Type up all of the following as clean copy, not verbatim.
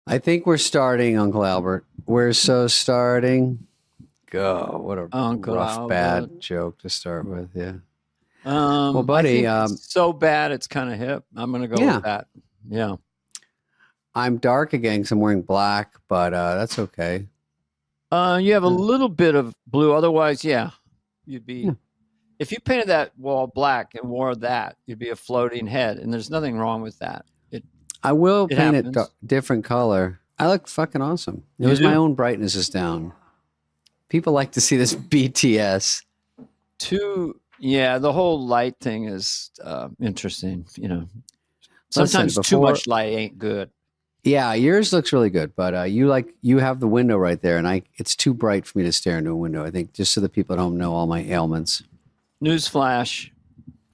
I think we're starting, Uncle Albert. We're so starting. Go. What a Uncle rough, Albert. bad joke to start with. Yeah. Well, buddy, I think it's so bad it's kind of hip. I'm going to go with that. Yeah. I'm dark again because I'm wearing black, but that's okay. You have a little bit of blue. Otherwise, yeah, you'd be. Yeah. If you painted that wall black and wore that, you'd be a floating head, and there's nothing wrong with that. I will paint happens. it different color. I look fucking awesome. It was my own brightness is down. People like to see this BTS. Yeah, the whole light thing is interesting. You know, sometimes too much light ain't good. Yeah, yours looks really good, but you have the window right there, and it's too bright for me to stare into a window. I think just so the people at home know all my ailments. Newsflash!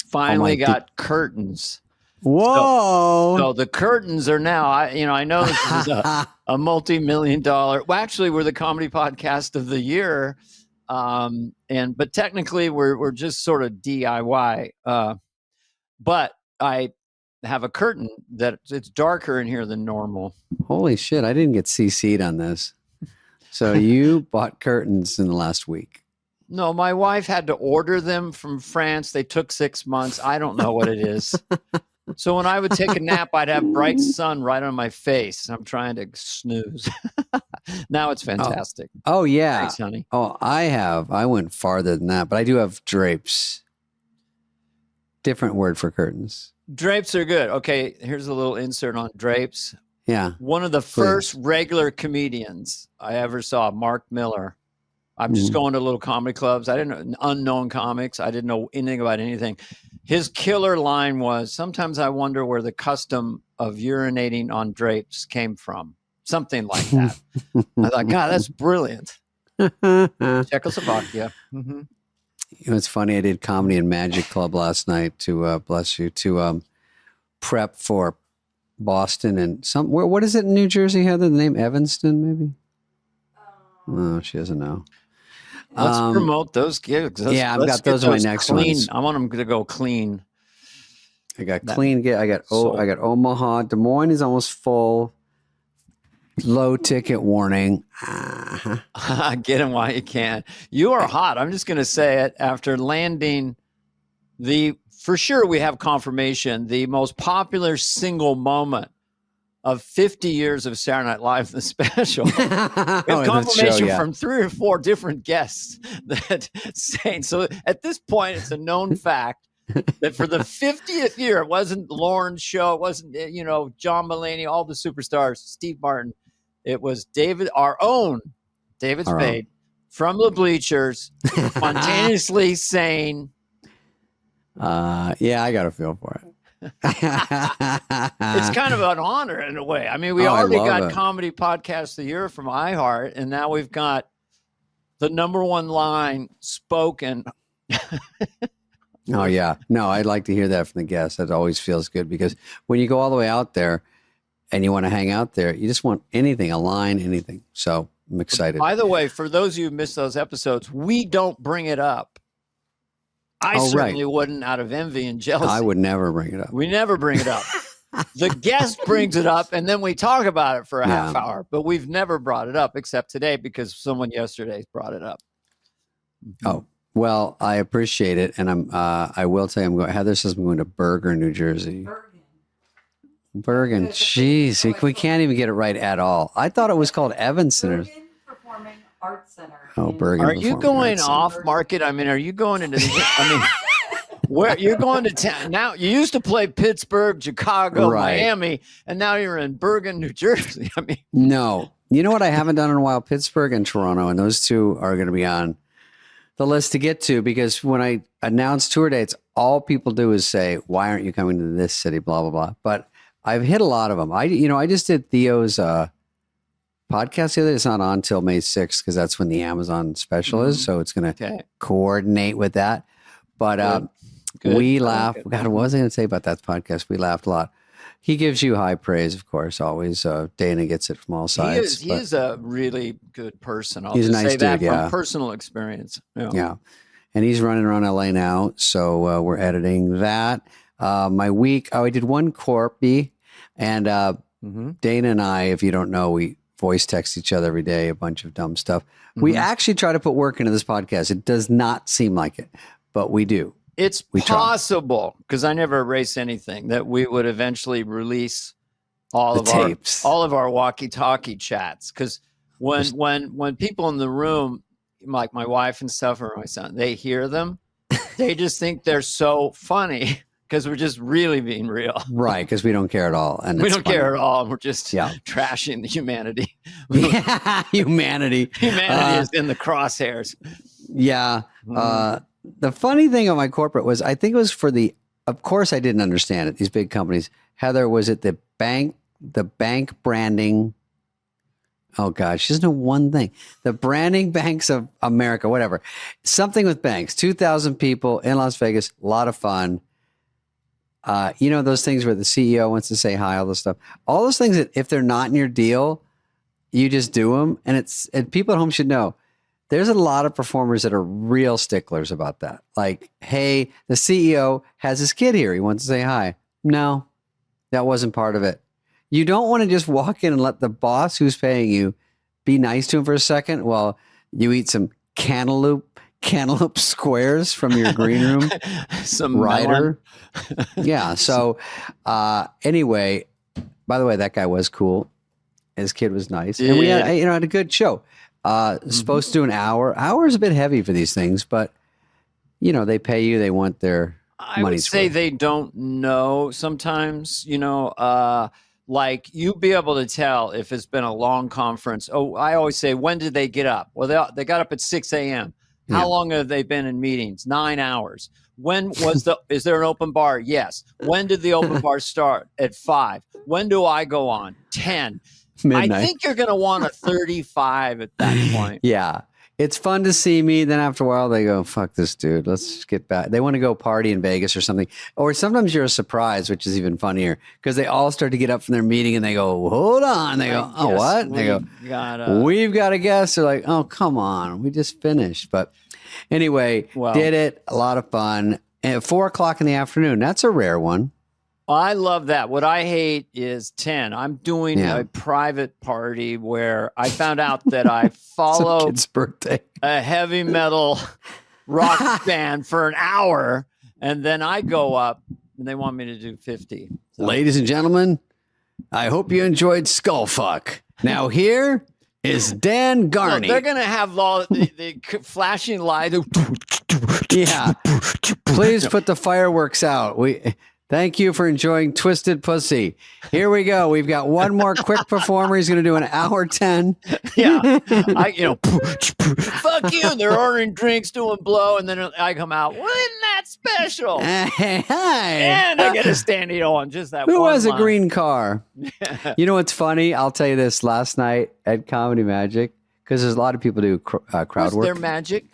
Finally got curtains. Whoa! So the curtains are now. I know this is a multi-million-dollar. Well, actually, we're the comedy podcast of the year, but technically we're just sort of DIY. But I have a curtain that it's darker in here than normal. Holy shit! I didn't get CC'd on this. So you bought curtains in the last week? No, my wife had to order them from France. They took 6 months. I don't know what it is. So when I would take a nap, I'd have bright sun right on my face. I'm trying to snooze. Now it's fantastic. Oh yeah. Thanks, honey. Oh, I went farther than that, but I do have drapes. Different word for curtains. Drapes are good. Okay, here's a little insert on drapes. Yeah. One of the first regular comedians I ever saw, Mark Miller. I'm just going to little comedy clubs. I didn't know unknown comics. I didn't know anything about anything. His killer line was, sometimes I wonder where the custom of urinating on drapes came from. Something like that. I thought, God, that's brilliant. Czechoslovakia. Mm-hmm. You know, it's funny. I did comedy in Magic Club last night to prep for Boston and what is it in New Jersey, Heather? The name Evanston, maybe? Oh, she doesn't know. Let's promote those gigs. I've got those on my next ones. I want them to go clean. I got clean. I got Omaha. Des Moines is almost full. Low ticket warning. Get him while you can. You are hot. I'm just going to say it. After landing for sure we have confirmation, the most popular single moment of 50 years of Saturday Night Live, the special. We have confirmation from 3 or 4 different guests that saying, so at this point, it's a known fact that for the 50th year, it wasn't Lauren's show. It wasn't, John Mulaney, all the superstars, Steve Martin. It was our own David Spade from the bleachers, spontaneously saying, I got a feel for it. It's kind of an honor in a way. I mean, we already got Comedy Podcast of the Year from iHeart, and now we've got the #1 line spoken. Oh, yeah. No, I'd like to hear that from the guests. That always feels good because when you go all the way out there and you want to hang out there, you just want anything, a line, anything. So I'm excited. By the way, for those of you who missed those episodes, we don't bring it up. I certainly wouldn't out of envy and jealousy. I would never bring it up. We never bring it up. The guest brings it up, and then we talk about it for a half hour. But we've never brought it up except today because someone yesterday brought it up. Oh, well, I appreciate it. And I will tell you, Heather says I'm going to Bergen, New Jersey. Bergen. Jeez, we can't even get it right at all. I thought it was called Evanston. Performing Arts Center. Oh, Bergen. Are you going off market? I mean, are you going into where you're going to town now? You used to play Pittsburgh, Chicago, Miami, and now you're in Bergen, New Jersey. I mean, no. You know what I haven't done in a while? Pittsburgh and Toronto, and those two are going to be on the list to get to because when I announce tour dates, all people do is say, "Why aren't you coming to this city?" Blah blah blah. But I've hit a lot of them. I just did Theo's podcast the other day. It's not on until May 6th because that's when the Amazon special is. So it's going to coordinate with that. But we laugh. God, what was I going to say about that podcast? We laughed a lot. He gives you high praise, of course, always. Dana gets it from all sides. He is a really good person. He's a nice say that dude, from personal experience. Yeah. And he's running around LA now. So we're editing that. My week, I did one Corpy and Dana and I, if you don't know, we voice text each other every day, a bunch of dumb stuff. We actually try to put work into this podcast. It does not seem like it, but we do. It's possible, because I never erase anything, that we would eventually release all of our walkie-talkie chats. Because when people in the room, like my wife and stuff, or my son, they hear them, they just think they're so funny because we're just really being real. Right, because we don't care at all. And we don't care at all. We're just trashing the humanity. Humanity. Humanity is in the crosshairs. Yeah. The funny thing on my corporate was, I think it was for of course I didn't understand it, these big companies. Heather, was it the bank branding? Oh God, she doesn't know one thing. The branding banks of America, whatever. Something with banks, 2,000 people in Las Vegas, a lot of fun. You know, those things where the CEO wants to say hi, all this stuff. All those things that if they're not in your deal, you just do them. And people at home should know, there's a lot of performers that are real sticklers about that. Like, hey, the CEO has his kid here. He wants to say hi. No, that wasn't part of it. You don't want to just walk in and let the boss who's paying you be nice to him for a second while you eat some cantaloupe squares from your green room. Some rider. Yeah. So anyway, by the way, that guy was cool. His kid was nice. And we had a good show. Supposed to do an hour. Hour is a bit heavy for these things, but they pay you. They want their money. I would say they don't know sometimes, like you'd be able to tell if it's been a long conference. Oh, I always say, when did they get up? Well, they got up at 6 a.m. How long have they been in meetings? 9 hours. When was is there an open bar? Yes. When did the open bar start? At 5. When do I go on? 10. Midnight. I think you're going to want a 35 at that point. Yeah. It's fun to see me. Then after a while, they go, fuck this dude. Let's get back. They want to go party in Vegas or something. Or sometimes you're a surprise, which is even funnier because they all start to get up from their meeting and they go, hold on. They go, oh, what? They go, we've got a guest. They're like, oh, come on. We just finished. But anyway, did it. A lot of fun. And at 4 o'clock in the afternoon. That's a rare one. I love that. What I hate is 10. I'm doing a private party where I found out that I follow kid's birthday. A heavy metal rock band for an hour, and then I go up and they want me to do 50. So. Ladies and gentlemen, I hope you enjoyed Skullfuck. Now here is Dan Garney. They're going to have all the flashing light. Yeah. Please put the fireworks out. Thank you for enjoying Twisted Pussy. Here we go. We've got one more quick performer. He's going to do an hour 10. Yeah. Fuck you. They're ordering drinks, doing blow, and then I come out. Well, isn't that special? Hey. And I get a standing on just that. Who has a green car? You know what's funny? I'll tell you this. Last night at Comedy Magic, because there's a lot of people do crowd work. Their magic?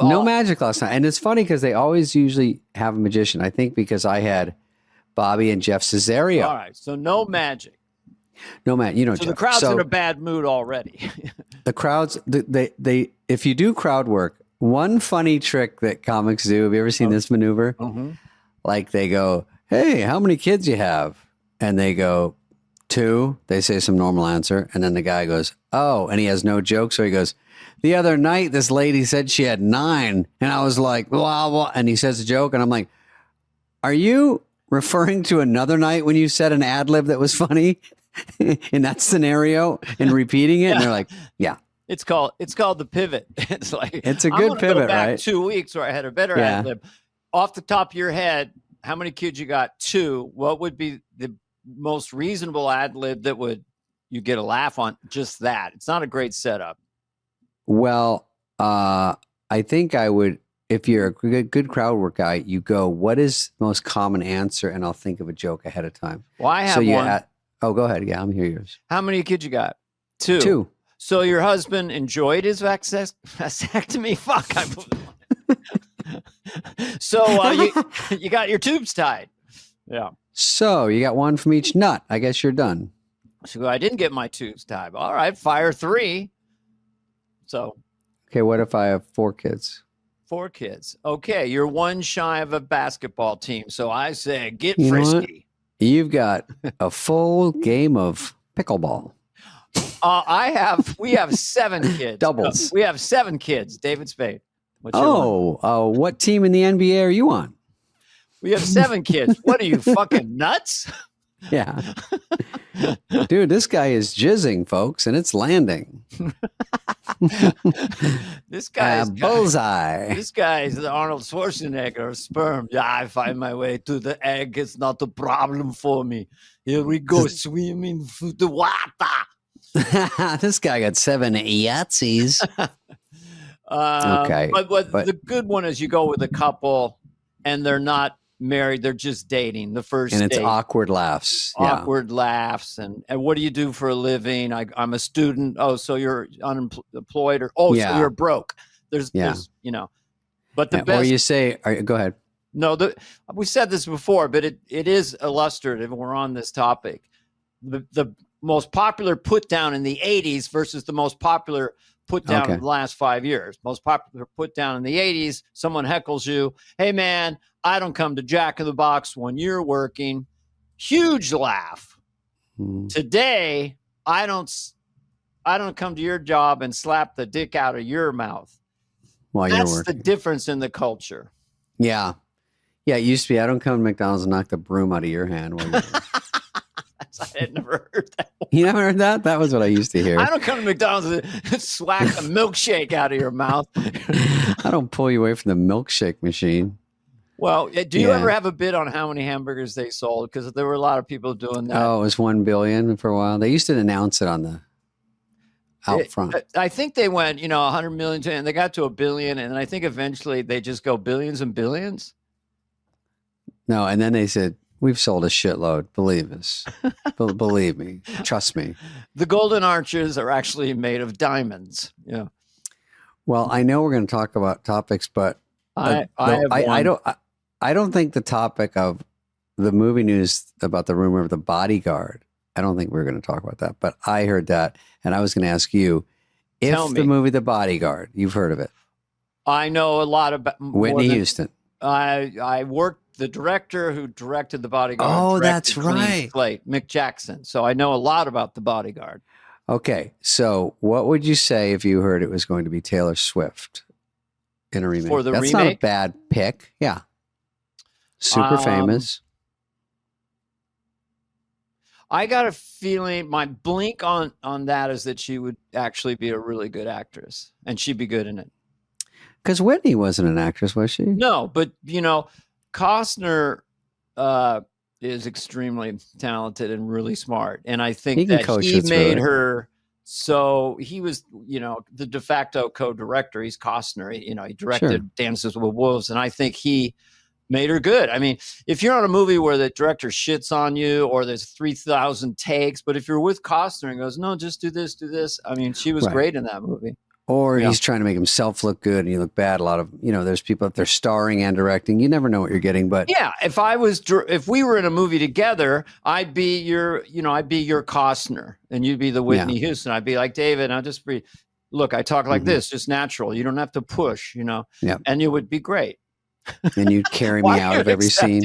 No magic last night. And it's funny because they always usually have a magician. I think because I had Bobby and Jeff Cesario. All right. So no magic. No magic. So Jeff. The crowd's in a bad mood already. The crowds, they if you do crowd work, one funny trick that comics do, have you ever seen this maneuver? Mm-hmm. Like they go, hey, how many kids you have? And they go, 2. They say some normal answer. And then the guy goes, oh, and he has no joke. So he goes, the other night, this lady said she had 9. And I was like, blah, blah. And he says a joke. And I'm like, are you referring to another night when you said an ad lib that was funny in that scenario and repeating it? And they're like, yeah. It's called the pivot. It's like, it's a good pivot, go back right? 2 weeks where I had a better ad lib. Off the top of your head, how many kids you got? 2. What would be the most reasonable ad lib that you get a laugh on? Just that. It's not a great setup. Well, I think I would, if you're a good crowd work guy, you go, what is the most common answer? And I'll think of a joke ahead of time. Well, I have one. Go ahead. Yeah, I'm hear yours. How many kids you got? 2. 2. So your husband enjoyed his vasectomy? Fuck. So you got your tubes tied. Yeah. So you got one from each nut. I guess you're done. So I didn't get my tubes tied. All right, fire 3. So, okay, what if I have 4 kids? 4 kids. Okay, you're one shy of a basketball team. So I say, get frisky. You've got a full game of pickleball. We have 7 kids. Doubles. We have 7 kids. David Spade. What's your one? What team in the NBA are you on? We have 7 kids. What are you, fucking nuts? Yeah. Dude, this guy is jizzing, folks, and it's landing. This guy's bullseye. This guy is the Arnold Schwarzenegger of sperm. Yeah, I find my way to the egg. It's not a problem for me. Here we go swimming through the water. This guy got 7 Yahtzees. Okay. But the good one is you go with a couple and they're not married. They're just dating the first and it's date. awkward laughs. Awkward laughs. And what do you do for a living? I'm a student. Oh, so you're unemployed or, so you're broke. There's you know, but the best. Or you say, go ahead. No, we said this before, but it is illustrative. We're on this topic. The most popular put down in the 80s versus the most popular put down in the last 5 years. Most popular put down in the 80s, someone heckles you. Hey, man, I don't come to Jack in the Box when you're working. Huge laugh. Today, I don't come to your job and slap the dick out of your mouth. While That's you're working. the difference in the culture. Yeah. Yeah, it used to be, I don't come to McDonald's and knock the broom out of your hand. While you're I had never heard that one. You never heard that? That was what I used to hear. I don't come to McDonald's and swack a milkshake out of your mouth. I don't pull you away from the milkshake machine. Well, do you ever have a bid on how many hamburgers they sold? Because there were a lot of people doing that. Oh, it was 1 billion for a while. They used to announce it on the out front. I think they went, 100 million, and they got to 1 billion. And I think eventually they just go billions and billions. No, and then they said, we've sold a shitload. Believe us. Believe me. Trust me. The golden arches are actually made of diamonds. Yeah. Well, I know we're going to talk about topics, but I don't think the topic of the movie news about the rumor of the Bodyguard, I don't think we're going to talk about that. But I heard that, and I was going to ask you, if the movie The Bodyguard, you've heard of it. I know a lot about Whitney Houston. I worked the director who directed The Bodyguard. Oh, that's right. Mick Jackson. So I know a lot about The Bodyguard. Okay. So what would you say if you heard it was going to be Taylor Swift in a remake? For the That's remake? Not a bad pick. Yeah. Super famous. I got a feeling my blink on that is that she would actually be a really good actress and she'd be good in it. Because Whitney wasn't an actress, was she? No, but Costner is extremely talented and really smart, and I think that he made her. So he was, the de facto co-director. He's Costner. He directed Dances with Wolves, and I think he made her good. I mean, if you're on a movie where the director shits on you, or there's 3,000 takes, but if you're with Costner and goes, no, just do this. I mean, she was great in that movie. Or he's trying to make himself look good and you look bad. A lot of, there's people, if they're starring and directing, you never know what you're getting. But yeah, if we were in a movie together, I'd be your Costner and you'd be the Whitney Houston. I'd be like, David, look, I talk like this, just natural. You don't have to push, and you would be great. And you'd carry me out of every scene.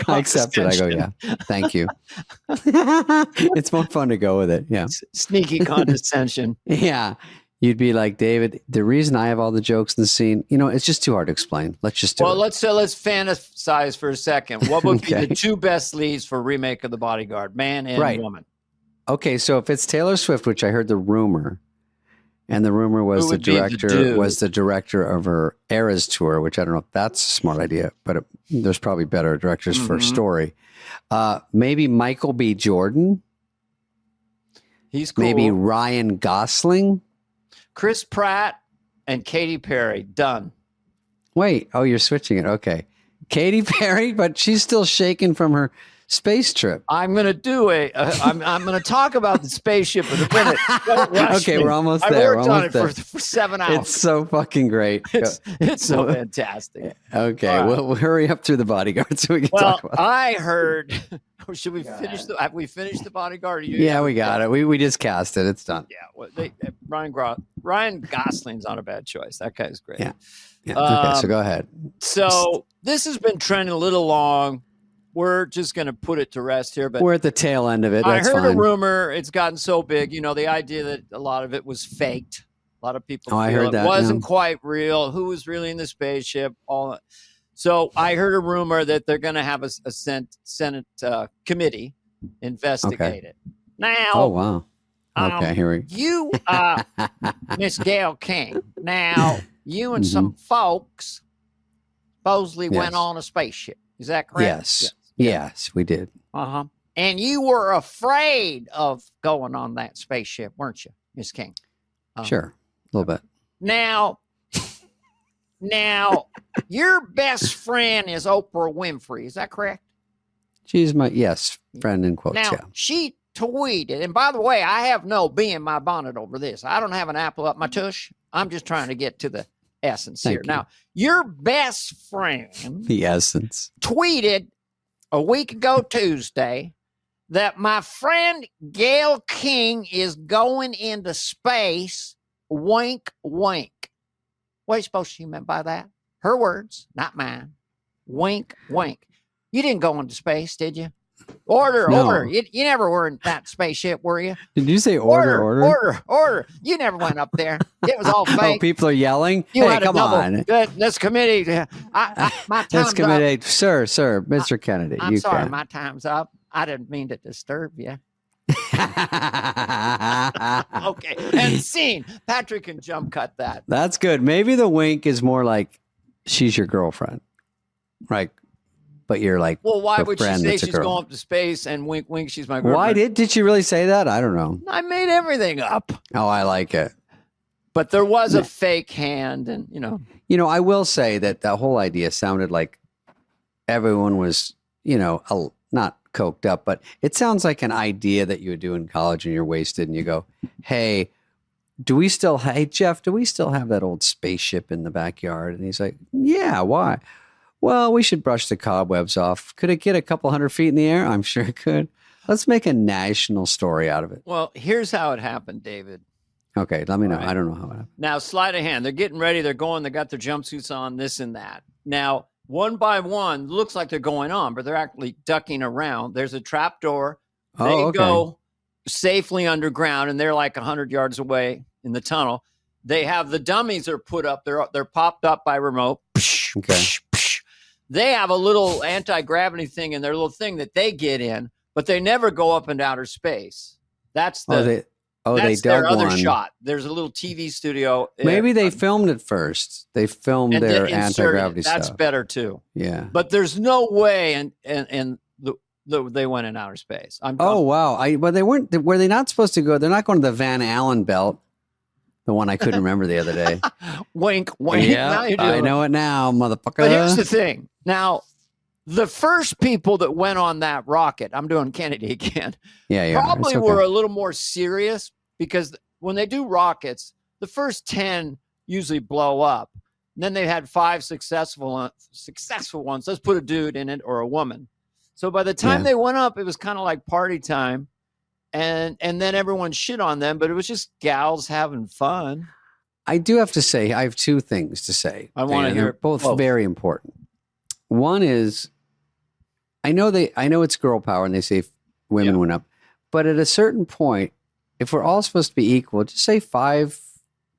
I accept it. I go, yeah, thank you. It's more fun to go with it. Yeah. Sneaky condescension. Yeah. You'd be like, David, the reason I have all the jokes in the scene, it's just too hard to explain. Let's just do it. Well, let's fantasize for a second. What would be the 2 best leads for a remake of The Bodyguard, man and woman? Okay, so if it's Taylor Swift, which I heard the rumor, and the rumor was the director of her Eras tour, which I don't know if that's a smart idea, but there's probably better directors for a story. Maybe Michael B. Jordan. He's cool. Maybe Ryan Gosling. Chris Pratt and Katy Perry. Done. Wait. Oh, you're switching it. Okay. Katy Perry, but she's still shaking from her space trip. I'm going to do I'm going to talk about the spaceship in a minute. Okay, we're almost there. I worked on it for 7 hours. It's so fucking great. It's so fantastic. Okay, we'll hurry up through The Bodyguard so we can talk about it. I heard... Should we finish have we finished The Bodyguard? We got it. We just cast it. It's done. Yeah. Ryan Gosling's not a bad choice. That guy's great. Yeah. Okay, so go ahead. So this has been trending a little long. we're just going to put it to rest here. But We're at the tail end of it. I That's heard fine. a rumor. It's gotten so big, the idea that a lot of it was faked. A lot of people I feel heard it that, wasn't yeah. quite real. Who was really in the spaceship? All. So I heard a rumor that they're going to have a Senate committee investigate it. Now, Oh, wow. Okay, here we you, Miss Gail King. Now, you and some folks supposedly went Yes. on a spaceship. Is that correct? Yes, we did. Uh-huh. And you were afraid of going on that spaceship, weren't you, Miss King? Sure. A little bit. Now, your best friend is Oprah Winfrey. Is that correct? She's my, friend in quotes, Now, yeah. she tweeted, and by the way, I have no bee in my bonnet over this. I don't have an apple up my tush. I'm just trying to get to the essence Thank here. you. Now, your best friend The essence. tweeted a week ago Tuesday that my friend Gail King is going into space. Wink, wink. What are you supposed to mean by that? Her words, not mine. Wink, wink. You didn't go into space, did you? Order. You never were in that spaceship, were you? Did you say order? You never went up there. It was all Oh, fake. people are yelling? You Hey, had come a double. on. This committee. My This time's up. committee, sir, Mr. Kennedy. I'm you sorry, can. my time's up. I didn't mean to disturb you. Okay, and scene. Patrick can jump cut that. That's good. Maybe the wink is more like she's your girlfriend, right? But you're like, Well, why the would she friend say that's a she's girl. going up to space and wink, wink? She's my girlfriend. Why did she really say that? I don't know. I made everything up? Oh, I like it. But there was a fake hand, and I will say that the whole idea sounded like everyone was, not coked up, but it sounds like an idea that you would do in college and you're wasted and you go, hey, hey, Jeff, do we still have that old spaceship in the backyard? And he's like, yeah, why? Well, we should brush the cobwebs off. Could it get a couple 100 feet in the air? I'm sure it could. Let's make a national story out of it. well, here's how it happened, David. Okay, let me know. All right. I don't know how it happened. Now, sleight of hand. They're getting ready. They're going. They got their jumpsuits on, this and that. Now, one by one, looks like they're going on, but they're actually ducking around. There's a trap door. They Oh, okay. go safely underground, and they're like 100 yards away in the tunnel. They have the dummies are put up. They're popped up by remote. Okay. They have a little anti-gravity thing in their little thing that they get in, but they never go up into outer space. That's the they that's dug their other one. shot. There's a little TV studio. Maybe they filmed it first. They filmed and their then inserted it. anti-gravity That's stuff. better too. Yeah. But there's no way, and they went in outer space. Oh, wow. Well, they weren't. Were they not supposed to go? They're not going to the Van Allen belt. The one I couldn't remember the other day. wink, wink. Now Yeah, you do. I know it now, motherfucker. But here's the thing. Now, the first people that went on that rocket, I'm doing Kennedy again, yeah. probably it's okay. were a little more serious because when they do rockets, the first 10 usually blow up. And then they had 5 successful ones. Let's put a dude in it or a woman. So by the time they went up, it was kind of like party time. And then everyone shit on them, but it was just gals having fun. I do have to say, I have 2 things to say. I wanna and hear they're both both. very important. One is, I know it's girl power, and they say women went up, but at a certain point, if we're all supposed to be equal, just say 5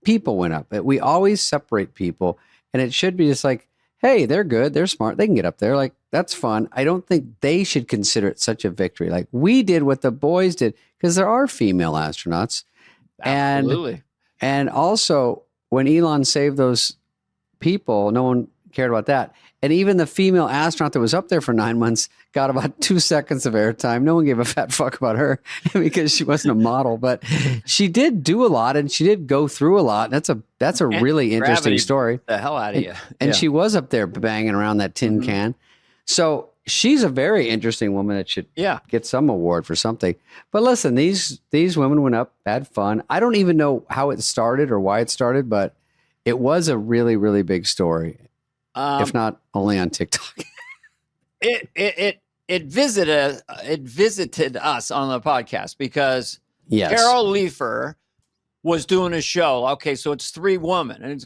people went up. We always separate people, and it should be just like, hey, they're good, they're smart, they can get up there. Like, that's fun. I don't think they should consider it such a victory. Like, we did what the boys did, because there are female astronauts. Absolutely. And also, when Elon saved those people, no one cared about that. And even the female astronaut that was up there for 9 months got about 2 seconds of airtime. No one gave a fat fuck about her because she wasn't a model, but she did do a lot and she did go through a lot. That's a really interesting gravity story. The hell out of you. And she was up there banging around that tin can. So she's a very interesting woman that should get some award for something. But listen, these women went up, had fun. I don't even know how it started or why it started, but it was a really, really big story. If not only on TikTok. It visited us on the podcast because Carol Leifer was doing a show. Okay, so it's 3 women, and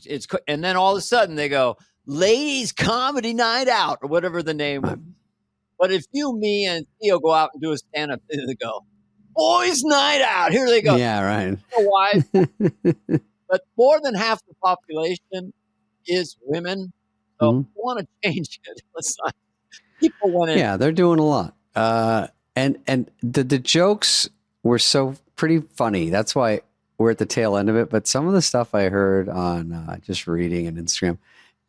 and then all of a sudden they go, "Ladies Comedy Night Out" or whatever the name. But if you, me, and Theo go out and do a stand-up, they go, boys' night out. Here they go. Yeah, right. You know why? But more than half the population is women. So if Mhm. you want to change it, let's not. People went in. Yeah, they're doing a lot. And the jokes were so pretty funny. That's why we're at the tail end of it. But some of the stuff I heard on just reading and Instagram,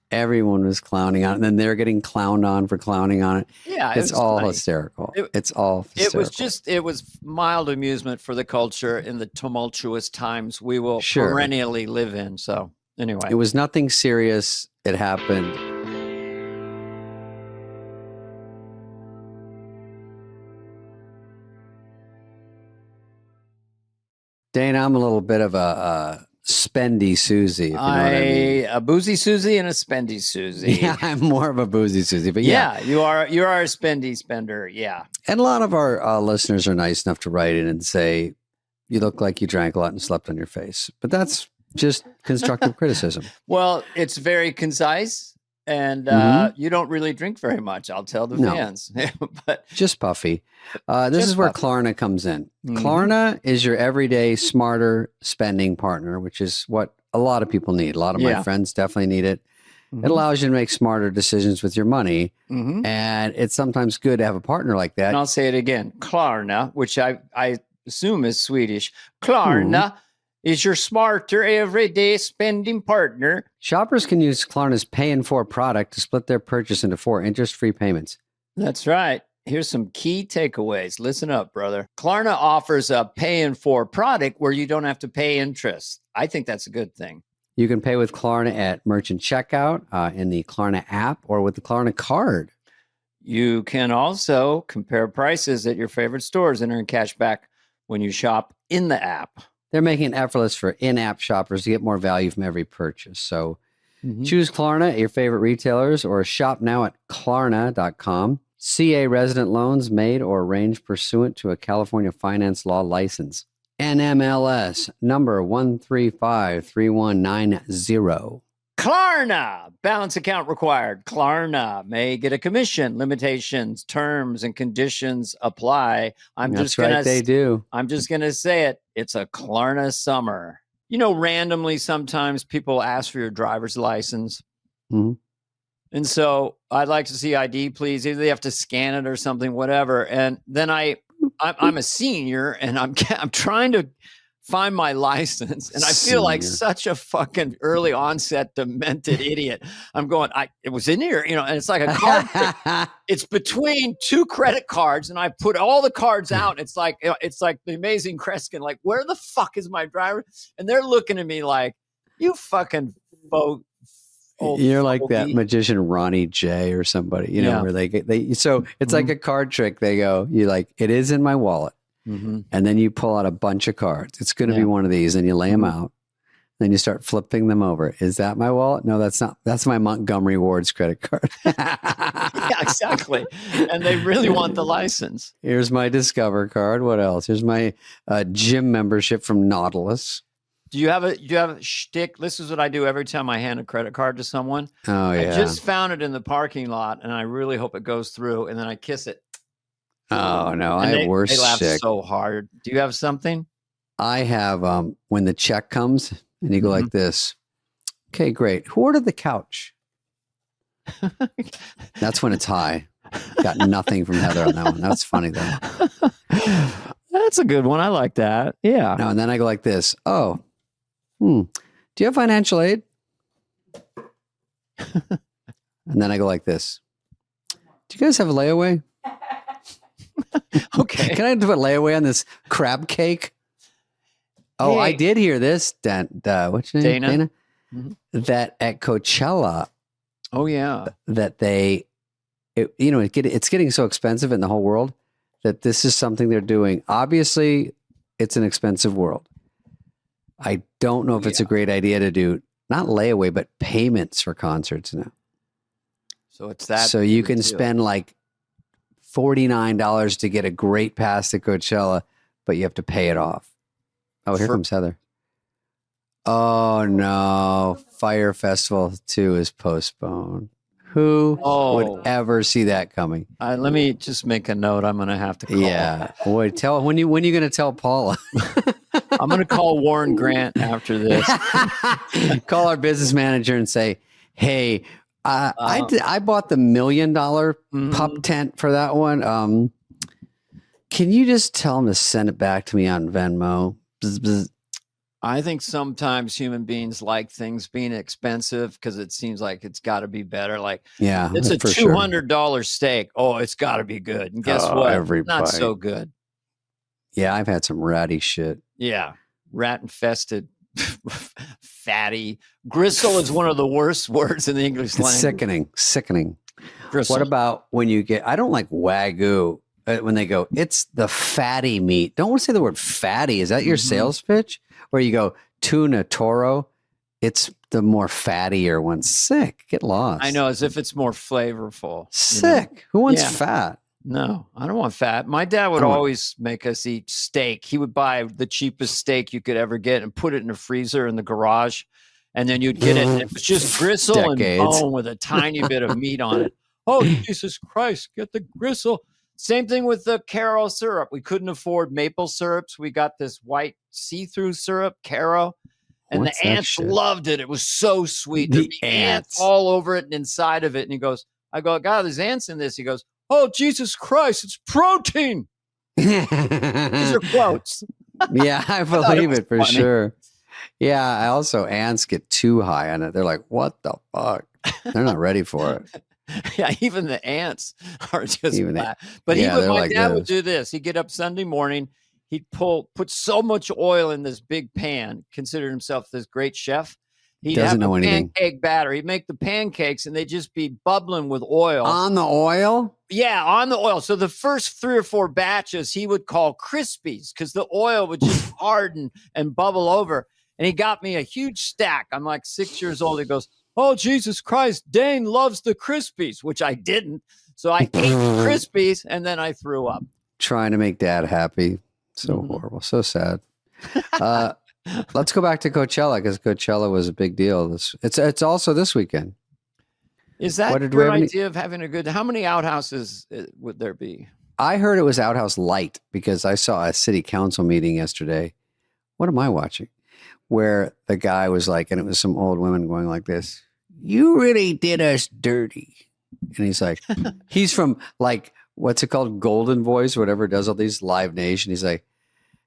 everyone was clowning on it. And then they're getting clowned on for clowning on it. Yeah, It's all funny. hysterical. It's all hysterical. It was mild amusement for the culture in the tumultuous times we will Sure. perennially live in. So anyway. It was nothing serious. It happened. Dana, I'm a little bit of a spendy Susie, if you know what I mean. A boozy Susie and a spendy Susie. Yeah, I'm more of a boozy Susie, but yeah, you are a spendy spender. Yeah. And a lot of our listeners are nice enough to write in and say, you look like you drank a lot and slept on your face. But that's just constructive criticism. Well, it's very concise. And you don't really drink very much, I'll tell the fans. But just puffy. This is where Klarna comes in. Klarna is your everyday smarter spending partner, which is what a lot of people need. A lot of my friends definitely need it. It allows you to make smarter decisions with your money. And it's sometimes good to have a partner like that. And I'll say it again. Klarna, which I assume is Swedish. Klarna is your smarter everyday spending partner. Shoppers can use Klarna's Pay in 4 product to split their purchase into 4 interest-free payments. That's right. Here's some key takeaways. Listen up, brother. Klarna offers a Pay in 4 product where you don't have to pay interest. I think that's a good thing. You can pay with Klarna at merchant checkout, in the Klarna app, or with the Klarna card. You can also compare prices at your favorite stores and earn cash back when you shop in the app. They're making it effortless for in-app shoppers to get more value from every purchase. So choose Klarna at your favorite retailers or shop now at Klarna.com. CA resident loans made or arranged pursuant to a California finance law license. NMLS number 1353190. Klarna, balance account required. Klarna may get a commission. Limitations, terms, and conditions apply. They do. I'm just going to say it. It's a Klarna summer. You know, randomly, sometimes people ask for your driver's license. And so I'd like to see ID, please. Either they have to scan it or something, whatever. And then I'm a senior and I'm trying to find my license, and I feel like such a fucking early onset demented idiot. I'm going, it was in here, and it's like a card trick. It's between 2 credit cards, and I put all the cards out. It's like the Amazing Kreskin, like, where the fuck is my driver? And they're looking at me like, you fucking you're like that magician Ronnie J or somebody, where they so it's like a card trick. They go, you like, it is in my wallet. And then you pull out a bunch of cards. It's going to be one of these, and you lay them out. Then you start flipping them over. Is that my wallet? No, that's not. That's my Montgomery Ward's credit card. Yeah, exactly. And they really want the license. Here's my Discover card. What else? Here's my gym membership from Nautilus. Do you have a shtick? This is what I do every time I hand a credit card to someone. Oh, yeah. I just found it in the parking lot, and I really hope it goes through, and then I kiss it. Oh, no. I have worse shtick. They laugh shtick. so hard. Do you have something? I have when the check comes, and you go like this. Okay, great. Who ordered the couch? That's when it's high. Got nothing from Heather on that one. That's funny, though. That's a good one. I like that. Yeah. No, and then I go like this. Oh, do you have financial aid? And then I go like this. Do you guys have a layaway? Okay. Can I do a layaway on this crab cake? Oh, Hey. I did hear this. What's your name? Dana? That at Coachella, Oh, yeah. that it's getting so expensive in the whole world that this is something they're doing. Obviously, it's an expensive world. I don't know if it's a great idea to do not layaway, but payments for concerts now. So it's that. So you can spend like $49 to get a great pass to Coachella, but you have to pay it off. Oh, here comes Heather. Oh, no. Fire Festival 2 is postponed. Who Oh. would ever see that coming? Let me just make a note. I'm going to have to call. Yeah. Boy, when you going to tell Paula? I'm going to call Warren Grant after this. Call our business manager and say, "Hey, I bought the $1 million pup tent for that one. Can you just tell him to send it back to me on Venmo?" Bzz, bzz. I think sometimes human beings like things being expensive because it seems like it's got to be better. Like, Yeah, it's a for sure. $200 steak. Oh, it's got to be good. And guess what? Not so good. Yeah, I've had some ratty shit. Yeah, rat infested, fatty. Gristle is one of the worst words in the English language. Sickening. Gristle. What about when you get? I don't like Wagyu. When they go, it's the fatty meat. Don't want to say the word fatty. Is that your sales pitch? Where you go, tuna, toro, it's the more fattier one. Sick. Get lost. I know, as if it's more flavorful. Sick. You know? Who wants fat? No, I don't want fat. My dad would always make us eat steak. He would buy the cheapest steak you could ever get and put it in a freezer in the garage. And then you'd get it. And it was just gristle and bone with a tiny bit of meat on it. Oh, Jesus Christ, get the gristle. Same thing with the Caro syrup. We couldn't afford maple syrups. We got this white see-through syrup, Caro. And the ants loved it. It was so sweet. There'd be ants all over it and inside of it. And he goes, I go, God, there's ants in this. He goes, oh, Jesus Christ, it's protein. These are quotes. Yeah, I believe it for sure. Yeah, I also, ants get too high on it. They're like, what the fuck? They're not ready for it. Yeah, even the ants are just flat. But my dad would do this. He'd get up Sunday morning. He'd put so much oil in this big pan, considered himself this great chef. He'd have a pancake batter. He'd make the pancakes, and they'd just be bubbling with oil. On the oil? Yeah, on the oil. So the first 3 or 4 batches he would call Krispies because the oil would just harden and bubble over. And he got me a huge stack. I'm like 6 years old. He goes, oh, Jesus Christ, Dane loves the Krispies, which I didn't. So I ate the Krispies, and then I threw up. Trying to make dad happy. So horrible. So sad. Let's go back to Coachella, because Coachella was a big deal. It's also this weekend. Is that a good idea of having a good... How many outhouses would there be? I heard it was outhouse light, because I saw a city council meeting yesterday. What am I watching? Where the guy was like, and it was some old women going like this, you really did us dirty. And he's like, he's from like, what's it called? Golden Voice, whatever, does all these Live Nation. He's like,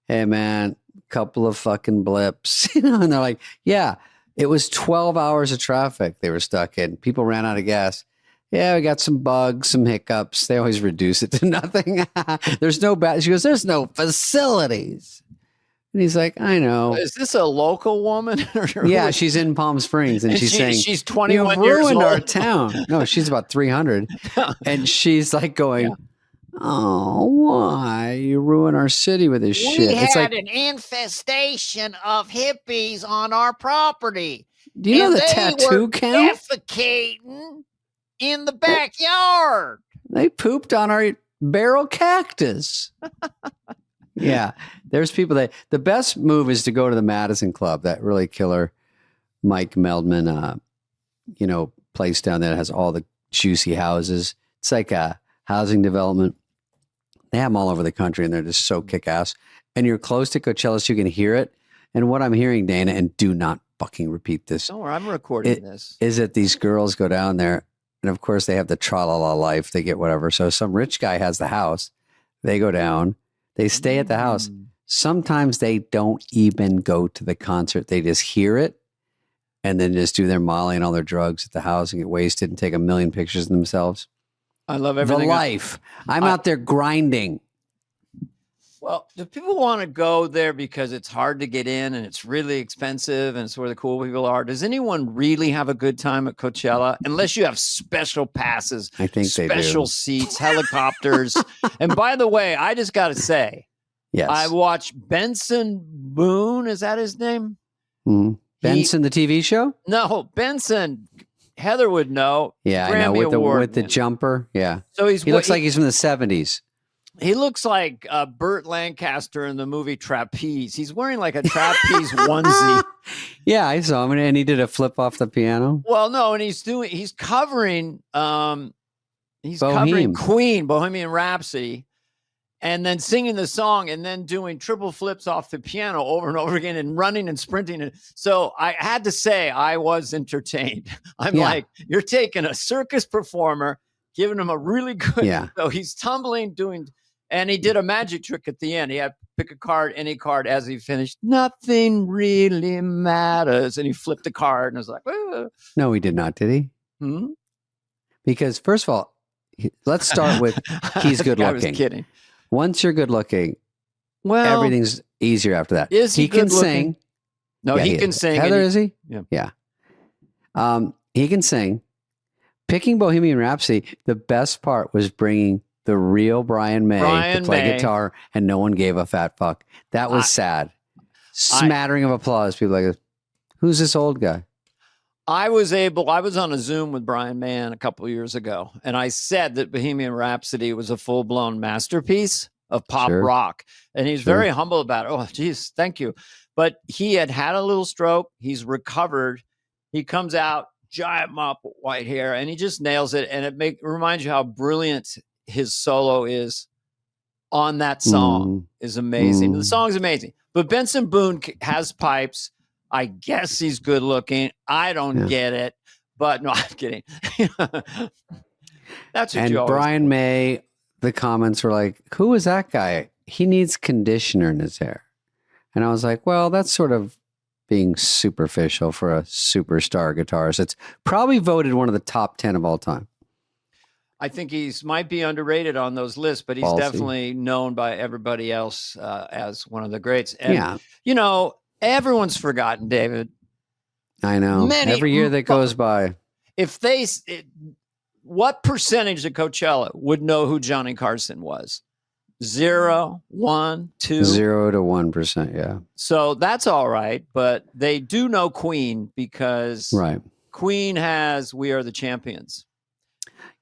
hey man, couple of fucking blips, and they're like, yeah, it was 12 hours of traffic they were stuck in. People ran out of gas. Yeah, we got some bugs, some hiccups. They always reduce it to nothing. There's no bad. She goes, there's no facilities. And he's like, I know. Is this a local woman? Yeah, she's in Palm Springs, and she's saying, she's 21 years old. You ruined our town. No, she's about 300. And she's like going, oh, why? You ruin our city with this shit. We It's had like, an infestation of hippies on our property. do you know the tattoo count? Defecating in the backyard. They pooped on our barrel cactus. Yeah, there's people the best move is to go to the Madison Club, that really killer Mike Meldman, place down there that has all the juicy houses. It's like a housing development. They have them all over the country, and they're just so kick-ass. And you're close to Coachella, so you can hear it. And what I'm hearing, Dana, and do not fucking repeat this. Don't worry, I'm recording this. Is that these girls go down there, and of course they have the tra-la-la life. They get whatever. So some rich guy has the house. They go down. They stay at the house. Sometimes they don't even go to the concert. They just hear it and then just do their Molly and all their drugs at the house and get wasted and take a million pictures of themselves. I love everything. The life. I'm out there grinding. Well, do people want to go there because it's hard to get in and it's really expensive and it's where the cool people are? Does anyone really have a good time at Coachella? Unless you have special passes, I think they do. Special seats, helicopters. And by the way, I just got to say, yes, I watched Benson Boone. Is that his name? Mm-hmm. Benson, the TV show? No, Benson. Heather would know. Yeah, I know, with the jumper. Yeah. So he looks like he's from the 70s. He looks like Burt Lancaster in the movie Trapeze. He's wearing like a trapeze onesie. Yeah, I saw him, and he did a flip off the piano. Well, no, and he's covering Bohemian. Queen, Bohemian Rhapsody, and then singing the song and then doing triple flips off the piano over and over again and running and sprinting. So I had to say I was entertained. I'm like, you're taking a circus performer, giving him a really good. Yeah. So he's tumbling, and he did a magic trick at the end. He had pick a card, any card as he finished. Nothing really matters. And he flipped a card and I was like, oh. No, he did not, did he? Hmm? Because first of all, let's start with he's good I was looking. kidding. Once you're good looking, Well, everything's easier after that. Is he can good looking? sing. No, Yeah, he can sing. Heather, is he? Yeah. He can sing. Picking Bohemian Rhapsody, the best part was bringing the real Brian May to play guitar, and no one gave a fat fuck. That was sad. Smattering of applause. People like, who's this old guy? I was on a Zoom with Brian Mann a couple of years ago, and I said that Bohemian Rhapsody was a full-blown masterpiece of pop rock. And he's very humble about it. Oh, geez, thank you. But he had a little stroke. He's recovered. He comes out, giant mop of white hair, and he just nails it. And it reminds you how brilliant his solo is on that song. Is amazing. The song's amazing. But Benson Boone has pipes. I guess he's good looking. I don't get it, but no, I'm kidding. That's what and you always Brian May, the comments were like, who is that guy? He needs conditioner in his hair. And I was like, well, that's sort of being superficial for a superstar guitarist. It's probably voted one of the top 10 of all time. I think he's might be underrated on those lists, but he's definitely known by everybody else as one of the greats. And, you know, everyone's forgotten, David. I know. Every year that goes by. What percentage of Coachella would know who Johnny Carson was? 0, 1, 2? 0 to 1%, yeah. So that's all right, but they do know Queen because Queen has We Are the Champions.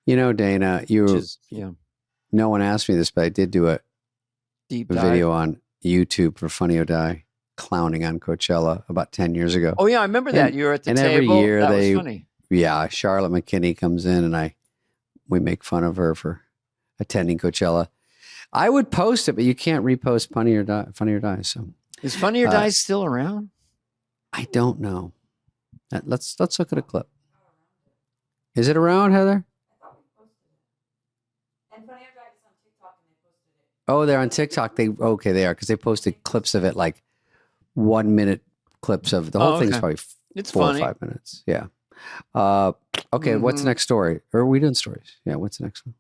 You know, Dana, no one asked me this, but I did do a deep video on YouTube for Funny or Die, clowning on Coachella about 10 years ago. Oh, yeah, I remember that. You were at the table. And every year that was funny. Yeah, Charlotte McKinney comes in and we make fun of her for attending Coachella. I would post it, but you can't repost Funny or Die. So is Funny or Die still around? I don't know. Let's look at a clip. Is it around, Heather? Oh, they're on TikTok. They are because they posted clips of it, like 1 minute clips of the whole thing's probably 4 or 5 minutes. Yeah. Okay. What's the next story? Or are we doing stories? Yeah. What's the next one?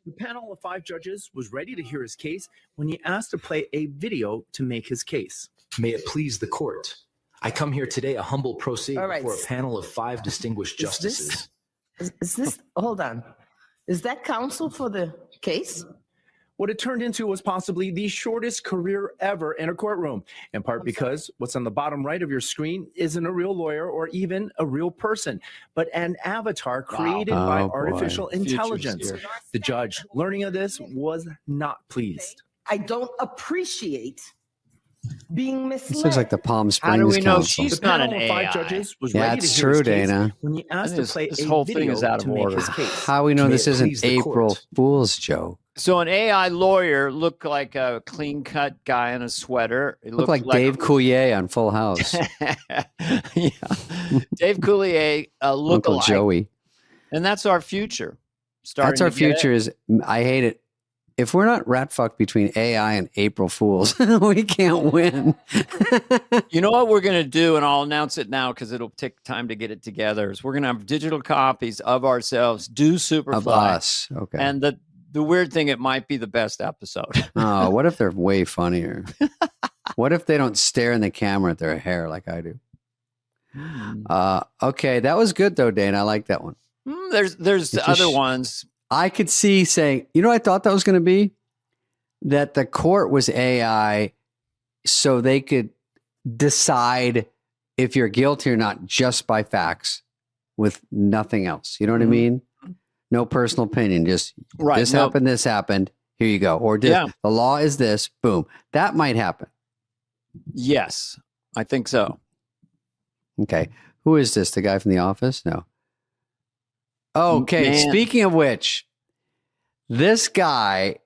The panel of 5 judges was ready to hear his case when he asked to play a video to make his case. May it please the court. I come here today a humble pro se before a panel of 5 distinguished justices. Is this, hold on. Is that counsel for the case? What it turned into was possibly the shortest career ever in a courtroom, in part because what's on the bottom right of your screen isn't a real lawyer or even a real person, but an avatar created by artificial intelligence. The judge, learning of this, was not pleased. I don't appreciate being misled. This looks like the Palm Springs How do we know Council. she's not an The panel of 5 AI? judges was Yeah, ready to it's hear his true, case Dana. when he asked to play This a whole thing video is out of to make order. his case. How we know May this it isn't please the April court. Fool's joke? So an AI lawyer looked like a clean-cut guy in a sweater. It Look like Dave Coulier on Full House. Dave Coulier, Uncle look-alike. Joey. And that's our future. That's our future. I hate it. If we're not rat fucked between AI and April Fools, we can't win. You know what we're going to do, and I'll announce it now because it'll take time to get it together, is we're going to have digital copies of ourselves, do Superfly. Of us. Okay. And the weird thing, it might be the best episode. Oh, what if they're way funnier? What if they don't stare in the camera at their hair like I do? Okay, that was good though, Dane. I like that one. There's other ones. I could see saying, you know what I thought that was going to be? That the court was AI so they could decide if you're guilty or not just by facts with nothing else. You know what I mean? No personal opinion. Just this happened. Here you go. Or the law is this. Boom. That might happen. Yes, I think so. Okay. Who is this? The guy from The Office? No. Okay. Man. Speaking of which, this guy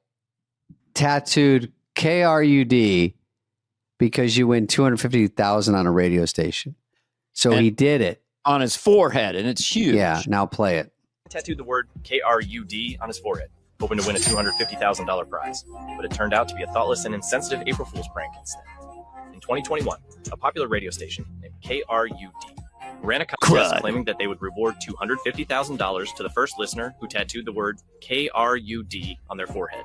tattooed KRUD because you win $250,000 on a radio station. So And- he did it. On his forehead, and it's huge. Yeah. Now play it. Tattooed the word KRUD on his forehead, hoping to win a $250,000 prize. But it turned out to be a thoughtless and insensitive April Fool's prank instead. In 2021, a popular radio station named KRUD ran a contest claiming that they would reward $250,000 to the first listener who tattooed the word KRUD on their forehead.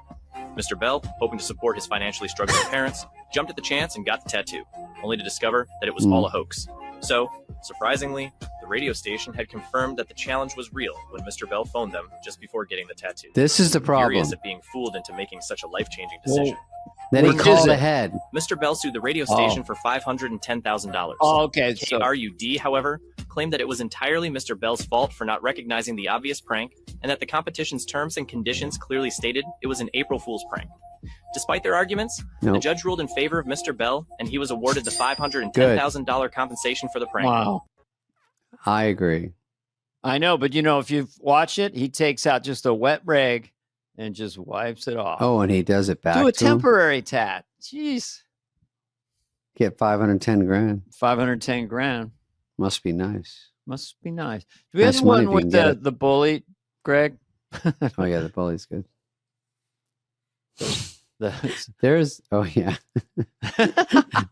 Mr. Bell, hoping to support his financially struggling parents, jumped at the chance and got the tattoo, only to discover that it was all a hoax. So, surprisingly, the radio station had confirmed that the challenge was real when Mr. Bell phoned them just before getting the tattoo. This is the problem. Furious at being fooled into making such a life-changing decision. Then he What is called it? ahead. Mr. Bell sued the radio station for $510,000. Oh, okay. So, KRUD, however, claimed that it was entirely Mr. Bell's fault for not recognizing the obvious prank, and that the competition's terms and conditions clearly stated it was an April Fool's prank. Despite their arguments, the Nope. judge ruled in favor of Mr. Bell, and he was awarded the $510,000 compensation for the prank. wow. I agree. I know, but if you watch it, he takes out just a wet rag and just wipes it off. Oh, and he does it back Do a to him. temporary tat. Jeez. Get 510 grand. 510 grand. Must be nice. Must be nice. Do we Nice have money one if you with can get the bully, Greg? Oh yeah, the bully's good. The- There's yeah.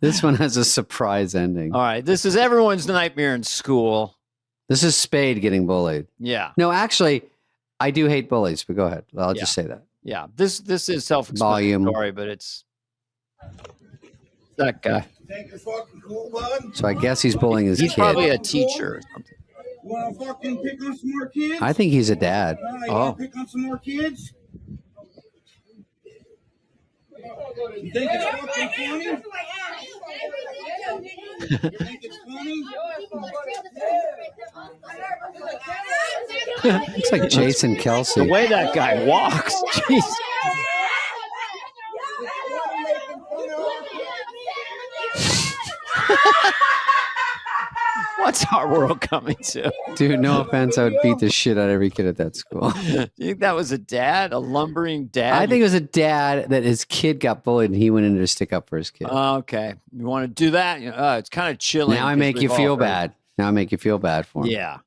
This one has a surprise ending. All right. This is everyone's nightmare in school. This is Spade getting bullied. Yeah. No, actually, I do hate bullies, but go ahead. I'll just say that. Yeah. This is self-explanatory, but it's that guy. So I guess he's bullying his He's kid. probably a teacher or something. Wanna fucking pick on some more kids? I think he's a dad. You wanna pick on some more kids? You think it's fucking funny? You think it's funny? Looks like Jason The Kelsey. way that guy walks. Jeez. What's our world coming to? Dude, no offense, I would beat the shit out of every kid at that school. Do you think that was a dad? A lumbering dad? I think it was a dad that his kid got bullied and he went in to stick up for his kid. Okay. You want to do that? It's kind of chilling. Now I 'cause make you we've all feel heard- bad. Now I make you feel bad for him. Yeah.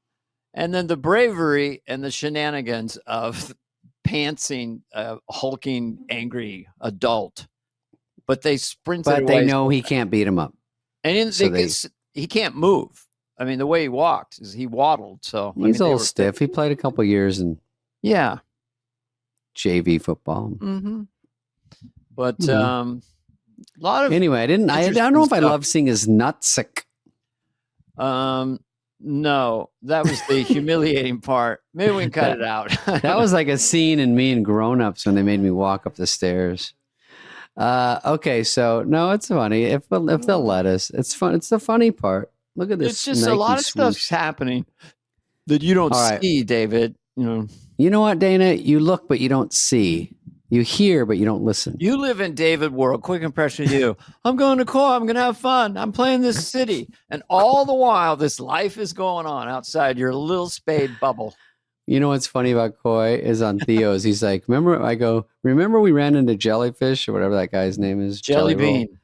And then the bravery and the shenanigans of pantsing a hulking, angry adult. But they sprinted But away. they know he can't beat him up. And so he can't move. I mean, the way he walked is he waddled. So I mean, He's a they little were- stiff. He played a couple years in Yeah. JV football. Mm-hmm. But Mhm. a lot of Anyway, I don't know if interesting I stuff. love seeing his nutsack. no, that was the humiliating part. Maybe we can cut it out. That was like a scene in Me and Grown Ups when they made me walk up the stairs. Okay, so no, it's funny if they'll let us. It's fun. It's the funny part. Look at this. It's just a Nike lot of stuff's swoosh. happening that you don't All right. see, David. You know what, Dana? You look, but you don't see. You hear, but you don't listen. You live in David world. Quick impression of you. I'm going to Coy. I'm going to have fun. I'm playing this city. And all the while, this life is going on outside your little Spade bubble. You know what's funny about Coy is on Theo's. He's like, remember we ran into Jellyfish or whatever that guy's name is? Jelly Roll?" bean.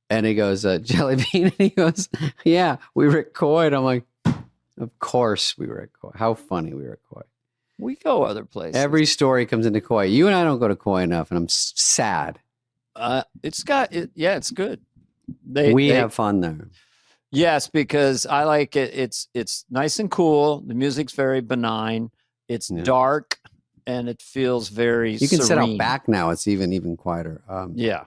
And he goes, Jelly Bean. And he goes, yeah, we were at Coy. And I'm like, of course we were at Coy. How funny we were at Coy. We go other places. Every story comes into Coy. You and I don't go to Coy enough, and I'm sad. It's got it. Yeah, it's good. We have fun there. Yes, because I like it. It's nice and cool. The music's very benign. It's dark and it feels very You can sit out serene. back now. It's even quieter. Yeah.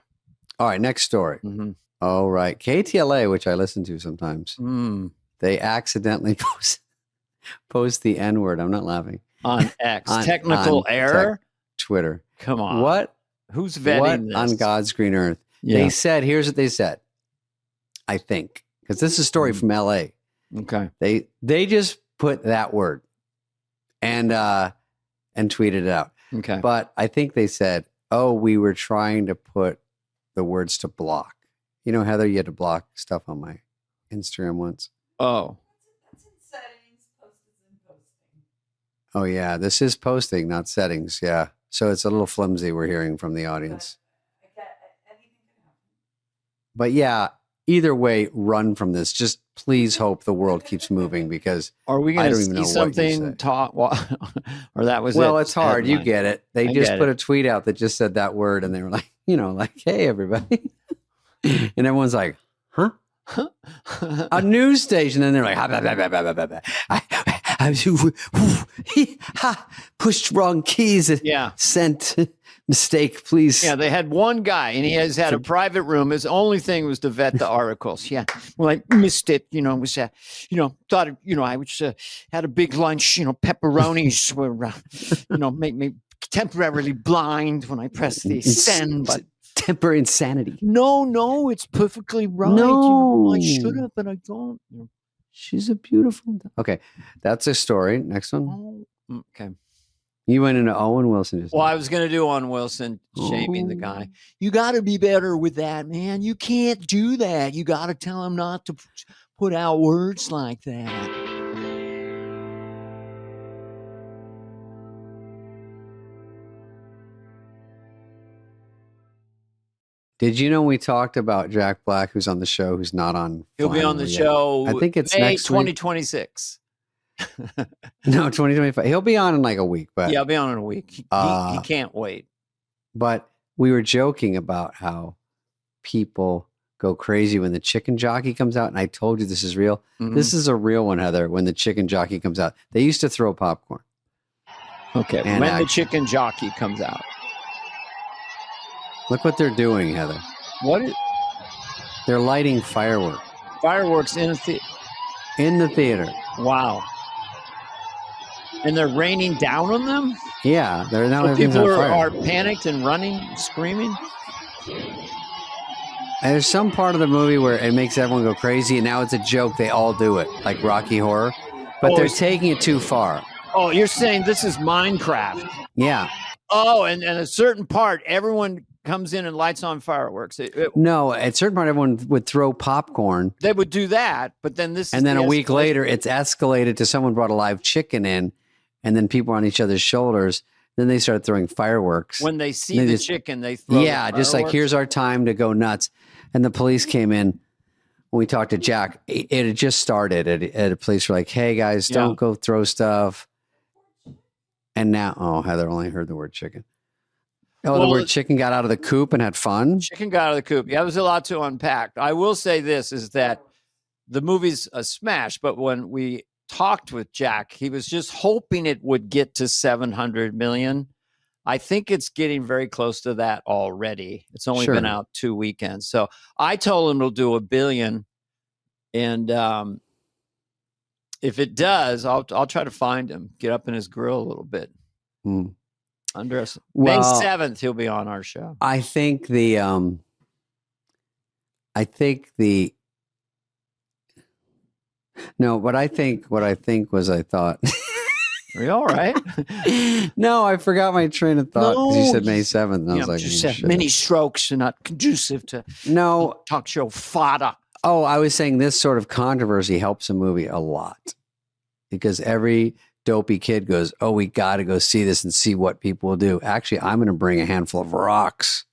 All right, next story. Mm-hmm. All right. KTLA, which I listen to sometimes, they accidentally post the N-word. I'm not laughing. On X. Technical error? Twitter. Come on. What? Who's vetting What this? on God's green earth? Yeah. They said, here's what they said. I think. Because this is a story from LA. Okay. They just put that word and tweeted it out. Okay. But I think they said, oh, we were trying to put the words to block. You know, Heather, you had to block stuff on my Instagram once. Oh. That's in settings. Post is in posting. Oh yeah, this is posting, not settings. Yeah, so it's a little flimsy. We're hearing from the audience, Anything can happen. but yeah. Either way, run from this. Just please hope the world keeps moving because Are we I going to don't even know see what you say. something talk? Well, or that was Well, it? it's hard. You Headline. get it. They I just get put it. a tweet out that just said that word, and they were like, like, hey, everybody. And everyone's like, huh? A news station. And they're like, pushed wrong keys. Yeah. Sent mistake, please. Yeah, they had one guy, and he has had a private room. His only thing was to vet the articles. Yeah, well, I missed it. Was thought I was had a big lunch. Pepperonis were make me temporarily blind when I press the send button. Temporary insanity. No, it's perfectly right. No. I should have, but I don't. She's a beautiful. Okay, that's a story. Next one. Oh, okay. You went into Owen Wilson. Well, I was going to do on Wilson shaming the guy. You got to be better with that, man. You can't do that. You got to tell him not to put out words like that. Did you know we talked about Jack Black, who's on the show, who's not on? He'll be on the yet? show. I think it's May next 2026. No, 2025. He'll be on in like a week, but Yeah, I'll be on in a week. He can't wait. But we were joking about how people go crazy when the chicken jockey comes out, and I told you this is real. Mhm. This is a real one, Heather. When the chicken jockey comes out, they used to throw popcorn. Okay, And when the chicken jockey comes out. Look what they're doing, Heather. What is They're lighting fireworks fireworks in a theater? in the theater. Wow. And they're raining down on them? Yeah, they're now So everything's people on fire. are panicked and running, screaming? And there's some part of the movie where it makes everyone go crazy, and now it's a joke. They all do it, like Rocky Horror, but they're taking it too far. Oh, you're saying this is Minecraft. Yeah. Oh, and a certain part, everyone comes in and lights on fireworks. No, at a certain point, everyone would throw popcorn, They would do that, but then this is and then the a week escalation. later, it's escalated to someone brought a live chicken in, and then people are on each other's shoulders. Then they start throwing fireworks. When they see They the just- chicken, they throw Yeah, the just like, fireworks. here's our time to go nuts. And the police came in when we talked to Jack. It had just started at a police were like, hey, guys, don't go throw stuff. And now, Heather only heard the word chicken. Oh, the Well, word chicken got out of the coop and had fun? Chicken got out of the coop. Yeah, it was a lot to unpack. I will say this is that the movie's a smash, but when we talked with Jack, he was just hoping it would get to 700 million. I think it's getting very close to that already. It's only been out 2 weekends. So I told him it'll do $1 billion. And if it does, I'll try to find him, get up in his grill a little bit. May 7th, he'll be on our show. I think what I think was I thought. Are you all right? No, I forgot my train of thought because you said May 7th. And I was like, just oh, said shit. many strokes are not conducive to talk show fodder. Oh, I was saying this sort of controversy helps a movie a lot because every dopey kid goes, oh, we got to go see this and see what people will do. Actually, I'm going to bring a handful of rocks.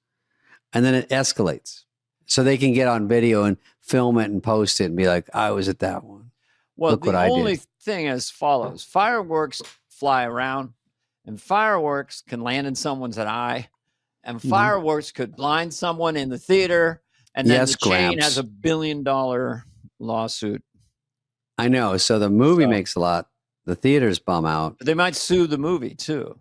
And then it escalates. So they can get on video and film it and post it and be like, I was at that one. Well, Look what the I only did. thing is follows. Fireworks fly around, and fireworks can land in someone's eye, and fireworks could blind someone in the theater, and then Yes, the chain Gramps. has $1 billion lawsuit. I know. So the movie makes a lot. The theaters bum out. But they might sue the movie too.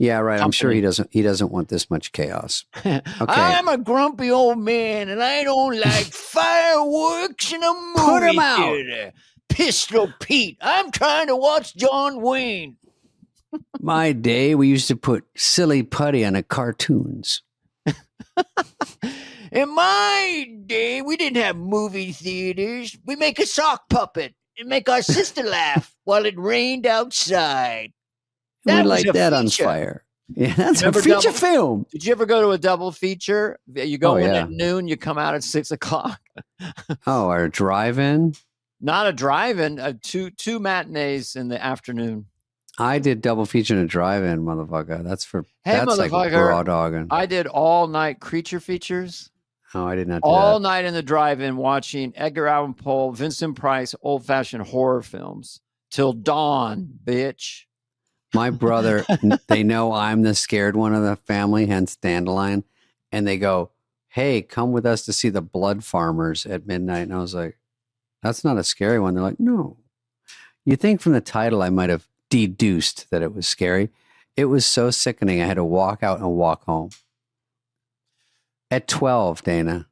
Yeah, right. I'm sure Company. he doesn't want this much chaos. Okay. I'm a grumpy old man, and I don't like fireworks in a movie Put 'em out. theater. Pistol Pete, I'm trying to watch John Wayne. My day, we used to put silly putty on the cartoons. In my day, we didn't have movie theaters. We make a sock puppet and make our sister laugh while it rained outside. We That was light a that on feature. fire. Yeah, that's a Remember feature double- film. Did you ever go to a double feature? You go Oh, in yeah. at noon, you come out at 6 o'clock. Oh, our drive-in. Not a drive-in. Two matinees in the afternoon. I did double feature in a drive-in, motherfucker. That's like motherfucker, raw dogging. I did all-night creature features. Oh, I did not do All that. night in the drive-in watching Edgar Allan Poe, Vincent Price, old-fashioned horror films till dawn, bitch. My brother, they know I'm the scared one of the family, hence Dandelion. And they go, hey, come with us to see the Blood Farmers at midnight. And I was like, that's not a scary one. They're like, no. You think from the title I might have deduced that it was scary. It was so sickening. I had to walk out and walk home. At 12, Dana.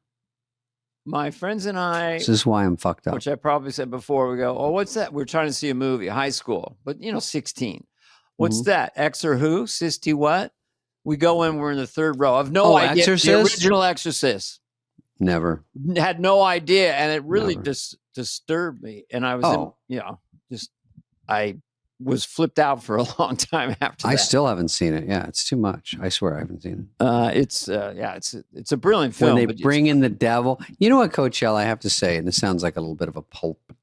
My friends and I, This is why I'm fucked up. which I probably said before, we go, oh, what's that? We're trying to see a movie, high school, but 16. What's that? X or who? Sisty what? We go in, we're in the third row. I've no idea. Exorcist? The original Exorcist. Never. Had no idea. And it really disturbed me. And I was, I was flipped out for a long time after that. I still haven't seen it. Yeah, it's too much. I swear I haven't seen it. It's a brilliant film. When they bring in the devil. You know what, Coachella, I have to say, and this sounds like a little bit of a pulp.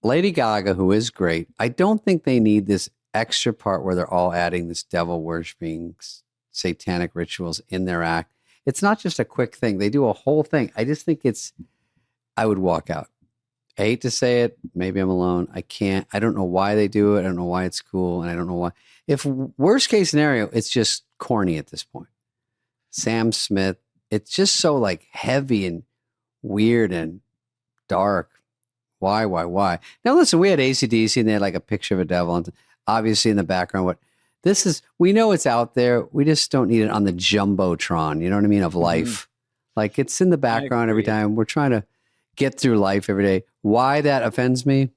Lady Gaga, who is great, I don't think they need this extra part where they're all adding this devil worshiping satanic rituals in their act. It's not just a quick thing. They do a whole thing. I just think I would walk out. I hate to say it. Maybe I'm alone. I can't. I don't know why they do it. I don't know why it's cool. And I don't know why. If worst case scenario, it's just corny at this point. Sam Smith, it's just so like heavy and weird and dark. Why? Now listen, we had AC/DC and they had like a picture of a devil and obviously in the background. We know it's out there. We just don't need it on the Jumbotron. You know what I mean? Of life. Like it's in the background every time. We're trying to get through life every day. Why that offends me?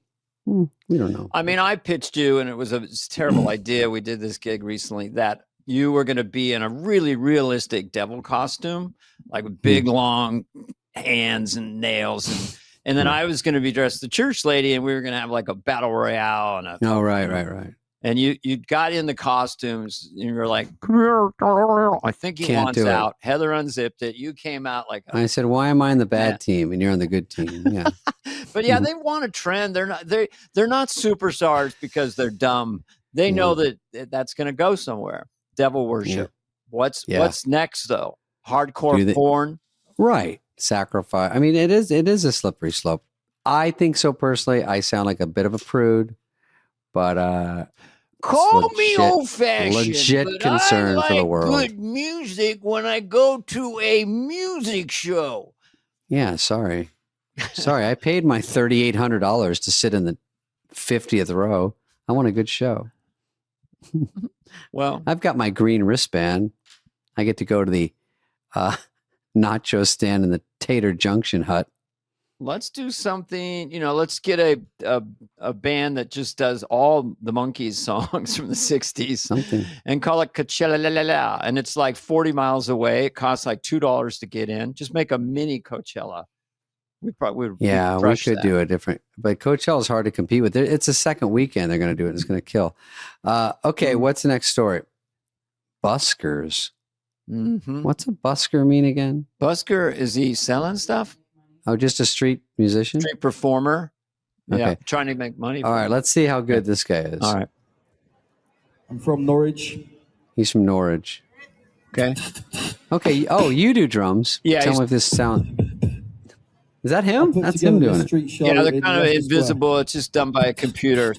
We don't know. I mean, I pitched you and it was a terrible idea. We did this gig recently that you were going to be in a really realistic devil costume, like with big, long hands and nails. And then I was going to be dressed the church lady and we were going to have like a battle royale. Right. And you got in the costumes and you were like, I think he wants out. Heather unzipped it. You came out like I said, why am I on the bad team and you're on the good team? Yeah. But yeah, they want a trend. They're not superstars because they're dumb. They know that that's going to go somewhere. Devil worship. Yeah. What's next though? Hardcore porn. Right. Sacrifice. I mean, it is a slippery slope. I think so personally. I sound like a bit of a prude, but call me old-fashioned. Legit concern for the world. Good music when I go to a music show. Yeah, sorry. I paid my $3,800 to sit in the 50th row. I want a good show. Well, I've got my green wristband. I get to go to the nacho stand in the Tater Junction hut. Let's do something, let's get a band that just does all the Monkees songs from the 60s and call it Coachella. And it's like 40 miles away. It costs like $2 to get in. Just make a mini Coachella. We should do a different, but Coachella is hard to compete with. It's a second weekend. They're going to do it. It's going to kill. Okay. What's the next story? Buskers. Mm-hmm. What's a busker mean again? Busker, is he selling stuff? Oh, just a street musician? Street performer. Okay. Yeah, trying to make money. All right, let's see how good this guy is. All right. I'm from Norwich. He's from Norwich. Okay. Okay. Oh, you do drums. Yeah. Tell me if this sound. Is that him? That's him doing it. Yeah, they're kind of invisible. It's just done by a computer.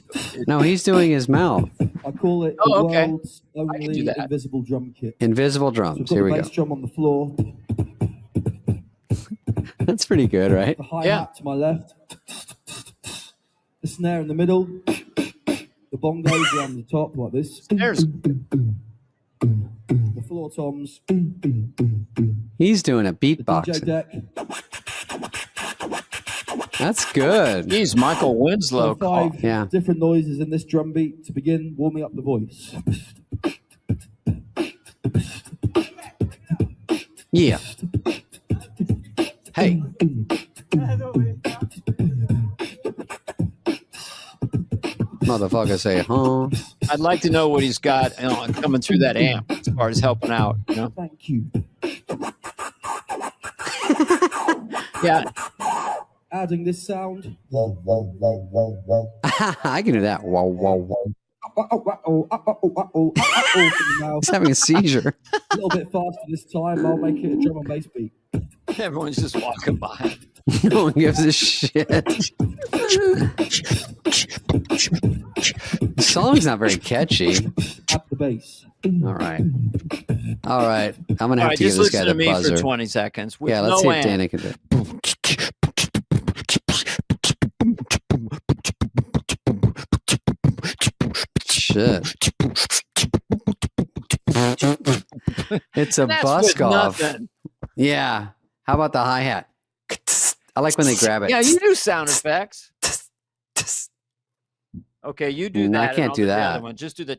No, he's doing his mouth. I call it the world's only invisible drum kit. Invisible drums. So here we go. Bass drum on the floor. That's pretty good, right? The hi-hat to my left. The snare in the middle. The bongos are on the top like this. Snares. The floor toms. He's doing a DJ beatbox. deck. That's good. He's Michael Winslow. Five different noises in this drum beat to begin warming up the voice. Yeah. Hey. Motherfucker say, huh? I'd like to know what he's got coming through that amp as far as helping out. Thank you. Yeah. adding this sound. I can do that. Whoa, whoa, whoa. He's having a seizure. A little bit faster this time. I'll make it a drum and bass beat. Everyone's just walking by. No one gives a shit. The song's not very catchy. Up the bass. All right. I'm gonna have to give just this guy listen the to me buzzer. for 20 seconds. With Yeah, let's no see if end. Dana can do it. Shit. It's a That's busk with off. nothing. Yeah. How about the hi hat? I like when they grab it. Yeah, you do sound effects. Okay, you do No, I that. can't and I'll do the that. other one. Just do the.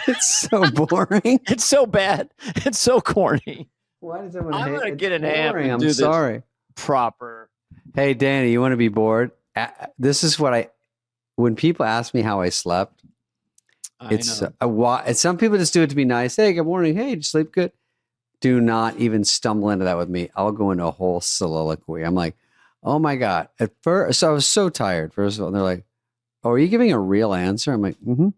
It's so boring. It's so bad. It's so corny. Why does everyone I'm hate gonna it? get an It's amp boring. and I'm do this sorry. proper. Hey, Danny, you want to be bored? This is what when people ask me how I slept, it's some people just do it to be nice. Hey, good morning. Hey, did you sleep good? Do not even stumble into that with me. I'll go into a whole soliloquy. I'm like, oh my God. At first, so I was so tired, first of all. And they're like, oh, are you giving a real answer? I'm like, mm-hmm.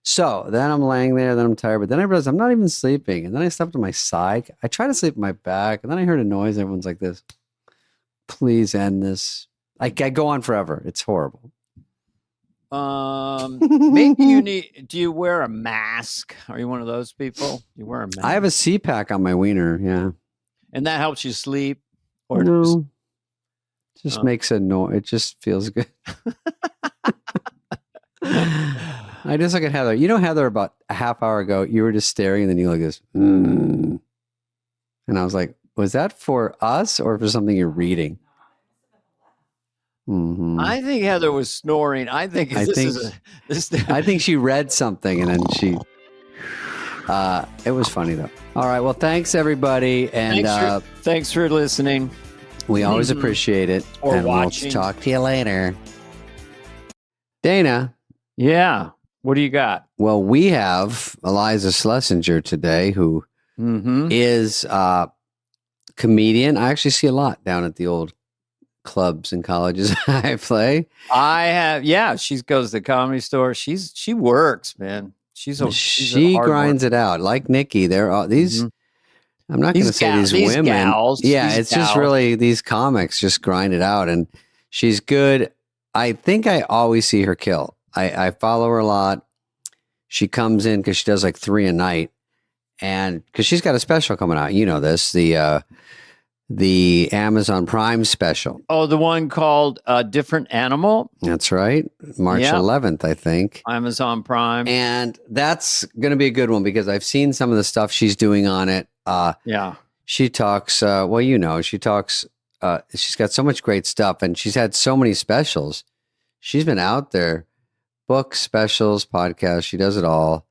So then I'm laying there, then I'm tired, but then I realized I'm not even sleeping. And then I slept on my side. I try to sleep on my back, and then I heard a noise. Everyone's like this. Please end this. I go on forever. It's horrible. Maybe you need. Do you wear a mask? Are you one of those people? You wear a mask. I have a CPAC on my wiener. Yeah, and that helps you sleep. Or no, just makes a noise. It just feels good. I just look at Heather. You know, Heather, about a half hour ago, you were just staring, and then you like this, and I was like, was that for us or for something you're reading? Mm-hmm. I think Heather was snoring. I think she read something and then she. It was funny though. All right. Well, thanks everybody, and thanks for listening. We always appreciate it. Or and watching. We'll talk to you later. Dana. Yeah. What do you got? Well, we have Eliza Schlesinger today, who is a comedian. I actually see a lot down at the old clubs and colleges I play. I have, yeah. She goes to the Comedy Store. She works, man. She grinds it out like Nikki. They're all these. I'm not going to say these women. Gals, it's just really these comics just grind it out, and she's good. I think I always see her kill. I follow her a lot. She comes in because she does like 3 a night, and because she's got a special coming out. You know this, the Amazon Prime special. Oh, the one called Different Animal? That's right. March 11th, I think. Amazon Prime. And that's going to be a good one because I've seen some of the stuff she's doing on it. She talks, she talks, she's got so much great stuff, and she's had so many specials. She's been out there, books, specials, podcasts. She does it all,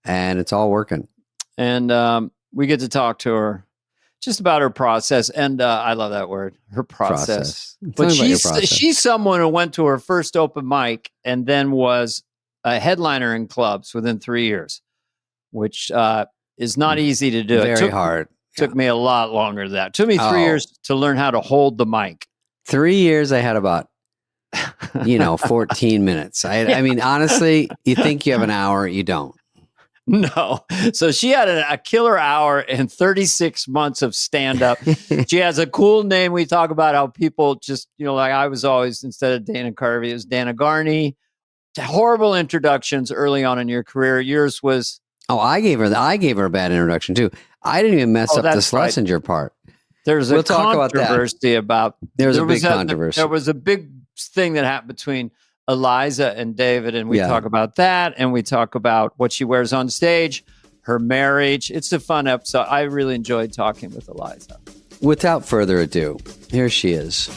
and it's all working. And we get to talk to her just about her process. And I love that word, her process. But she's someone who went to her first open mic and then was a headliner in clubs within 3 years, which is not easy to do. Very hard. Took me a lot longer than that. Took me 3 years to learn how to hold the mic. 3 years, I had about 14 minutes. I mean, honestly, you think you have an hour, you don't. No. So she had a killer hour and 36 months of stand-up. She has a cool name. We talk about how people just, like I was always, instead of Dana Carvey, it was Dana Garney. Horrible introductions early on in your career. Yours was... Oh, I gave her a bad introduction too. I didn't even mess up the Schlesinger part. There's a controversy about... There was a big controversy. There was a big thing that happened between Eliza and David, and we talk about that, and we talk about what she wears on stage, her marriage. It's a fun episode. I really enjoyed talking with Eliza. Without further ado, here she is.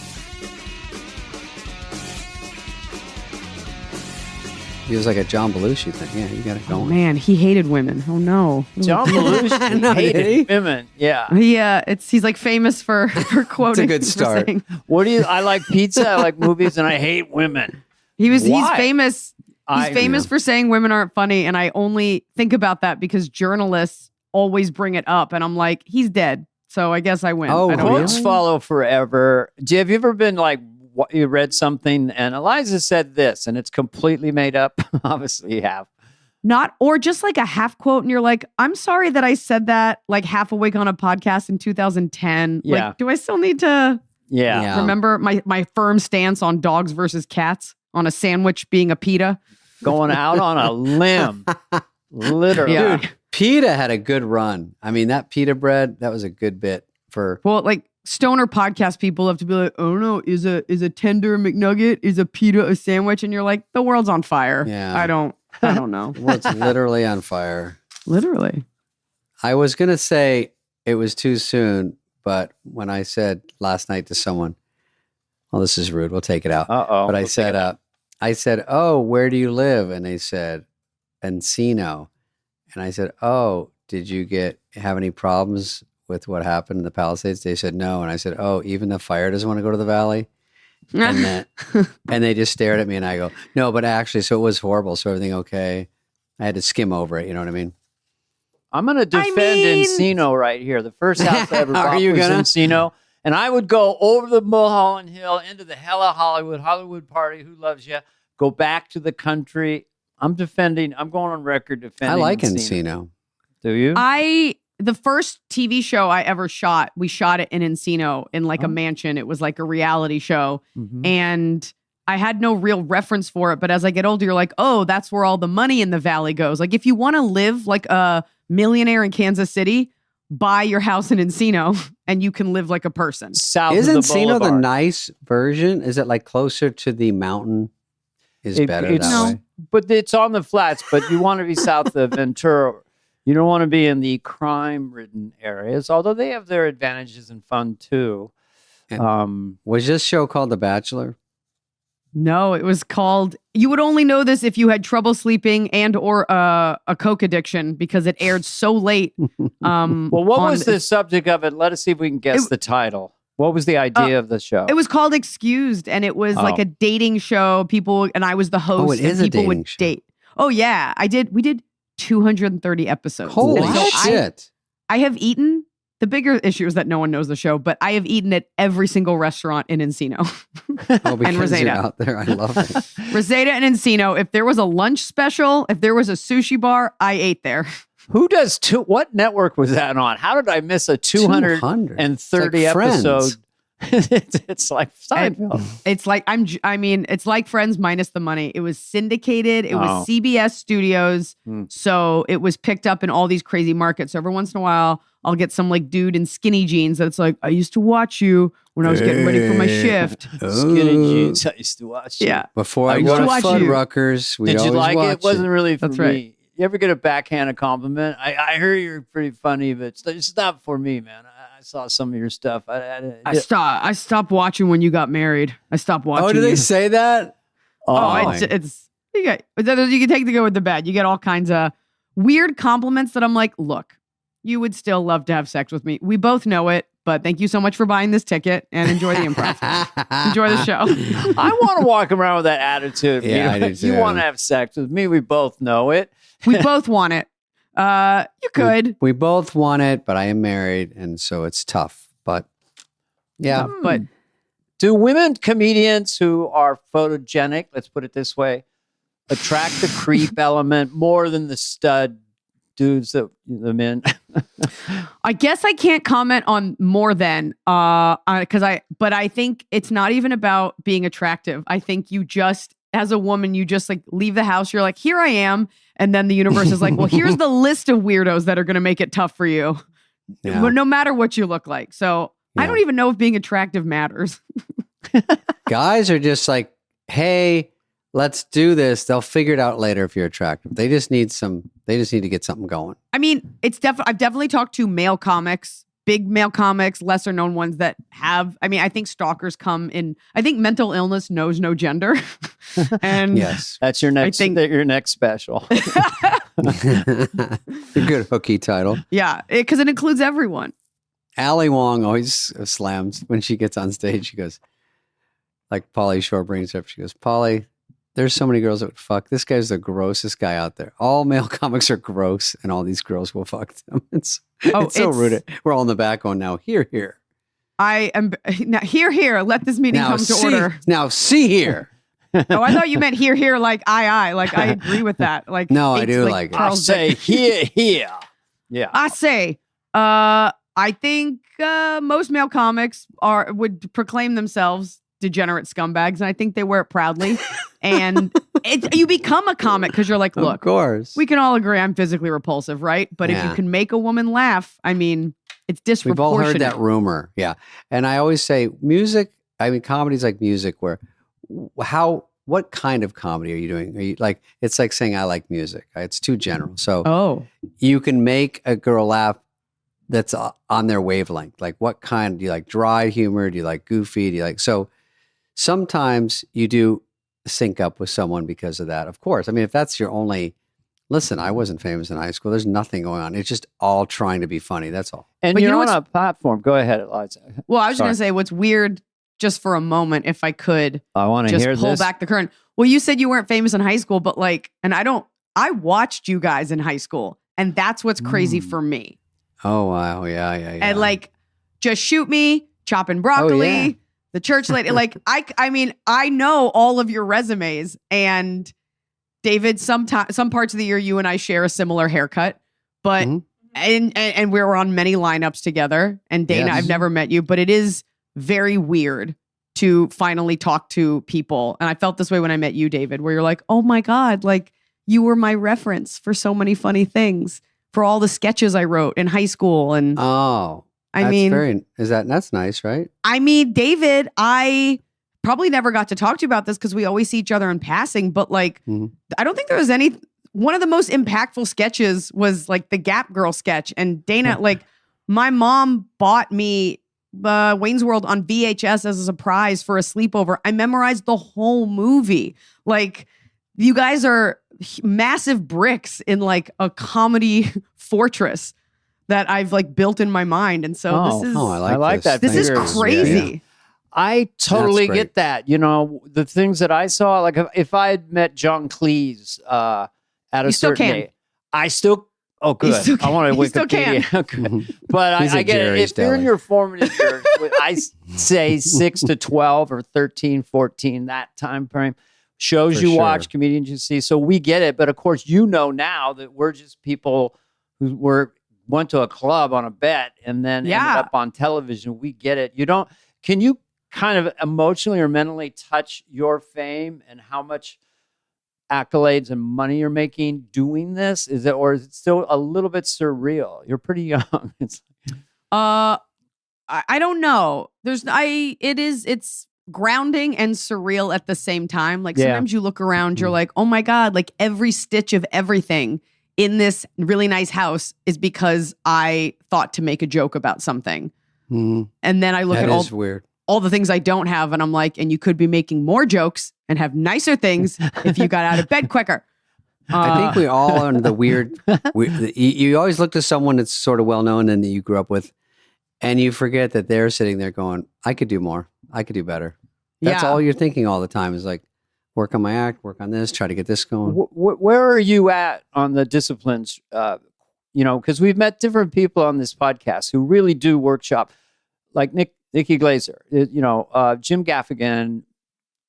He was like a John Belushi thing. Yeah, you got it going. Oh, man, he hated women. Oh, no. John Belushi hated women. Yeah. He's like famous for quoting. It's a good start. I like pizza, I like movies, and I hate women. He's famous. He's famous for saying women aren't funny, and I only think about that because journalists always bring it up, and I'm like, he's dead, so I guess I win. Oh, I don't Quotes know. follow forever. Have you ever been like, you read something and Eliza said this and it's completely made up? Obviously you have. Not, or just like a half quote, and you're like, I'm sorry that I said that like half awake on a podcast in 2010. Yeah. Like, do I still need to Yeah. remember my firm stance on dogs versus cats, on a sandwich being a pita? Going out on a limb. Literally. Yeah. Dude, pita had a good run. I mean, that pita bread, that was a good bit for. Well, like stoner podcast people have to be like, oh no, is a tender McNugget, is a pita a sandwich? And you're like, the world's on fire. Yeah. I don't know. Well, it's literally on fire. Literally. I was going to say it was too soon, but when I said last night to someone, well, this is rude. We'll take it out. Uh-oh. But I said, oh, where do you live? And they said, Encino. And I said, oh, did you have any problems with what happened in the Palisades? They said, no. And I said, oh, even the fire doesn't want to go to the valley? And they just stared at me and I go, no, but actually, so it was horrible. So everything okay? I had to skim over it. You know what I mean? I'm going to defend Encino right here. The first house I ever bought was Encino. And I would go over the Mulholland Hill into the hella Hollywood party. Who loves you? Go back to the country. I'm going on record defending I like Encino. Encino. Do you? The first TV show I ever shot, we shot it in Encino in like a mansion. It was like a reality show. Mm-hmm. And I had no real reference for it. But as I get older, you're like, oh, that's where all the money in the valley goes. Like if you want to live like a millionaire in Kansas City, buy your house in Encino and you can live like a person. South Is of the Encino the Boulevard. nice version? Is it like closer to the mountain? Is better that way? But it's on the flats, but you want to be south of Ventura. You don't want to be in the crime-ridden areas, although they have their advantages and fun too. Was this show called The Bachelor? No, it was called, you would only know this if you had trouble sleeping and or a coke addiction because it aired so late. Well, what was the subject of it? Let us see if we can guess the title. What was the idea of the show? It was called Excused, and it was like a dating show. And I was the host. Oh, it is and a people dating would show. date. Oh yeah, we did 230 episodes. Holy And so shit. I have eaten. The bigger issue is that no one knows the show, but I have eaten at every single restaurant in Encino. Oh, because you're Reseda. out there. I love it. Reseda and Encino. If there was a lunch special, if there was a sushi bar, I ate there. Who does what network was that on? How did I miss a 230 It's like Friends. episode? It's like Seinfeld. It's like it's like Friends minus the money. It was syndicated. It was CBS Studios. So it was picked up in all these crazy markets. So every once in a while, I'll get some like dude in skinny jeans that's like, I used to watch you when I was getting ready for my shift. Skinny jeans. I used to watch you. Yeah. Before I used go to to watch Fudd you. Ruckers, we Did you always like watch it? It wasn't really for That's me. right. You ever get a backhanded compliment? I heard you're pretty funny, but it's not for me, man. I saw some of your stuff. I stopped watching when you got married. I stopped watching. Oh, do you. they say that? It's you can take the good with the bad. You get all kinds of weird compliments that I'm like, look, you would still love to have sex with me. We both know it, but thank you so much for buying this ticket and enjoy the improv. Enjoy the show. I want to walk around with that attitude. Yeah, I do You too. want to have sex with me? We both know it. We both want it. You could, We both want it, but I am married, and so it's tough. But yeah, but Do women comedians who are photogenic, let's put it this way, attract the creep element more than the stud dudes, the men? I guess I can't comment on more than but I think it's not even about being attractive. I think you just, as a woman, you just like leave the house. You're like, here I am. And then the universe is like, well, here's the list of weirdos that are going to make it tough for you. Yeah. No matter what you look like. So I don't even know if being attractive matters. guys are just like, hey, let's do this. They'll figure it out later if you're attractive. They just need to get something going. I mean, I've definitely talked to male comics, big male comics, lesser known ones that have, I think stalkers come in, I think mental illness knows no gender. And Yes. That's your next special. A good hooky title. Yeah, because it includes everyone. Ali Wong always slams when she gets on stage. She goes, like Pauly Shore brings her up. She goes, Pauly, there's so many girls that would fuck. This guy's the grossest guy out there. All male comics are gross, and all these girls will fuck them. It's so rude. We're all in the back going, now, here. I am now here. Let this meeting come to order. Now, see here. Oh, I thought you meant here, like I. Like I agree with that. Like no, I do like I say here. Yeah. I say. I think most male comics would proclaim themselves degenerate scumbags, and I think they wear it proudly. And you become a comic because you're like, look, of course, we can all agree I'm physically repulsive, right? But if you can make a woman laugh, I mean, it's disproportionate. We've all heard that rumor, yeah. And I always say, comedy's like music. Where, what kind of comedy are you doing? Are you like? It's like saying I like music. It's too general. So, you can make a girl laugh that's on their wavelength. Like, what kind do you like? Dry humor? Do you like goofy? Do you like so? Sometimes you do sync up with someone because of that. Of course. I mean, if that's your only, listen, I wasn't famous in high school. There's nothing going on. It's just all trying to be funny. That's all. And you're on a platform. Go ahead, Eliza. Well, I was going to say what's weird, just for a moment, if I could, I want to hear this. Pull back the curtain. Well, you said you weren't famous in high school, but I watched you guys in high school, and that's what's crazy for me. Oh, wow. Yeah. And just shoot me, chopping broccoli, the church lady. I know all of your resumes, and David, some parts of the year you and I share a similar haircut, but and we're on many lineups together. And Dana, I've never met you, but it is very weird to finally talk to people. And I felt this way when I met you, David, where you're like, oh my God, like you were my reference for so many funny things, for all the sketches I wrote in high school. And that's nice, right? I mean, David, I probably never got to talk to you about this because we always see each other in passing, but I don't think there was one of the most impactful sketches was like the Gap Girl sketch. And Dana, my mom bought me Wayne's World on VHS as a surprise for a sleepover. I memorized the whole movie. Like, you guys are massive bricks in like a comedy fortress that I've built in my mind. And so I like that. This is crazy. Yeah. I totally get that. You know, the things that I saw, like if I had met John Cleese at a certain age, I still, good. I want to Wikipedia. But I get it. If you're in your formative years, I say 6 to 12 or 13, 14, that time frame, shows you watch, comedians you see. So we get it. But of course, now that we're just people who went to a club on a bet and then ended up on television. We get it. Can you kind of emotionally or mentally touch your fame and how much accolades and money you're making doing this? Or is it still a little bit surreal? You're pretty young. I don't know. It's grounding and surreal at the same time. Like sometimes you look around, you're like, oh my God, like every stitch of everything in this really nice house is because I thought to make a joke about something. And then I look at all the things I don't have, and I'm like, and you could be making more jokes and have nicer things if you got out of bed quicker. I think we all are the weird. You always look to someone that's sort of well known and that you grew up with, and you forget that they're sitting there going, I could do more. I could do better. That's all you're thinking all the time is like, work on my act, work on this, try to get this going. Where are you at on the disciplines? Because we've met different people on this podcast who really do workshop, like Nikki Glazer, Jim Gaffigan.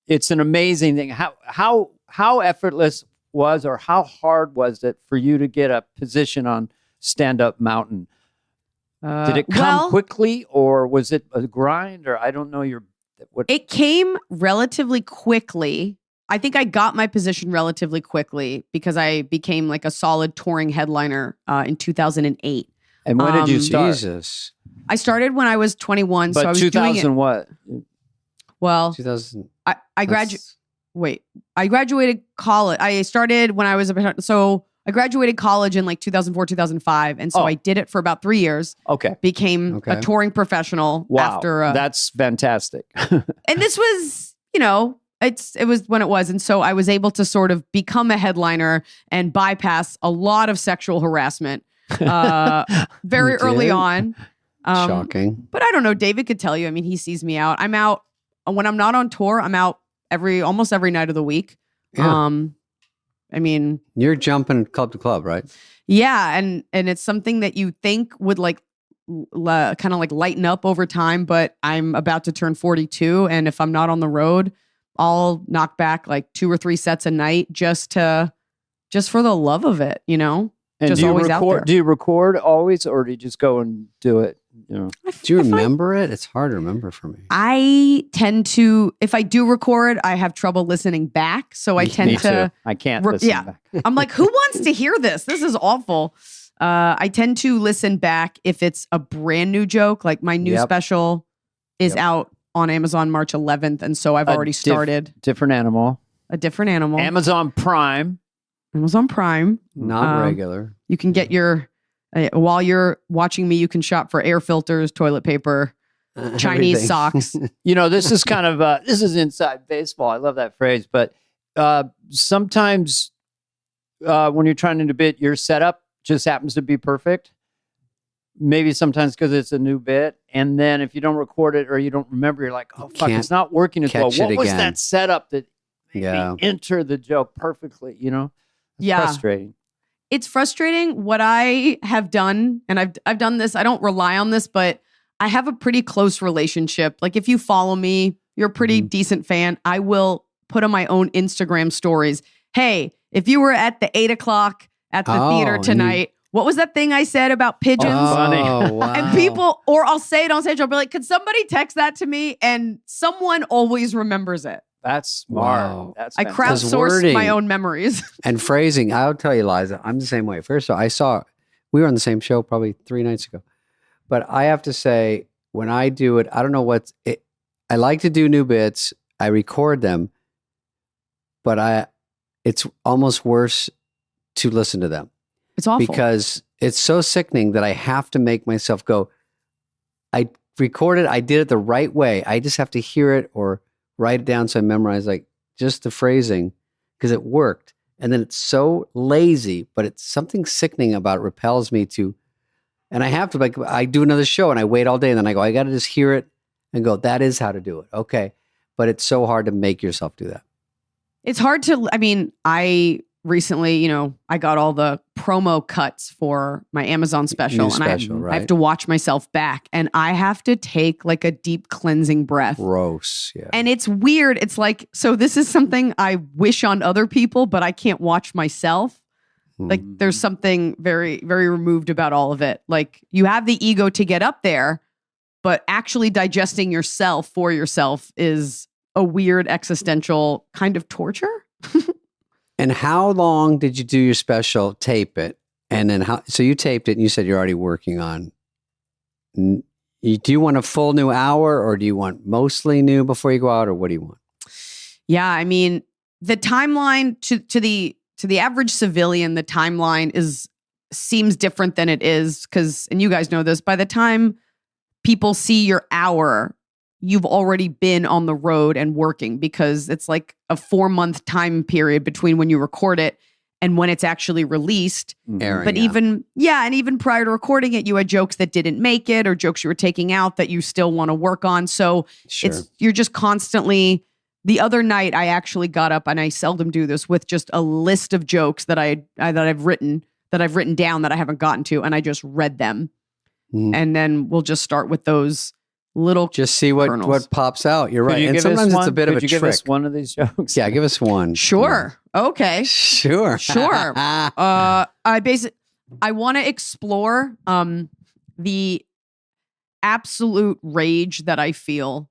It's an amazing thing. How effortless was, or how hard was it for you to get a position on Stand Up Mountain? Did it come quickly, or was it a grind? Or I don't know It came relatively quickly. I think I got my position relatively quickly because I became like a solid touring headliner in 2008. And when did you start? Jesus. I started when I was 21. But so I was 2000 doing it. What? Well, 2000. I graduated college. I started when I was I graduated college in like 2004, 2005. And so I did it for about 3 years. Okay. Became a touring professional after. That's fantastic. And this was, it was when it was. And so I was able to sort of become a headliner and bypass a lot of sexual harassment very early on. Shocking. But I don't know. David could tell you. I mean, he sees me out. I'm out when I'm not on tour. I'm out almost every night of the week. Yeah. I mean, you're jumping club to club, right? yeah, and it's something that you think would like kind of like lighten up over time, but I'm about to turn 42, and if I'm not on the road, I'll knock back like 2 or 3 sets a night just for the love of it, you know? And just do you always out there. record? Do you record always, or do you just go and do it? You know? Do you remember it? It's hard to remember for me. I tend to, if I do record, I have trouble listening back. So I tend to. I can't listen back. I'm like, who wants to hear this? This is awful. I tend to listen back if it's a brand new joke. Like my new special is out on Amazon March 11th. And so I've already started. Different animal. A different animal. Amazon Prime. Not regular. You can get your, while you're watching me, you can shop for air filters, toilet paper, Chinese socks. You know, this is kind of, this is inside baseball. I love that phrase. But sometimes when you're trying to bit, your setup just happens to be perfect. Maybe sometimes because it's a new bit. And then if you don't record it or you don't remember, you're like, oh, fuck, it's not working as well. What was that setup that made me enter the joke perfectly, you know? It's frustrating. It's frustrating. What I have done, and I've done this, I don't rely on this, but I have a pretty close relationship. Like if you follow me, you're a pretty decent fan. I will put on my own Instagram stories. Hey, if you were at the 8 o'clock at the theater tonight, what was that thing I said about pigeons? Oh, wow. And people, or I'll say it on stage, I'll be like, could somebody text that to me? And someone always remembers it. That's smart. Wow. That's I crowdsourced my own memories. And phrasing, I'll tell you, Liza, I'm the same way. First of all, we were on the same show probably 3 nights ago. But I have to say, when I do it, I don't know I like to do new bits. I record them, but it's almost worse to listen to them. It's awful. Because it's so sickening that I have to make myself go, I recorded, I did it the right way. I just have to hear it or write it down so I memorize like just the phrasing because it worked. And then it's so lazy, but it's something sickening about it, repels me to, and I have to, like, I do another show and I wait all day and then I go, I got to just hear it and go, that is how to do it. Okay. But it's so hard to make yourself do that. It's hard to, I mean, I recently, you know, I got all the promo cuts for my Amazon special and I have to watch myself back and I have to take like a deep cleansing breath. Gross. Yeah. And it's weird. It's like, so this is something I wish on other people, but I can't watch myself. Like there's something very, very removed about all of it. Like you have the ego to get up there, but actually digesting yourself for yourself is a weird existential kind of torture. And how long did you do your special, tape it? And then so you taped it and you said you're already working on, do you want a full new hour or do you want mostly new before you go out or what do you want? Yeah. I mean, the timeline to the average civilian, the timeline seems different than it is because, and you guys know this, by the time people see your hour, you've already been on the road and working because it's like a 4-month time period between when you record it and when it's actually released. Airing, but even prior to recording it, you had jokes that didn't make it or jokes you were taking out that you still want to work on. So you're just constantly. The other night, I actually got up, and I seldom do this, with just a list of jokes that I've written down that I haven't gotten to, and I just read them, and then we'll just start with those little. Just see what pops out. You're right, and sometimes it's a bit of a trick. Could you give us one of these jokes? Yeah, give us one. Sure. Okay. Sure. I want to explore the absolute rage that I feel.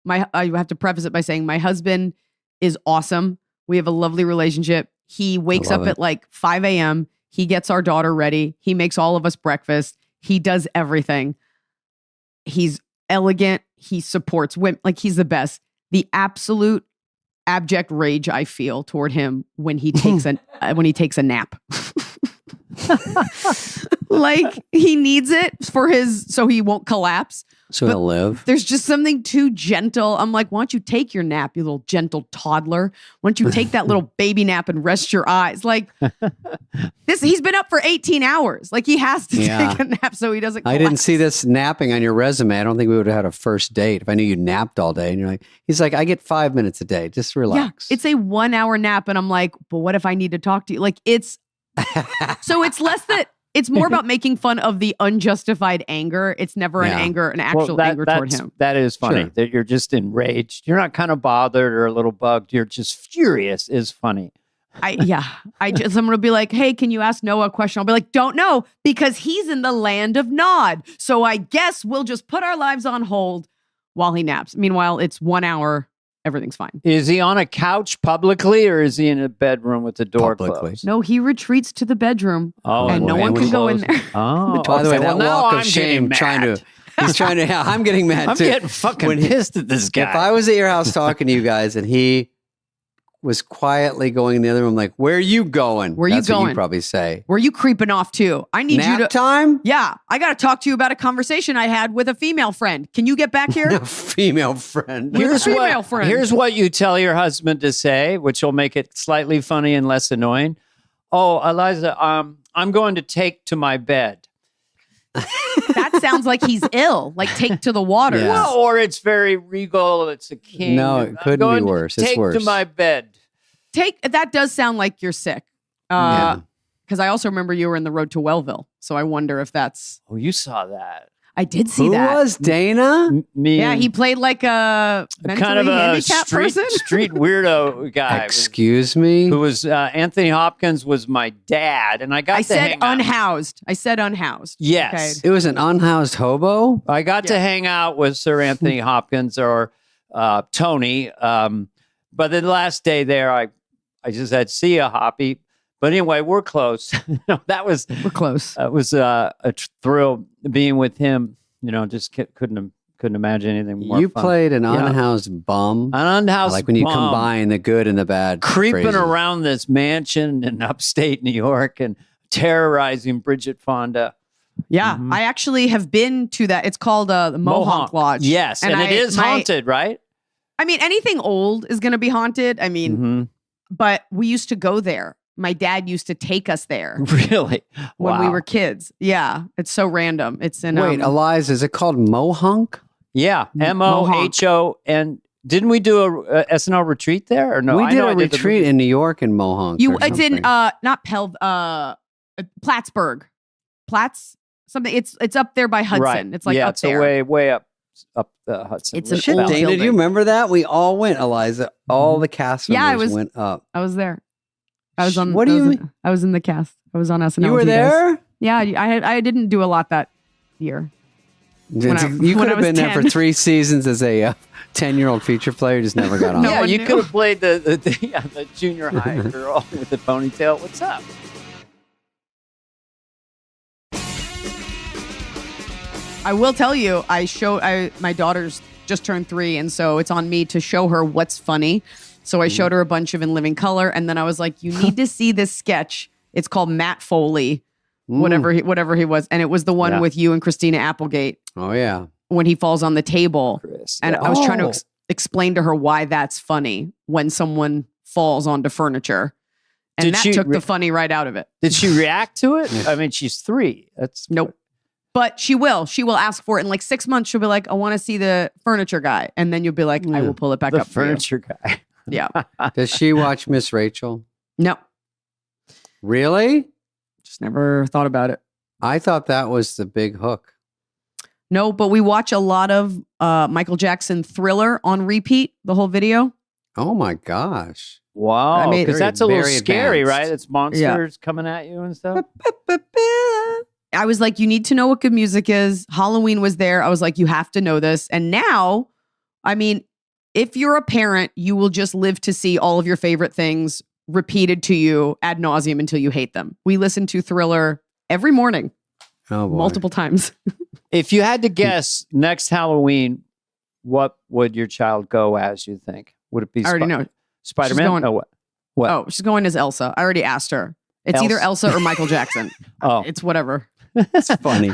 I have to preface it by saying my husband is awesome. We have a lovely relationship. He wakes up at like 5 a.m. He gets our daughter ready. He makes all of us breakfast. He does everything. He's elegant. He supports women. Like he's the best. The absolute abject rage I feel toward him when he takes a nap. Like he needs it so he won't collapse. So he'll live. There's just something too gentle. I'm like, why don't you take your nap, you little gentle toddler? Why don't you take that little baby nap and rest your eyes? Like he's been up for 18 hours. Like he has to take a nap so he doesn't collapse. I didn't see this napping on your resume. I don't think we would have had a first date if I knew you napped all day. And you're like, he's like, I get 5 minutes a day. Just relax. Yeah, it's a 1 hour nap. And I'm like, but what if I need to talk to you? Like so it's less that it's more about making fun of the unjustified anger. It's never an actual anger toward him. That is funny that you're just enraged. You're not kind of bothered or a little bugged. You're just furious is funny. Someone will be like, hey, can you ask Noah a question? I'll be like, don't know because he's in the land of Nod. So I guess we'll just put our lives on hold while he naps. Meanwhile, it's 1 hour. Everything's fine. Is he on a couch publicly or is he in a bedroom with the door closed? No, he retreats to the bedroom and no one can go in there. Oh, by the way, that walk of shame he's trying to, I'm getting mad I'm too. getting fucking pissed at this guy. If I was at your house talking to you guys and he was quietly going in the other room, like, where are you going? That's what you probably say. Were you creeping off too? I need Nap you to time? Yeah. I got to talk to you about a conversation I had with a female friend. Can you get back here? A female friend. Here's what you tell your husband to say, which will make it slightly funny and less annoying. Oh, Eliza, I'm going to take to my bed. That sounds like he's ill. Like take to the water. Yeah. Well, or it's very regal. It's a king. No, it couldn't be worse. It's worse. Take to my bed. That does sound like you're sick. Because I also remember you were in the road to Wellville. So I wonder if that's. Oh, you saw that. I did see Who that. was Dana? Me. Yeah, he played like a kind of a handicapped person. street weirdo guy. Excuse me? Who was Anthony Hopkins was my dad, and I said unhoused. I said unhoused. Yes. Okay. It was an unhoused hobo? I got to hang out with Sir Anthony Hopkins or Tony. But the last day there, I just said, see ya, Hoppy. But anyway, we're close. We're close. It was a thrill being with him. You know, just couldn't imagine anything more. You fun. played an unhoused bum. An unhoused like when you bum. combine the good and the bad. Creeping phrases. around this mansion in upstate New York and terrorizing Bridget Fonda. Yeah, I actually have been to that. It's called the Mohawk Lodge. Yes, and it is haunted, right? I mean, anything old is going to be haunted. I mean, but we used to go there. My dad used to take us there. Really? When we were kids. Yeah. It's so random. It's in. Wait, Eliza, is it called Mohonk? Yeah. M-O-H-O-N. Didn't we do a SNL retreat there? Or no? We did a retreat in New York in Mohonk. It's in not Plattsburgh. Something. It's up there by Hudson. Right. It's like up there. It's way up the Hudson. It's an Shit, old Dana, building. do you remember that? We all went, Eliza. All the cast members went up. I was there. I was on. What do you mean? I was in the cast. I was on SNL. You were there? Yeah, I didn't do a lot that year. You could have been there for 3 seasons as a 10-year-old feature player. Just never got on. No Yeah, one you knew. could have played the junior high girl with the ponytail. What's up? I will tell you, my daughter's just turned 3, and so it's on me to show her what's funny. So I showed her a bunch of In Living Color, and then I was like, you need to see this sketch. It's called Matt Foley, whatever he was. And it was the one with you and Christina Applegate. Oh, yeah. When he falls on the table. Chris, and I was trying to explain to her why that's funny when someone falls onto furniture. And that took the funny right out of it. Did she react to it? I mean, she's 3. Nope. But she will. She will ask for it in like 6 months. She'll be like, I want to see the furniture guy. And then you'll be like, I will pull it back The up for you. furniture guy. Yeah. Does she watch Miss Rachel? No. Really? Just never thought about it. I thought that was the big hook. No, but we watch a lot of Michael Jackson Thriller on repeat, the whole video. Oh my gosh. Wow. I mean, because that's a little very scary, advanced. right? It's monsters coming at you and stuff. I was like, you need to know what good music is. Halloween was there. I was like, you have to know this. And now, I mean, if you're a parent, you will just live to see all of your favorite things repeated to you ad nauseum until you hate them. We listen to Thriller every morning, multiple times. If you had to guess next Halloween, what would your child go as, you think? Would it be I already know. Spider-Man? Going, what? Oh, she's going as Elsa. I already asked her. It's either Elsa or Michael Jackson. Oh. It's whatever. It's funny.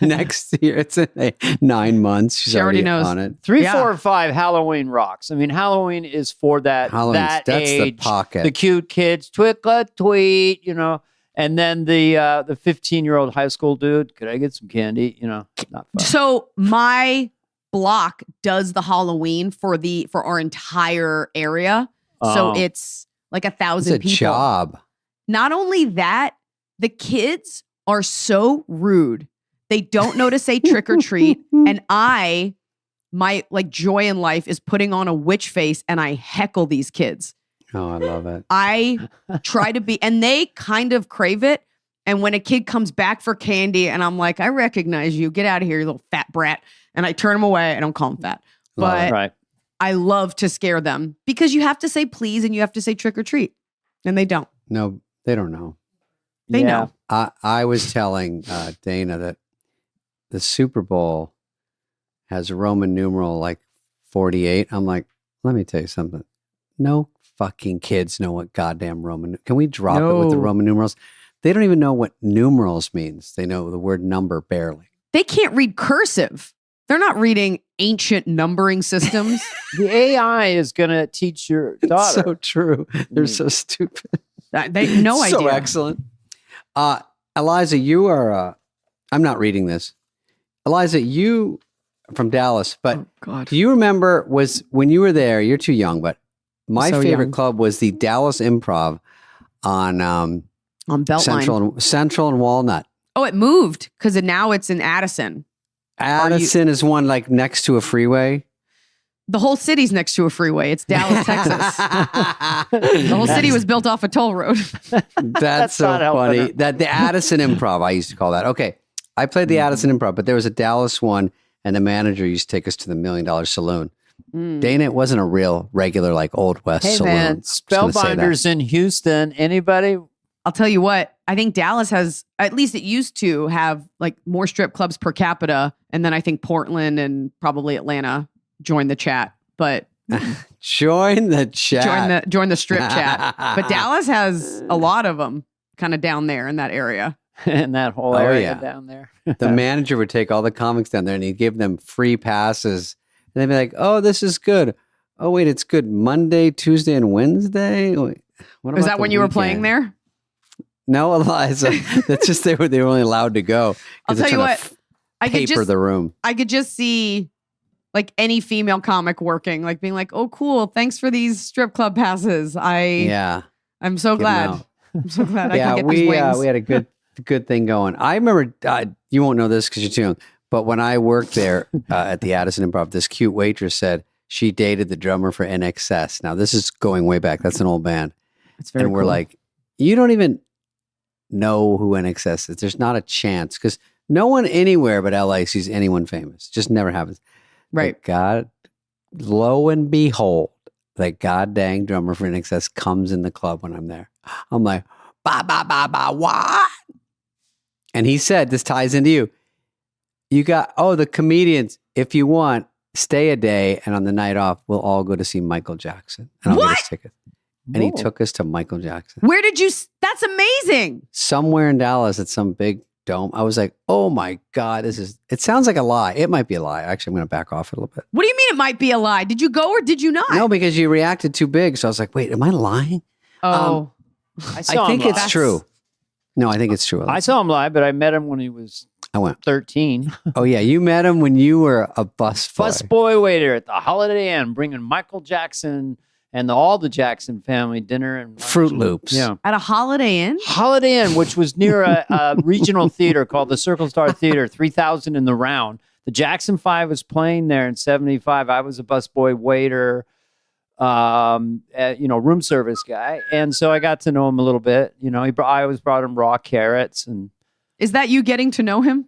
Next year, it's in 9 months. She's She already knows. on it. 3, 4, or 5. Halloween rocks. I mean, Halloween is for that That's age. the pocket. The cute kids, twick a tweet, and then the 15-year-old high school dude. Could I get some candy? Not fun. So my block does the Halloween for our entire area. So it's like 1,000 people. It's a job. Not only that, the kids are so rude. They don't know to say trick or treat. And my like joy in life is putting on a witch face and I heckle these kids. Oh, I love it. I try to be, and they kind of crave it. And when a kid comes back for candy and I'm like, I recognize you, get out of here, you little fat brat. And I turn them away. I don't call them fat. But I love to scare them because you have to say please and you have to say trick or treat. And they don't. No, they don't know. They know. I was telling Dana that the Super Bowl has a Roman numeral like 48. I'm like, let me tell you something. No fucking kids know what goddamn Roman. Can we drop it with the Roman numerals? They don't even know what numerals means. They know the word number barely. They can't read cursive. They're not reading ancient numbering systems. The AI is going to teach your daughter. It's so true. They're so stupid. They no idea. So excellent. Eliza, you are, I'm not reading this. Eliza, you from Dallas, but do you remember when you were there, you're too young, but my favorite club was the Dallas Improv on Beltline. Central and Walnut. Oh, it moved because now it's in Addison. Addison is one like next to a freeway. The whole city's next to a freeway. It's Dallas, Texas. The whole city was built off a toll road. That's so funny. That the Addison Improv, I used to call that. Okay, I played the Addison Improv, but there was a Dallas one, and the manager used to take us to the $1 Million Saloon. Dana, it wasn't a real regular like Old West saloon. Hey man, Spellbinders in Houston. Anybody? I'll tell you what. I think Dallas has, at least it used to have like more strip clubs per capita, and then I think Portland and probably Atlanta join the chat. But join the chat. Join the strip chat. But Dallas has a lot of them kind of down there in that area. In that whole area down there. The manager would take all the comics down there and he'd give them free passes. And they'd be like, oh, this is good. Oh, wait, it's good Monday, Tuesday, and Wednesday? Wait, is that when you were playing there? No, Eliza. That's just they were only allowed to go. I'll tell you what. I could paper the room. I could just see like any female comic working, like being like, oh, cool. Thanks for these strip club passes. I'm so glad. I'm so glad I can get these wings. We had a good thing going. I remember, you won't know this because you're too young, but when I worked there at the Addison Improv, this cute waitress said she dated the drummer for NXS. Now, this is going way back. That's an old band. It's very And we're cool. like, you don't even know who NXS is. There's not a chance because no one anywhere but LA sees anyone famous. Just never happens. Right. But God, lo and behold, that god dang drummer for NXS comes in the club when I'm there. I'm like, what? And he said, this ties into you. You got, the comedians, if you want, stay a day, and on the night off, we'll all go to see Michael Jackson. And I'll get his ticket. And he took us to Michael Jackson. Where did you? That's amazing. Somewhere in Dallas at some big dome. I was like, oh my God, it sounds like a lie. It might be a lie. Actually, I'm going to back off a little bit. What do you mean it might be a lie? Did you go or did you not? No, because you reacted too big. So I was like, wait, am I lying? Oh. I think it's true. No, I think it's true. I saw him live, but I met him when he was 13. Oh, yeah. You met him when you were a busboy waiter at the Holiday Inn, bringing Michael Jackson and all the Jackson family dinner and lunch. Fruit Loops. Yeah. At a Holiday Inn? Holiday Inn, which was near a regional theater called the Circle Star Theater, 3,000 in the round. The Jackson 5 was playing there in 75. I was a busboy waiter, room service guy. And so I got to know him a little bit. I always brought him raw carrots. And is that you getting to know him?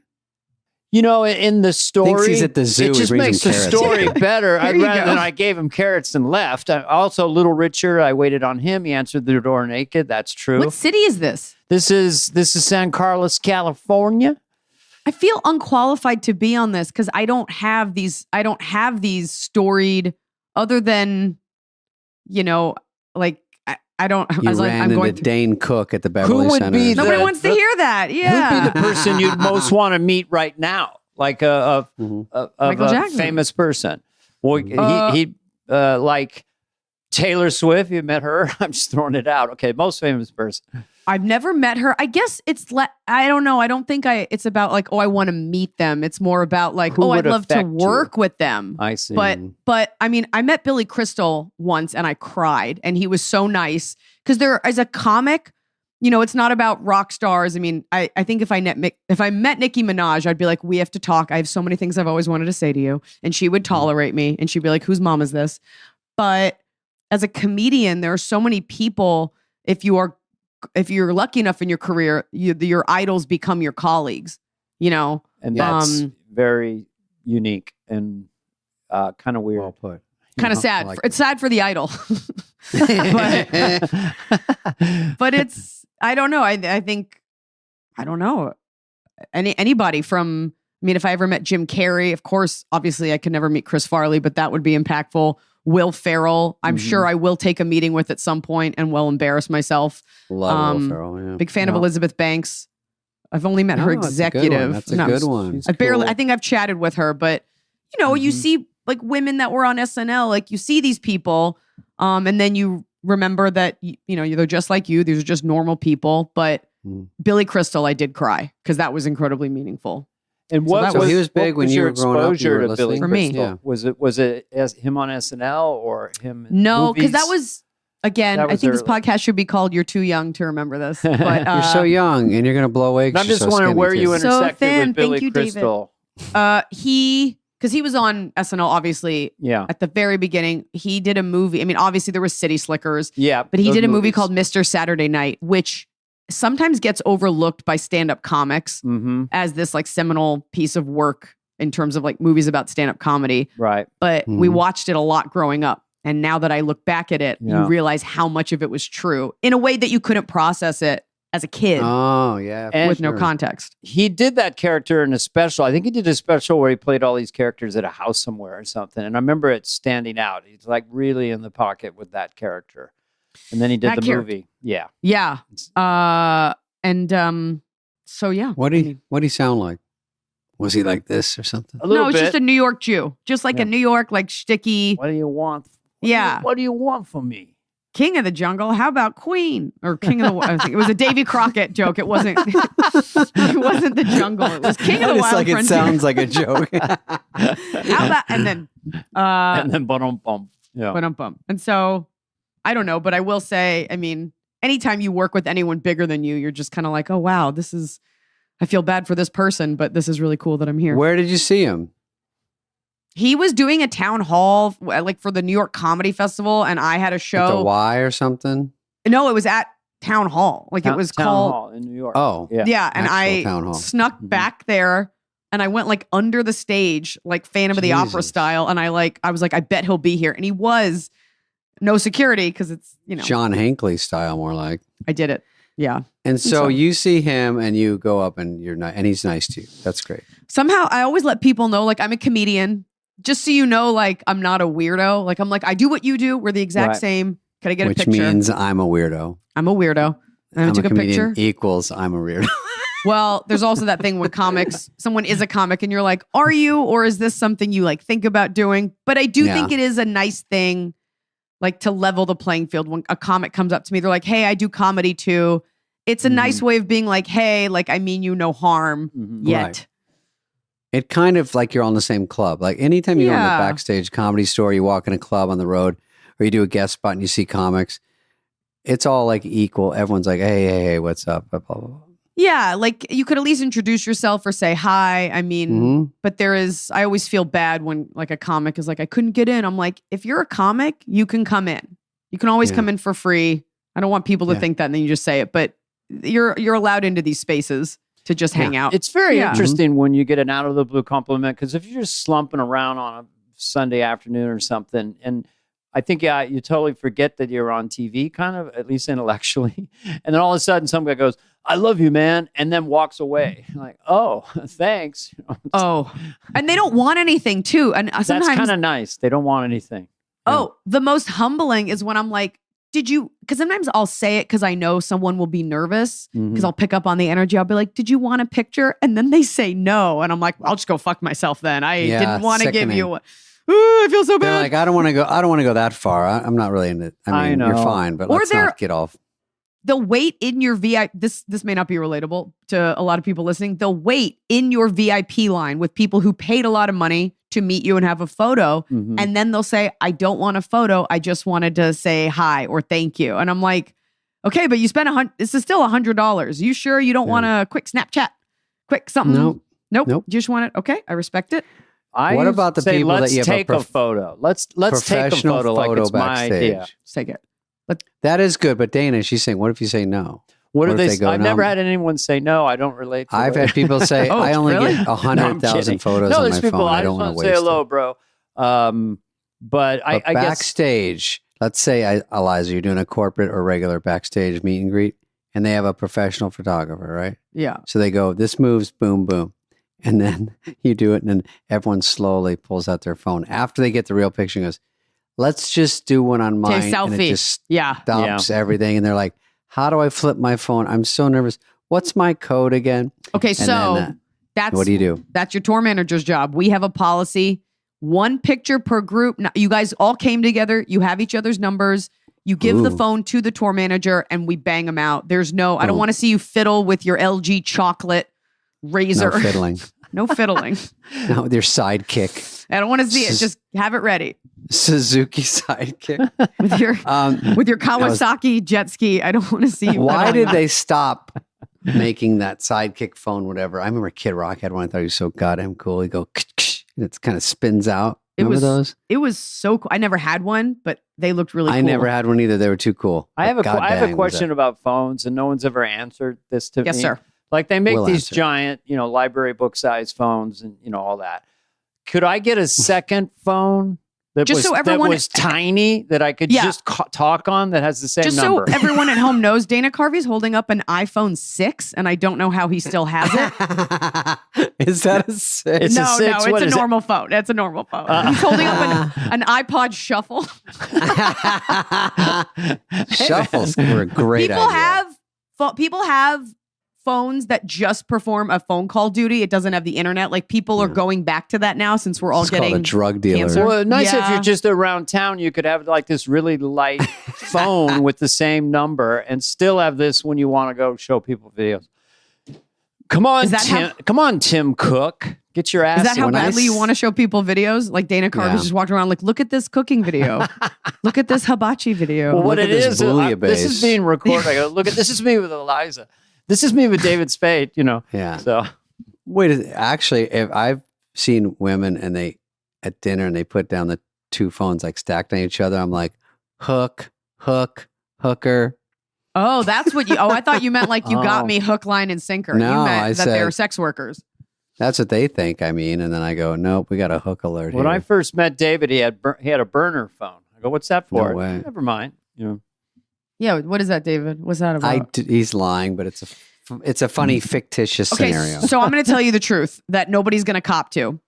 In the story, thinks he's at the zoo. It just makes the story better. I'd rather than I gave him carrots and left. Also, Little Richard, I waited on him. He answered the door naked. That's true. What city is this? This is San Carlos, California. I feel unqualified to be on this because I don't have these storied, other than, I don't. You as ran I'm into going through, Dane Cook at the Beverly would Center. be the- nobody wants to hear that. Yeah. Who'd be the person you'd most want to meet right now? Like a Michael Jackson. famous person. Well, he like Taylor Swift. You met her? I'm just throwing it out. Okay, most famous person. I've never met her. I guess it's I don't know. I don't think it's about like, oh, I want to meet them. It's more about like, Who oh, would I'd love to affect work with them. I see. But I mean, I met Billy Crystal once and I cried, and he was so nice because as a comic, you know, it's not about rock stars. I mean, I think if I met Nicki Minaj, I'd be like, we have to talk. I have so many things I've always wanted to say to you, and she would tolerate me, and she'd be like, whose mom is this? But as a comedian, there are so many people. If you're lucky enough in your career, your idols become your colleagues, you know? And that's very unique and kind of weird. Well put. Kind of sad. Like it's sad for the idol. but it's, I don't know. I think, I don't know. Anybody from, I mean, if I ever met Jim Carrey, of course, obviously I could never meet Chris Farley, but that would be impactful. Will Ferrell, I'm sure I will take a meeting with at some point and will embarrass myself. Love Will Ferrell, yeah. Big fan of Elizabeth Banks. I've only met her executive. That's a good one. I think I've chatted with her, but you know, you see like women that were on SNL, like you see these people, and then you remember that you know they're just like you. These are just normal people. But Billy Crystal, I did cry because that was incredibly meaningful. And he was big when you were growing up. You were to Billy for me. Crystal? Yeah. Was it as him on SNL or him? In No, movies? because that was again. I think this podcast should be called "You're Too Young to Remember This." But you're so young, and you're going to blow away. I'm just wondering where you intersected with Billy Crystal. Because he was on SNL, obviously. Yeah. At the very beginning, he did a movie. I mean, obviously there was City Slickers. Yeah, but he did a movie called Mr. Saturday Night, which sometimes gets overlooked by stand-up comics as this like seminal piece of work in terms of like movies about stand-up comedy. Right. But we watched it a lot growing up. And now that I look back at it, you realize how much of it was true in a way that you couldn't process it as a kid. Oh, yeah. With no context. He did that character in a special. I think he did a special where he played all these characters at a house somewhere or something. And I remember it standing out. He's like really in the pocket with that character. And then he did the movie. Yeah. Yeah. So yeah. What did he sound like? Was he like this or something? No, it's just a New York Jew. Just like a New York, like shticky. What do you want? What do you want from me? King of the Jungle. How about Queen? Or King of the I think it was a Davy Crockett joke. It wasn't it wasn't the jungle. It was King of the Wild Frontier. It sounds like a joke. How about and then bum. Yeah. Bum. And so I don't know, but I will say, I mean, anytime you work with anyone bigger than you, you're just kind of like, oh wow, I feel bad for this person, but this is really cool that I'm here. Where did you see him? He was doing a town hall like for the New York Comedy Festival, and I had a show. At the Y or something? No, it was at Town Hall. Like it was Town called Hall in New York. Oh. Yeah, and Actual I snuck back there and I went like under the stage, like Phantom of the Opera style, and I was like, I bet he'll be here. And he was. No security because it's, you know. John Hinckley style, more like. I did it. Yeah. And so you see him and you go up and and he's nice to you. That's great. Somehow I always let people know, like, I'm a comedian. Just so you know, like, I'm not a weirdo. Like, I'm like, I do what you do. We're the exact same. Can I get a picture? Which means I'm a weirdo. I'm a weirdo. And I took a picture. Equals I'm a weirdo. Well, there's also that thing with comics. Someone is a comic and you're like, are you? Or is this something you like think about doing? But I do think it is a nice thing. Like to level the playing field. When a comic comes up to me, they're like, hey, I do comedy too. It's a nice way of being like, hey, like, I mean you no harm yet. Right. It kind of like you're on the same club. Like anytime you go in the backstage comedy store, you walk in a club on the road or you do a guest spot and you see comics, it's all like equal. Everyone's like, hey, what's up? Blah, blah, blah. Yeah, like you could at least introduce yourself or say hi. I mean, but I always feel bad when like a comic is like, I couldn't get in. I'm like, if you're a comic, you can come in. You can always come in for free. I don't want people to think that and then you just say it, but you're allowed into these spaces to just hang out. It's very interesting when you get an out of the blue compliment because if you're just slumping around on a Sunday afternoon or something and I think, you totally forget that you're on TV, kind of, at least intellectually. And then all of a sudden, some guy goes, I love you, man, and then walks away. Like, oh, thanks. And they don't want anything, too. And sometimes that's kind of nice. They don't want anything. The most humbling is when I'm like, did you, because sometimes I'll say it because I know someone will be nervous because I'll pick up on the energy. I'll be like, did you want a picture? And then they say no. And I'm like, I'll just go fuck myself then. I didn't want to give you one. I feel so bad. They're like, I don't want to go that far. I'm not really into it. I mean, you're fine, but let's not get off. They'll wait in your VIP. This may not be relatable to a lot of people listening. They'll wait in your VIP line with people who paid a lot of money to meet you and have a photo. And then they'll say, I don't want a photo. I just wanted to say hi or thank you. And I'm like, okay, but you spent this is still $100. You sure you don't want a quick Snapchat? Quick something? Nope. You just want it. Okay. I respect it. What about the people that you have take a photo? Let's take a photo like it's my idea. Let's take it. That is good. But Dana, she's saying, what if you say no? What if they go, I've never had anyone say no. I don't relate to I've it. had people say, I only get 100,000 photos on my phone. I don't want want to say hello, bro. But I guess backstage, let's say, Eliza, you're doing a corporate or regular backstage meet and greet, and they have a professional photographer, right? Yeah. So they go, this moves, boom, boom. And then you do it, and then everyone slowly pulls out their phone. After they get the real picture and goes, let's just do one on mine. Selfie. And it just stops everything. And they're like, how do I flip my phone? I'm so nervous. What's my code again? Okay, and so then, that's what do you do? That's your tour manager's job. We have a policy, 1 picture per group. Now, you guys all came together. You have each other's numbers. You give the phone to the tour manager and we bang them out. There's no, I don't want to see you fiddle with your LG chocolate razor. No fiddling. No fiddling. No, with your sidekick. I don't want to see it. Just have it ready. Suzuki sidekick. with your Kawasaki jet ski. I don't want to see you. Why did they stop making that sidekick phone, whatever? I remember Kid Rock had one. I thought he was so goddamn cool. He'd go, and it kind of spins out. Remember those? It was so cool. I never had one, but they looked really cool. I never had one either. They were too cool. I have a question about phones, and no one's ever answered this to me. Yes, sir. Like they make these giant, library book size phones and, all that. Could I get a second phone that was tiny that I could just talk on that has the same number? So everyone at home knows, Dana Carvey's holding up an iPhone 6 and I don't know how he still has it. Is that a 6? It's a 6. No, it's a normal phone. It's a normal phone. He's holding up an iPod Shuffle. Shuffles were a great idea. People have phones that just perform a phone call duty. It doesn't have the internet. Like people are going back to that now since we're all getting called a drug dealer. Cancer. Well, nice if you're just around town, you could have like this really light phone with the same number and still have this when you want to go show people videos. Come on, Tim Cook. Get your ass. Is that how badly you want to show people videos? Like Dana Carvey's just walking around like, look at this cooking video. Look at this hibachi video. Well, what it is, this is being recorded. I go, look at this is me with Eliza. This is me with David Spade, Yeah. So wait, actually, if I've seen women and they at dinner and they put down the 2 phones like stacked on each other, I'm like, hooker. Oh, that's what you. Oh, I thought you meant like you got me hook, line, and sinker. No, you meant I that said, they're sex workers. That's what they think. I mean, and then I go, nope, we got a hook alert. When I first met David, he had a burner phone. I go, what's that for? No way. Never mind. Yeah, what is that, David? What's that about? He's lying, but it's a funny fictitious scenario. So I'm going to tell you the truth that nobody's going to cop to. Okay.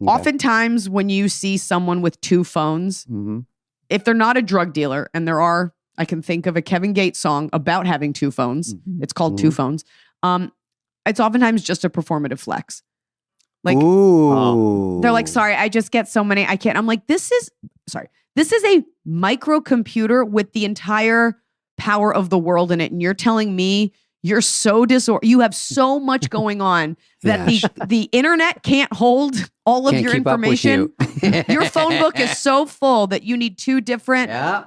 Oftentimes, when you see someone with 2 phones, if they're not a drug dealer, and there are, I can think of a Kevin Gates song about having 2 phones. It's called 2 Phones. It's oftentimes just a performative flex. Like, they're like, sorry, I just get so many. I can't. I'm like, this is a microcomputer with the entire power of the world in it. And you're telling me you're so you have so much going on that the internet can't hold all of your information. Your phone book is so full that you need 2 different. Yeah.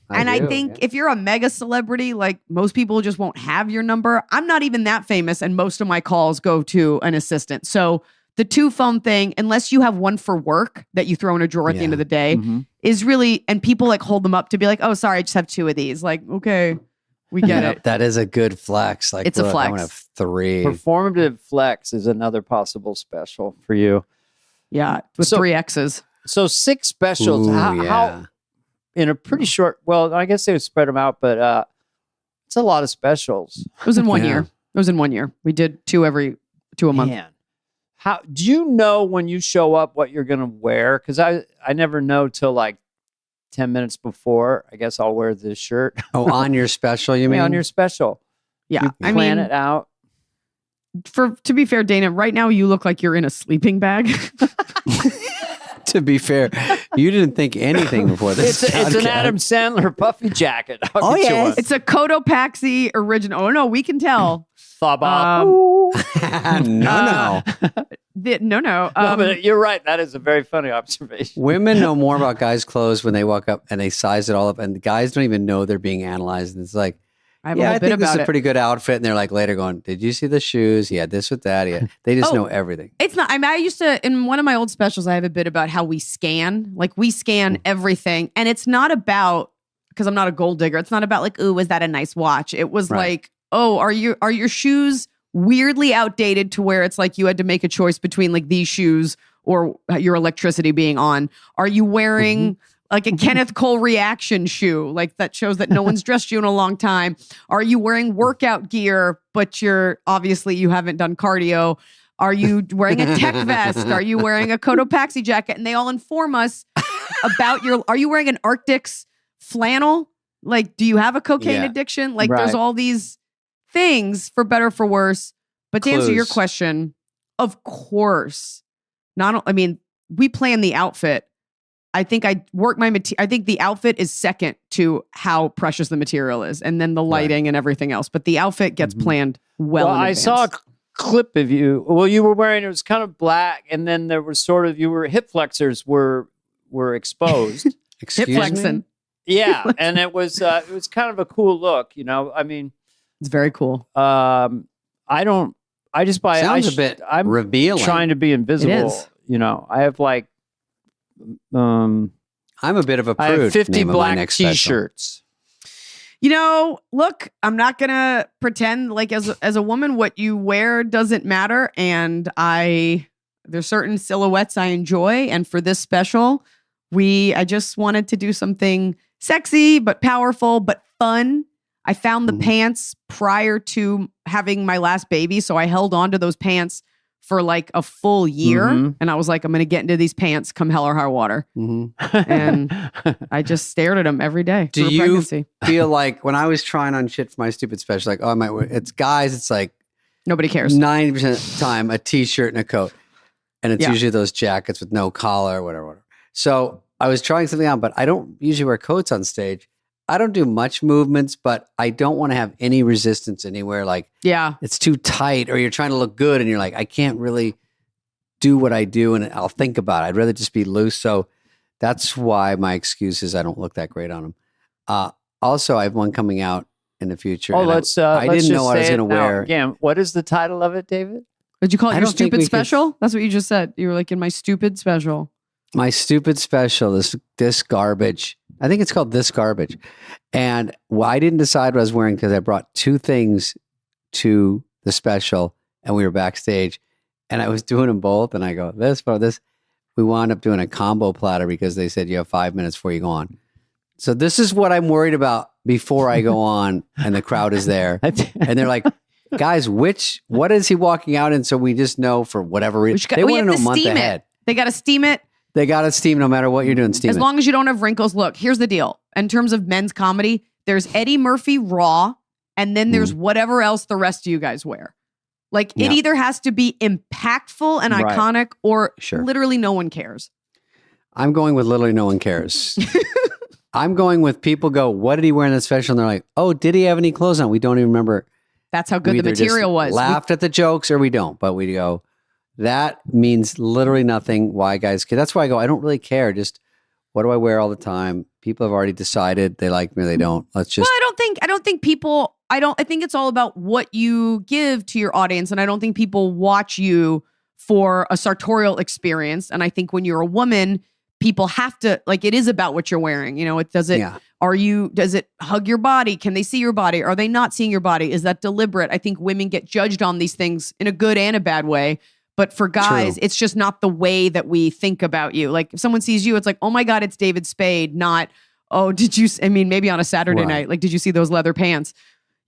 I think if you're a mega celebrity, like most people just won't have your number. I'm not even that famous and most of my calls go to an assistant. So the 2 phone thing, unless you have one for work that you throw in a drawer at the end of the day, is really, and people like hold them up to be like, oh, sorry, I just have 2 of these. Like, okay, we get it. That is a good flex. Like, it's a flex. I want to have 3. Performative flex is another possible special for you. Yeah, with 3 X's. So 6 specials. How in a pretty short, well, I guess they would spread them out, but it's a lot of specials. It was in 1 year. It was in 1 year. We did 2 a month. Man. How do you know when you show up what you're going to wear? Because I never know till like 10 minutes before, I guess I'll wear this shirt. Oh, on your special, you mean? On your special. Yeah. You plan it out. To be fair, Dana, right now you look like you're in a sleeping bag. To be fair, you didn't think anything before this. It's an Adam Sandler puffy jacket. Oh, yeah. It's a Cotopaxi original. Oh, no, we can tell. No. No, but you're right. That is a very funny observation. Women know more about guys' clothes when they walk up and they size it all up, and the guys don't even know they're being analyzed. And it's like, I think this is a pretty good outfit. And they're like later going, did you see the shoes? He had this with that. They just know everything. It's not. I mean, I used to, in one of my old specials, I have a bit about how we scan. Like we scan everything. And it's not about, because I'm not a gold digger. It's not about like, ooh, was that a nice watch? It was like, oh, are your shoes weirdly outdated to where it's like you had to make a choice between like these shoes or your electricity being on? Are you wearing like a Kenneth Cole reaction shoe? Like that shows that no one's dressed you in a long time. Are you wearing workout gear, but you haven't done cardio? Are you wearing a tech vest? Are you wearing a Cotopaxi jacket? And they all inform us about are you wearing an Arctic's flannel? Like, do you have a cocaine addiction? Like there's all these things for better or for worse. But to answer your question, of course, we plan the outfit. I think I work I think the outfit is second to how precious the material is, and then the lighting and everything else. But the outfit gets planned well in advance. I saw a clip of you. Well, you were wearing, it was kind of black, and then there was sort of, hip flexors were exposed. Excuse hip flexing. me? Yeah, and it was kind of a cool look, I mean, it's very cool. I'm revealing. Trying to be invisible. It is. I have like, I'm a bit of a prude. I have 50 name of my black next special. t-shirts. Look, I'm not gonna pretend like as a woman what you wear doesn't matter, and there's certain silhouettes I enjoy, and for this special, I just wanted to do something sexy but powerful but fun. I found the pants prior to having my last baby, so I held on to those pants for like a full year. And I was like, I'm going to get into these pants come hell or high water. And I just stared at them every day. Do you feel like when I was trying on shit for my stupid special, like, oh, I might wear, it's guys, it's like nobody cares. 90% of the time, a t-shirt and a coat. And it's usually those jackets with no collar or whatever. So I was trying something on, but I don't usually wear coats on stage. I don't do much movements, but I don't want to have any resistance anywhere. Like, it's too tight, or you're trying to look good and you're like, I can't really do what I do, and I'll think about it. I'd rather just be loose. So that's why my excuse is I don't look that great on them. Also, I have one coming out in the future. I didn't know what I was going to wear. Again, what is the title of it, David? Did you call it your stupid special? That's what you just said. You were like, in my stupid special. My stupid special, this garbage. I think it's called This Garbage. And I didn't decide what I was wearing because I brought two things to the special and we were backstage and I was doing them both. And I go, this. We wound up doing a combo platter because they said you have 5 minutes before you go on. So this is what I'm worried about before I go on and the crowd is there. And they're like, guys, what is he walking out in? So we just know for whatever reason. They want to know a month ahead. They got to steam it. They got to steam no matter what you're doing. Steam as long as you don't have wrinkles. Look, here's the deal. In terms of men's comedy, there's Eddie Murphy Raw, and then there's whatever else the rest of you guys wear. Like it either has to be impactful and iconic, or literally no one cares. I'm going with literally no one cares. I'm going with people go, what did he wear in the special? And they're like, oh, did he have any clothes on? We don't even remember. That's how good the material was. Laughed at the jokes or we don't, but we go, that means literally nothing. Why guys care? That's why I go, I don't really care. Just what do I wear all the time? People have already decided they like me or they don't. Let's just. Well, I think it's all about what you give to your audience. And I don't think people watch you for a sartorial experience. And I think when you're a woman, people have to, like, it is about what you're wearing. Does it hug your body? Can they see your body? Are they not seeing your body? Is that deliberate? I think women get judged on these things in a good and a bad way. But for guys, it's just not the way that we think about you. Like if someone sees you, it's like, oh my God, it's David Spade. Not, oh, maybe on a Saturday night, like, did you see those leather pants?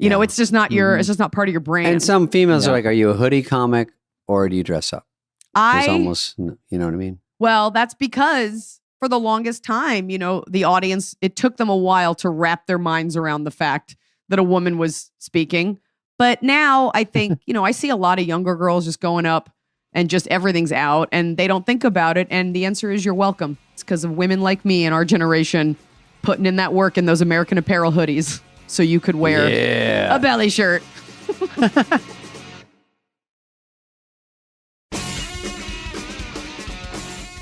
It's just not it's just not part of your brand. And some females are like, are you a hoodie comic or do you dress up? It's almost, you know what I mean? Well, that's because for the longest time, you know, the audience, it took them a while to wrap their minds around the fact that a woman was speaking. But now I think, you know, I see a lot of younger girls just going up and just everything's out and they don't think about it. And the answer is you're welcome. It's because of women like me and our generation putting in that work in those American Apparel hoodies so you could wear a belly shirt.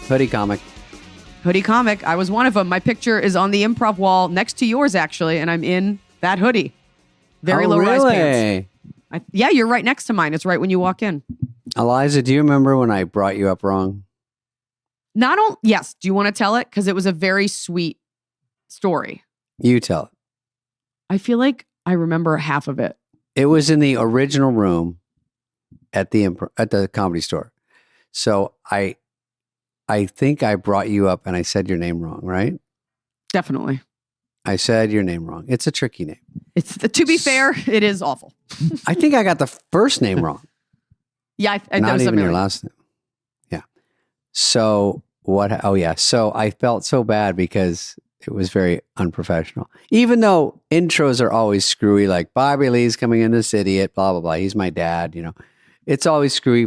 Hoodie comic. Hoodie comic. I was one of them. My picture is on the improv wall next to yours, actually, and I'm in that hoodie. Very low rise pants. Yeah, you're right next to mine. It's right when you walk in. Eliza, do you remember when I brought you up wrong? Yes. Do you want to tell it? Because it was a very sweet story. You tell it. I feel like I remember half of it. It was in the original room at the Comedy Store. So I think I brought you up and I said your name wrong, right? Definitely. I said your name wrong. It's a tricky name. To be fair, it is awful. I think I got the first name wrong. Yeah, not even your last name. Yeah. So what? Oh yeah. So I felt so bad because it was very unprofessional. Even though intros are always screwy, like Bobby Lee's coming in this idiot, blah blah blah. He's my dad. You know, it's always screwy.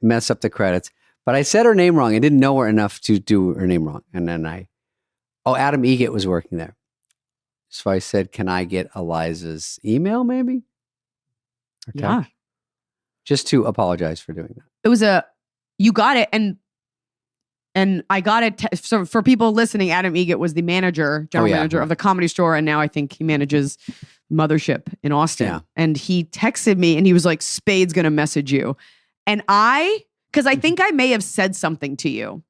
Mess up the credits. But I said her name wrong. I didn't know her enough to do her name wrong. And then Adam Egett was working there. So I said, can I get Eliza's email maybe? Or yeah. Just to apologize for doing that. It was you got it. And I got it. So for people listening, Adam Egett was the general manager of the Comedy Store. And now I think he manages Mothership in Austin. Yeah. And he texted me and he was like, Spade's going to message you. And because I think I may have said something to you,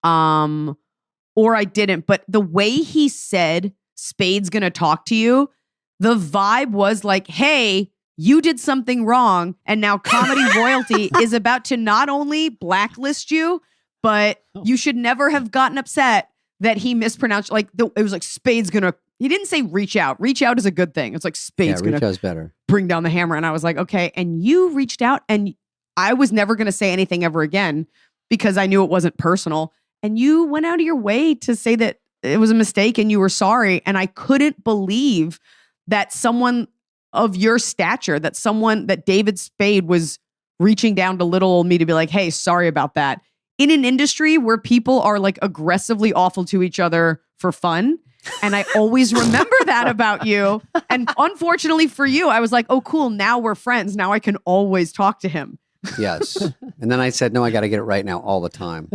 or I didn't, but the way he said Spade's gonna talk to you, the vibe was like, hey, you did something wrong, and now Comedy Royalty is about to not only blacklist you, but you should never have gotten upset that he mispronounced. Like it was like Spade's gonna. He didn't say reach out. Reach out is a good thing. It's like Spade's gonna reach out's better. Bring down the hammer, and I was like, okay. And you reached out, and I was never going to say anything ever again because I knew it wasn't personal. And you went out of your way to say that it was a mistake and you were sorry. And I couldn't believe that someone of your stature, that David Spade was reaching down to little old me to be like, hey, sorry about that. In an industry where people are like aggressively awful to each other for fun. And I always remember that about you. And unfortunately for you, I was like, oh, cool. Now we're friends. Now I can always talk to him. Yes. And then I said, no, I got to get it right now all the time.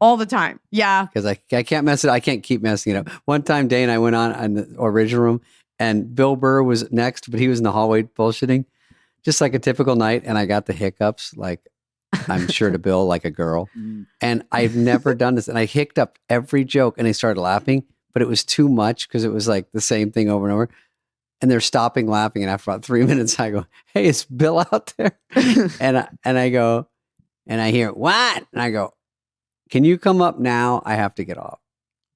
All the time. Yeah. Because I can't mess it. I can't keep messing it up. One time, Dane, I went on the original room and Bill Burr was next, but he was in the hallway bullshitting, just like a typical night. And I got the hiccups, like I'm sure to Bill, like a girl. And I've never done this. And I hiccuped up every joke and they started laughing, but it was too much because it was like the same thing over and over. And they're stopping laughing. And after about 3 minutes, I go, hey, is Bill out there? and I go, and I hear, what? And I go, can you come up now? I have to get off.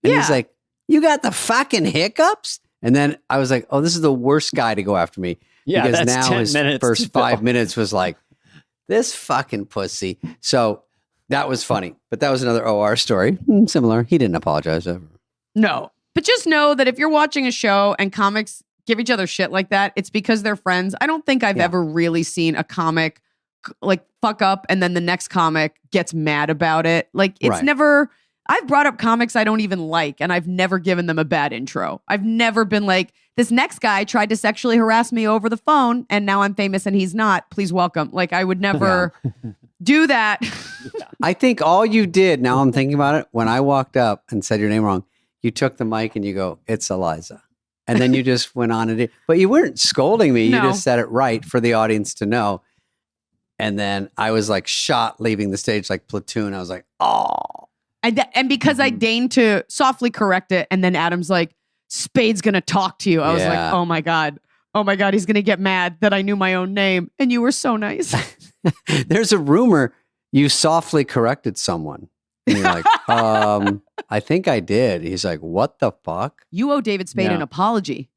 And he's like, you got the fucking hiccups? And then I was like, oh, this is the worst guy to go after me. Yeah, because that's now his first 5 minutes was like, this fucking pussy. So that was funny. But that was another OR story. Similar. He didn't apologize ever. No. But just know that if you're watching a show and comics give each other shit like that, it's because they're friends. I don't think I've ever really seen a comic like fuck up and then the next comic gets mad about it. Like it's never, I've brought up comics I don't even like and I've never given them a bad intro. I've never been like, this next guy tried to sexually harass me over the phone and now I'm famous and he's not. Please welcome. Like I would never do that. I think all you did, now I'm thinking about it, when I walked up and said your name wrong, you took the mic and you go, it's Eliza. And then you just went on and did, but you weren't scolding me. No. You just said it right for the audience to know. And then I was like shot leaving the stage like Platoon. I was like, oh. And because I deigned to softly correct it. And then Adam's like, Spade's going to talk to you. I was like, oh my God. Oh my God. He's going to get mad that I knew my own name. And you were so nice. There's a rumor you softly corrected someone. And you're like, I think I did. He's like, what the fuck? You owe David Spade an apology.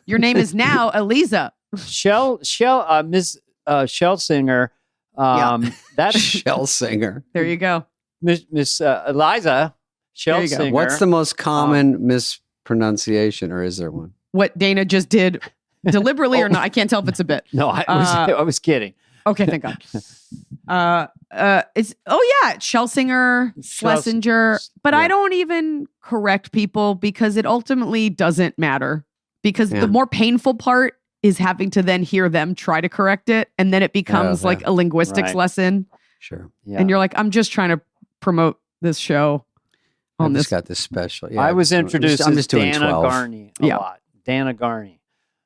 Your name is now Eliza. Miss Shellsinger. That's Shellsinger. There you go. Miss Eliza. There you go. Singer. What's the most common mispronunciation, or is there one? What Dana just did deliberately or not? I can't tell if it's a bit. No, I was kidding. Okay, thank God. It's Schlesinger, Schlesinger, but I don't even correct people because it ultimately doesn't matter. Because the more painful part is having to then hear them try to correct it, and then it becomes like a linguistics lesson. Sure. Yeah. And you're like, I'm just trying to promote this show. I just got this special. Yeah, I was introduced I'm as just doing Dana 12. Garney a lot. Dana Garney.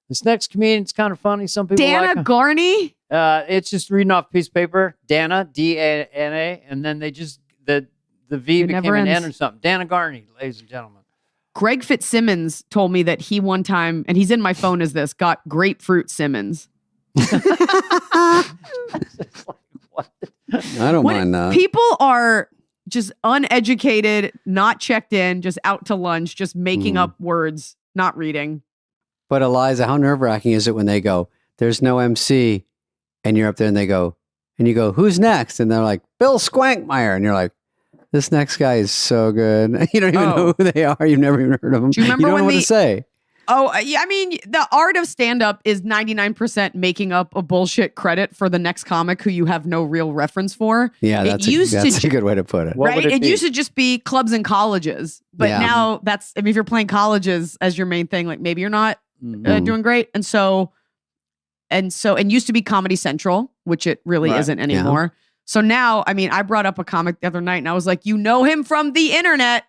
This next comedian's kind of funny. Some people Dana like Garney? It's just reading off a piece of paper. Dana, D-A-N-A, and then they just, the V became an N or something. Dana Garney, ladies and gentlemen. Greg Fitzsimmons told me that he one time, and he's in my phone as this, got Grapefruit Simmons. I don't mind that. People are just uneducated, not checked in, just out to lunch, just making up words, not reading. But Eliza, how nerve-wracking is it when they go, there's no MC, and you're up there and they go, and you go, who's next? And they're like, Bill Squankmeyer. And you're like, this next guy is so good. You don't even know who they are. You've never even heard of them. Do you remember don't know when what to say. Oh, yeah. I mean, the art of stand-up is 99% making up a bullshit credit for the next comic who you have no real reference for. Yeah, that's a good way to put it. Right? It used to just be clubs and colleges. But now that's, I mean, if you're playing colleges as your main thing, like maybe you're not doing great. And used to be Comedy Central, which it really isn't anymore. So now, I mean, I brought up a comic the other night and I was like, you know him from the internet.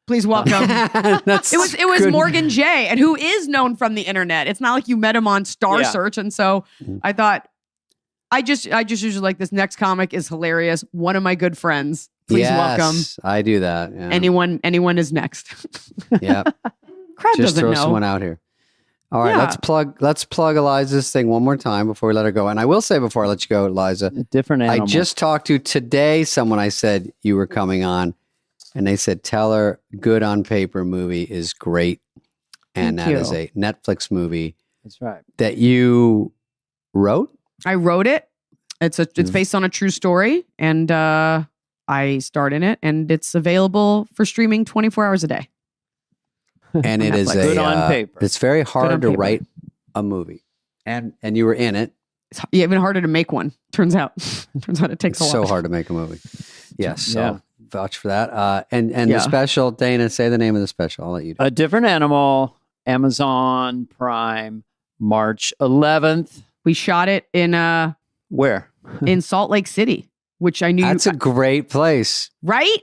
Please welcome. It was Morgan J, and who is known from the internet. It's not like you met him on Star Search. And so I thought, I just usually like, this next comic is hilarious. One of my good friends. Please welcome. I do that. Yeah. Anyone is next. Yeah. Crowd just doesn't throw know. someone out here. All right, let's plug Eliza's thing one more time before we let her go. And I will say before I let you go, Eliza, different animal. I just talked to today someone I said you were coming on, and they said, tell her Good on Paper movie is great. And that is a Netflix movie. That's right. That you wrote? I wrote it. It's based on a true story, and I starred in it, and it's available for streaming 24 hours a day. And it is Good on paper. It's very hard to write a movie, and you were in it. It's even harder to make one. Turns out it takes a lot. So hard to make a movie. Yes. So vouch for that. And the special, Dana, say the name of the special. I'll let you do it. A Different Animal, Amazon Prime, March 11th. We shot it in where? In Salt Lake City, which I knew. That's a great place, right?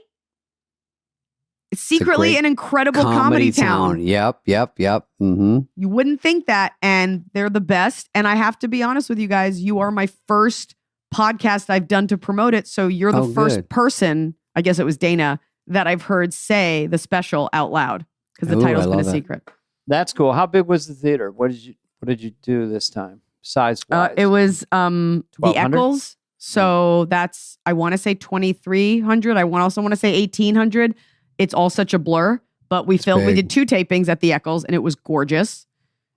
It's secretly an incredible comedy town. Yep. Mm-hmm. You wouldn't think that, and they're the best. And I have to be honest with you guys, you are my first podcast I've done to promote it. So you're the first person, I guess it was Dana, that I've heard say the special out loud, because the title's been a secret. That's cool. How big was the theater? What did you do this time? Size wise? It was the Eccles. So that's, I want to say 2,300. I also want to say 1,800. It's all such a blur, but we did 2 tapings at the Eccles, and it was gorgeous.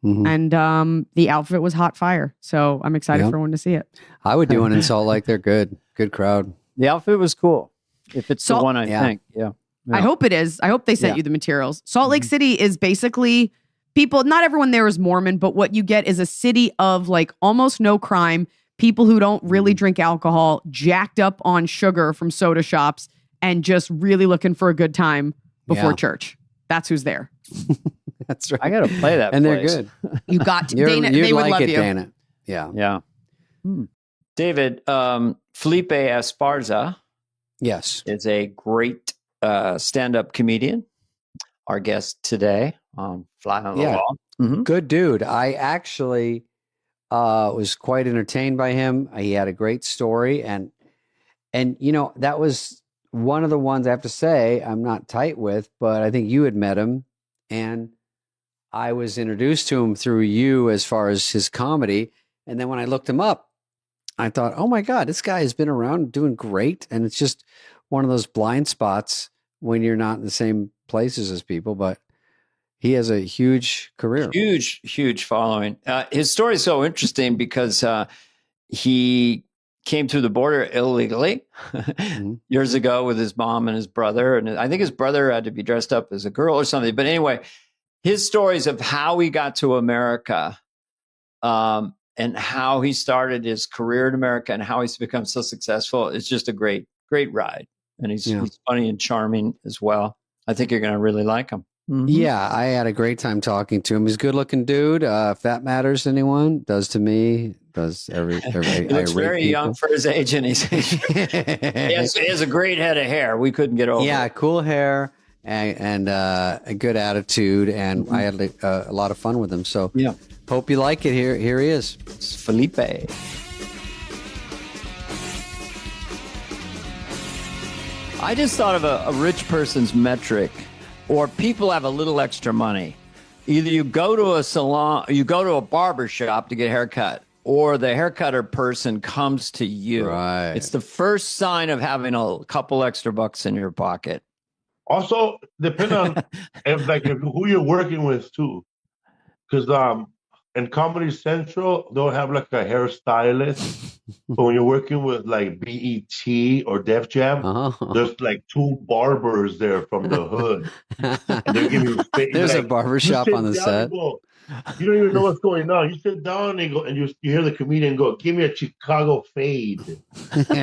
Mm-hmm. And the outfit was hot fire. So I'm excited for everyone to see it. I would do one in Salt Lake. They're good crowd. The outfit was cool. If it's the one, I think. Yeah. I hope it is. I hope they sent you the materials. Salt Lake City is basically people, not everyone there is Mormon, but what you get is a city of like almost no crime, people who don't really drink alcohol, jacked up on sugar from soda shops, and just really looking for a good time before church. That's who's there. That's right. I got to play that and place. They're good. You got to. Dana, they would love you. Dana. Yeah. Yeah. David, Felipe Esparza. Yes. Is a great stand-up comedian. Our guest today on Fly on the Wall. Mm-hmm. Good dude. I actually was quite entertained by him. He had a great story. And you know, that was one of the ones I have to say I'm not tight with, but I think you had met him. And I was introduced to him through you as far as his comedy. And then when I looked him up, I thought, oh my God, this guy has been around doing great. And it's just one of those blind spots when you're not in the same places as people, but he has a huge career. Huge following. His story is so interesting because he came through the border illegally years ago with his mom and his brother. And I think his brother had to be dressed up as a girl or something. But anyway, his stories of how he got to America and how he started his career in America and how he's become so successful is just a great ride. And he's funny and charming as well. I think you're going to really like him. Yeah, I had a great time talking to him. He's a good-looking dude. If that matters to anyone, does to me, does every he looks very young for his age, and he has a great head of hair. We couldn't get over. Yeah, cool hair and a good attitude, and I had a lot of fun with him. So hope you like it. Here he is. It's Felipe. I just thought of a rich person's metric, or people have a little extra money. Either you go to a salon, you go to a barber shop to get a haircut, or the haircutter person comes to you. Right. It's the first sign of having a couple extra bucks in your pocket. Also, depending on who you're working with too, because in Comedy Central they'll have like a hairstylist. But when you're working with like BET or Def Jam, there's like two barbers there from the hood. And they're giving you There's a barber shop on the set. You don't even know what's going on. You sit down and go, and you hear the comedian go, "Give me a Chicago fade." I've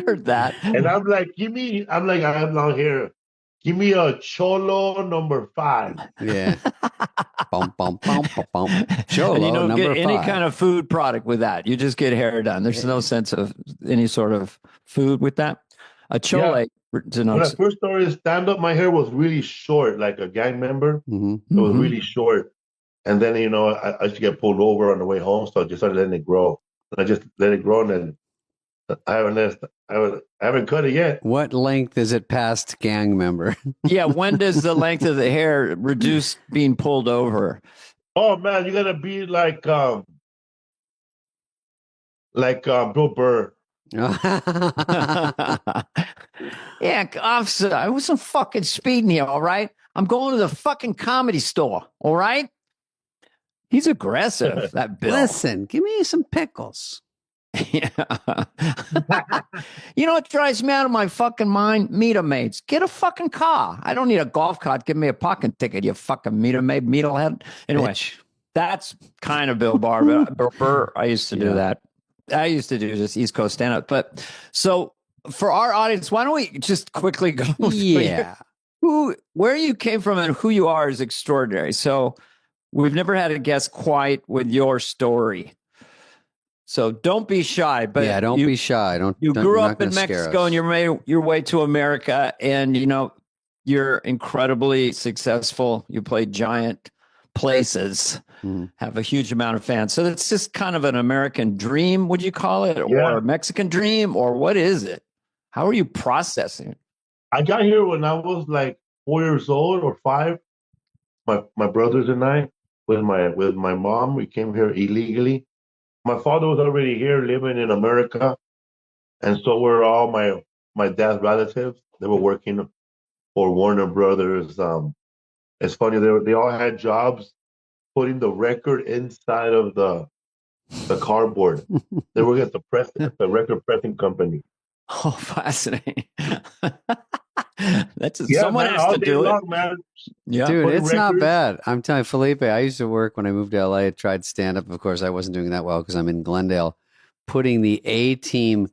heard that. And I'm like, I have long hair. Give me a Cholo number 5. Yeah. Bum, bum, bum, bum, bum. Cholo and you don't number get any 5. kind of food product with that. You just get hair done. There's no sense of any sort of food with that. A Chole. Yeah. When I first started stand-up, my hair was really short, like a gang member. It was really short. And then, I used to get pulled over on the way home, so I just started letting it grow. And I just let it grow, and then I haven't cut it yet. What length is it past gang member? Yeah, when does the length of the hair reduce being pulled over? Oh man, you gotta be like Bill Burr. Yeah, officer, I wasn't fucking speeding here, all right? I'm going to the fucking Comedy Store, all right? He's aggressive, that Bill. Listen, give me some pickles. Yeah. You know what drives me out of my fucking mind? Meter maids. Get a fucking car. I don't need a golf cart. Give me a parking ticket, you fucking meter maid, metalhead. Anyway, that's kind of Bill Burr. I used to do that. I used to do this East Coast stand-up. But so for our audience, why don't we just quickly go? Yeah. Where you came from and who you are is extraordinary. So we've never had a guest quite with your story. So don't be shy. But yeah, don't be shy. You grew up in Mexico and you made your way to America, and you're incredibly successful. You played giant places, have a huge amount of fans. So it's just kind of an American dream, would you call it, or a Mexican dream, or what is it? How are you processing it? I got here when I was like 4 years old or 5. My brothers and I, with my mom, we came here illegally. My father was already here living in America, and so were all my dad's relatives. They were working for Warner Brothers. It's funny, they all had jobs putting the record inside of the cardboard. They were at the record pressing company. Oh, fascinating. Someone has to do it. Man. Yeah. Dude, it's not bad. I'm telling you, Felipe, I used to work when I moved to LA. I tried stand-up. Of course, I wasn't doing that well because I'm in Glendale, putting the A-Team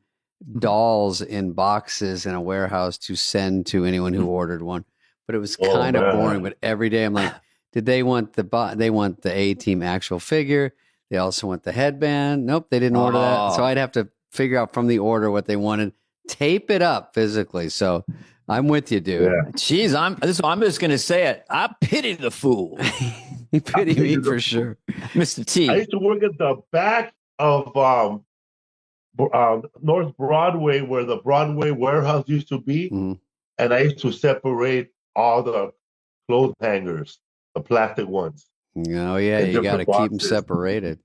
dolls in boxes in a warehouse to send to anyone who ordered one. But it was kind of boring. But every day I'm like, did they want they want the A-Team actual figure? They also want the headband. Nope, they didn't order that. So I'd have to figure out from the order what they wanted, tape it up physically. So I'm with you, dude. Yeah. Jeez, I'm just going to say it. I pity the fool. You pity me for sure. Mr. T. I used to work at the back of North Broadway, where the Broadway warehouse used to be. And I used to separate all the clothes hangers, the plastic ones. Oh, yeah, you got to keep them separated.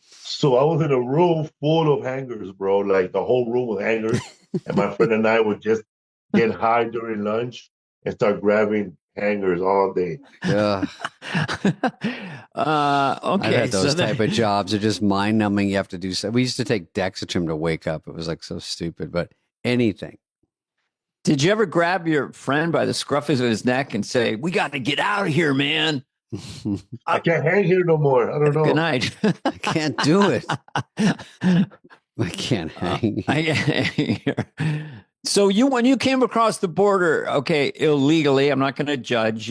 So I was in a room full of hangers, bro. Like the whole room was hangers. And my friend and I would just get high during lunch and start grabbing hangers all day. Ugh. Okay. I've had those so type of jobs. They're just mind numbing. You have to do so. We used to take Dexatrim to wake up. It was like so stupid, but anything. Did you ever grab your friend by the scruff of his neck and say, "We got to get out of here, man"? I can't hang here no more. I don't know. Good night. I can't do it. I can't hang. So when you came across the border, okay, illegally, I'm not going to judge,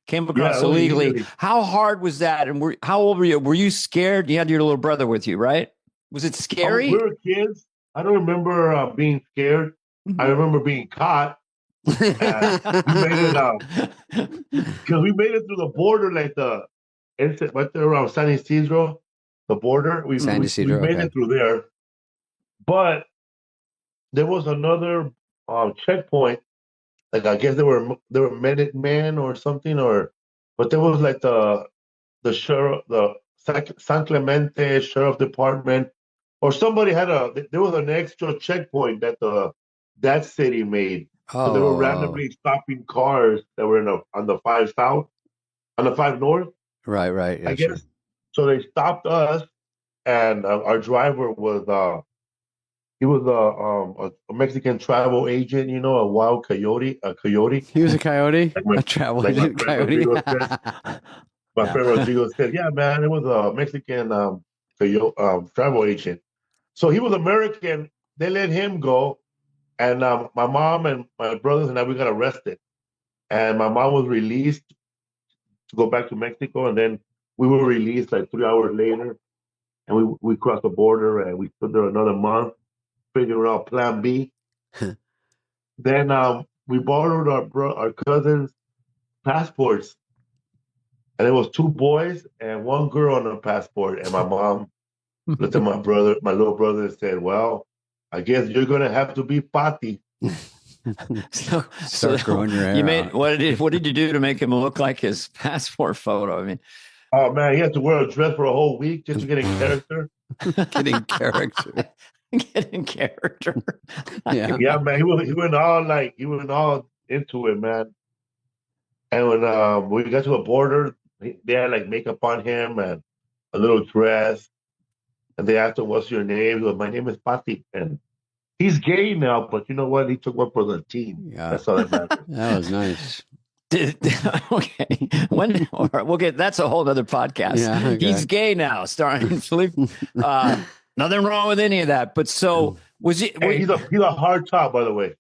came across illegally. How hard was that? And how old were you? Were you scared? You had your little brother with you, right? Was it scary? We were kids. I don't remember being scared. I remember being caught. We made it because we made it through the border, like right there around San Isidro, the border. We made it through there, but there was another checkpoint. Like I guess they were Minutemen or something, but there was like the sheriff, the San Clemente Sheriff Department, or somebody there was an extra checkpoint that city made. Oh. So they were randomly stopping cars that were on the 5 South, on the 5 North. Right. Yeah, I guess. So they stopped us, and our driver was he was a Mexican travel agent, a wild coyote, He was a coyote, a travel agent coyote. My friend Rodrigo said, "Yeah, man, it was a Mexican travel agent." So he was American. They let him go. And my mom and my brothers and I, we got arrested. And my mom was released to go back to Mexico. And then we were released like 3 hours later. And we crossed the border and we stood there another month, figuring out plan B. Then we borrowed our cousin's passports. And it was 2 boys and 1 girl on the passport. And my mom looked at my little brother, and said, "Well, I guess you're gonna have to be Pati." Start growing your hair. What did you do to make him look like his passport photo? I mean, oh man, he had to wear a dress for a whole week just to get in character. Getting character. Getting character. Yeah, man. He went all into it, man. And when we got to the border, they had like makeup on him and a little dress. And they asked him, "What's your name?" He goes, "My name is Pati." And he's gay now, but you know what? He took one for the team. Yeah. That's all that matters. That was nice. Okay. We'll get that's a whole other podcast. Yeah, okay. He's gay now, starring Philippe. Nothing wrong with any of that. But so was he? He's a hard top, by the way.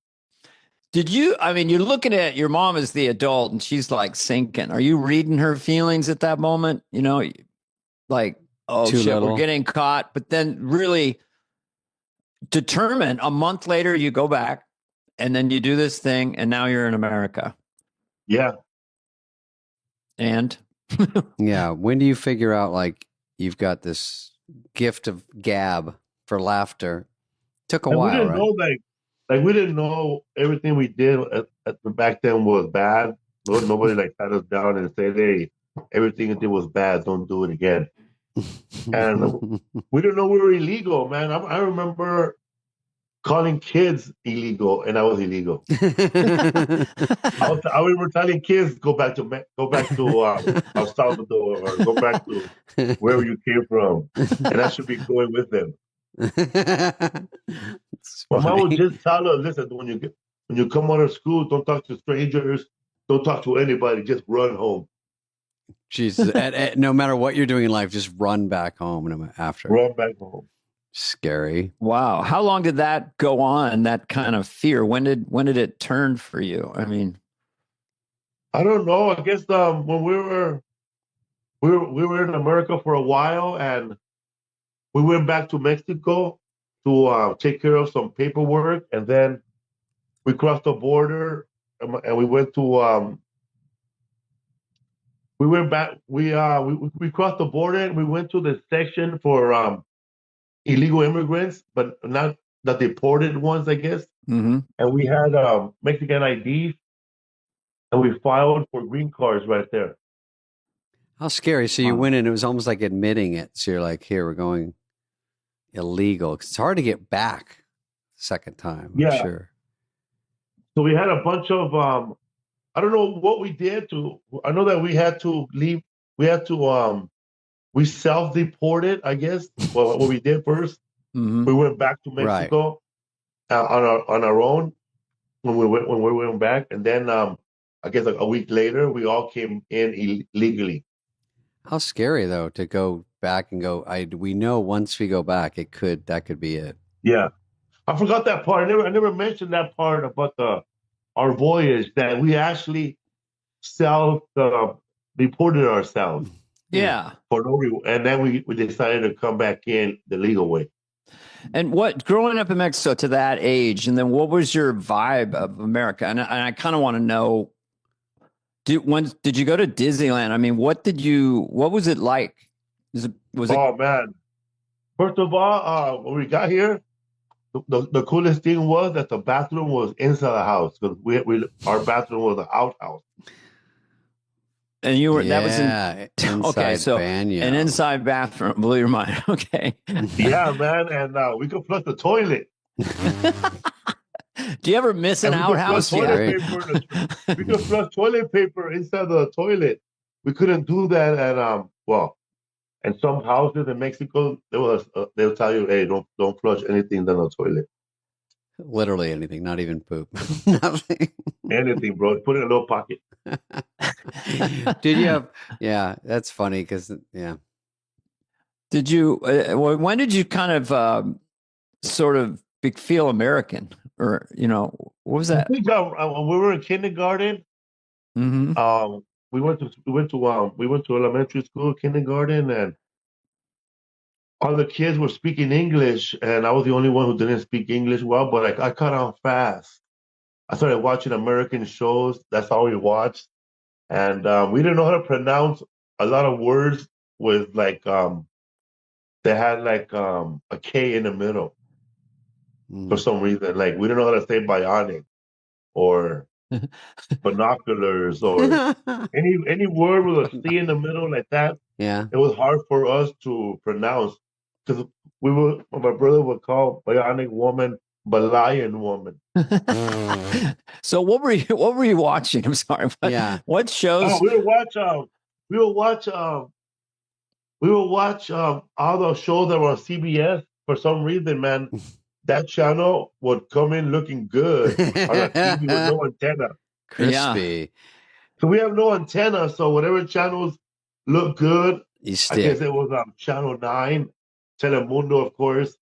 Did you? I mean, you're looking at your mom as the adult, and she's like sinking. Are you reading her feelings at that moment? Like, oh Too shit, little. we're getting caught. But then, really determined. A month later, you go back, and then you do this thing, and now you're in America. Yeah. And yeah, when do you figure out like you've got this gift of gab for laughter? Took a while, we didn't right? know we didn't know everything we did back then was bad. Nobody like sat us down and said, "Hey, everything you did was bad. Don't do it again." And we didn't know we were illegal, man. I remember calling kids illegal, and I was illegal. I remember telling kids go back to El Salvador or go back to wherever you came from, and I should be going with them. My mom would just tell us, "Listen, when you come out of school, don't talk to strangers, don't talk to anybody, just run home." Jesus, no matter what you're doing in life, just run back home after. Run back home. Scary. Wow. How long did that go on? That kind of fear. When did it turn for you? I mean, I don't know. I guess when we were in America for a while, and we went back to Mexico to take care of some paperwork, and then we crossed the border, and we went to we went back. We crossed the border, and we went to the section for illegal immigrants, but not the deported ones, I guess. Mm-hmm. And we had Mexican IDs, and we filed for green cards right there. How scary. So you went in, it was almost like admitting it. So you're like, here, we're going illegal. 'Cause it's hard to get back second time, I'm sure. So we had a bunch of I don't know what we did to. I know that we had to leave. We had to we self-deported, I guess. Well, what we did first, Mm-hmm. we went back to Mexico on our own when we went back, and then I guess like a week later, we all came in illegally. How scary though to go back and go. We know once we go back, that could be it. Yeah, I forgot that part. I never mentioned that part about our voyage that we actually self-deported ourselves. Yeah. For no reason, and then we decided to come back in the legal way. And what growing up in Mexico to that age, and then what was your vibe of America? And I kind of want to know. When did you go to Disneyland? I mean, what was it like? Oh man! First of all, when we got here, the coolest thing was that the bathroom was inside the house because our bathroom was an outhouse. And you were that was inside an inside bathroom blew your mind. Okay. Yeah, man, and we could flush the toilet. Do you ever miss an outhouse? We could flush toilet paper inside the toilet. We couldn't do that at in some houses in Mexico, they'll tell you, hey, don't flush anything down the toilet. Literally anything, not even poop. Nothing. Anything, bro. Put it in a little pocket. Did you have? Yeah, that's funny because Did you? When did you kind of sort of feel American, or what was that? I think when we were in kindergarten. Mm-hmm. We went to elementary school, kindergarten, and all the kids were speaking English, and I was the only one who didn't speak English well. But I caught on fast. I started watching American shows. That's all we watched, and we didn't know how to pronounce a lot of words with they had a K in the middle for some reason. Like we didn't know how to say bionic or binoculars or any word with a C in the middle like that. Yeah, it was hard for us to pronounce because my brother would call bionic woman lion woman. So what were you watching? I'm sorry. What shows? We would watch all the shows that were on CBS. For some reason, man, that channel would come in looking good on a TV with no antenna. Crispy. Yeah. So we have no antenna, so whatever channels look good, I guess it was Channel 9, Telemundo, of course.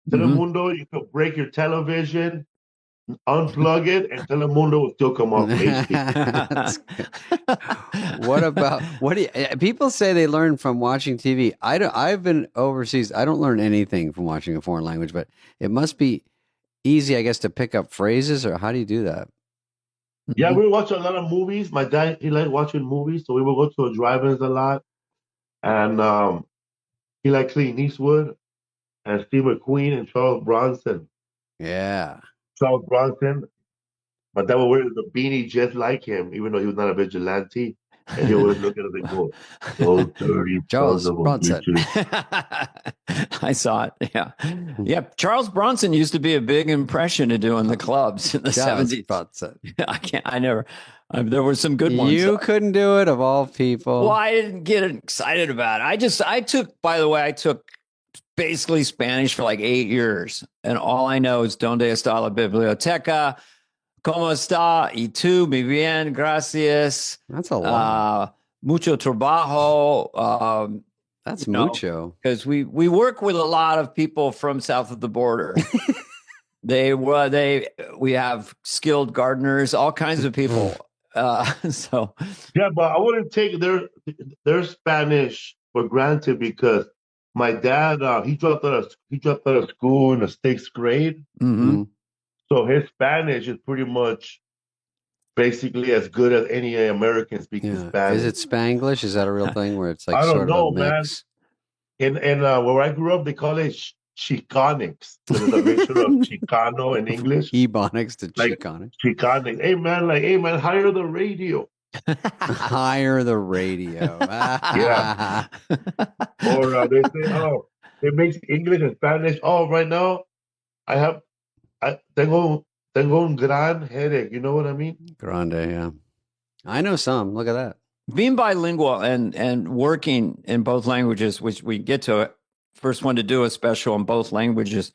Telemundo, you could break your television, unplug it, and Telemundo will still come off HD. What do you, people say they learn from watching TV? I've been overseas. I don't learn anything from watching a foreign language, but it must be easy, I guess, to pick up phrases, or how do you do that? Yeah, we watch a lot of movies. My dad, he liked watching movies, so we would go to the drive-ins a lot. And he liked Clint Eastwood and Steve McQueen and Charles Bronson. Yeah. Charles Bronson. My dad would wear the beanie just like him, even though he was not a vigilante. And he always look at it and go, "Oh, dirty Charles Bronson." I saw it. Yeah. Yeah. Charles Bronson used to be a big impression to do in the clubs in the 70s. Bronson. There were some good ones. You couldn't do it, of all people. Well, I didn't get excited about it. I took basically Spanish for like 8 years. And all I know is Donde está la biblioteca? ¿Cómo está? Y tú, muy bien, gracias. That's a lot. Mucho trabajo. That's mucho. Because we work with a lot of people from south of the border. We have skilled gardeners, all kinds of people. Yeah, but I wouldn't take their Spanish for granted because my dad he dropped out of school in the 6th grade. Mm-hmm. So his Spanish is pretty much basically as good as any American speaking Spanish. Is it Spanglish? Is that a real thing where it's like I don't sort know, of a mix? man. And where I grew up, they call it Chicanics. So there's a mixture of Chicano and English. Ebonics to Chicanics. Chicanics. Hey man, hire the radio. Hire the radio. Yeah. Or they say, it makes English and Spanish. Oh, right now, tengo un gran headache. You know what I mean? Grande, yeah. I know some. Look at that. Being bilingual and working in both languages, which we get to it, first one to do a special in both languages.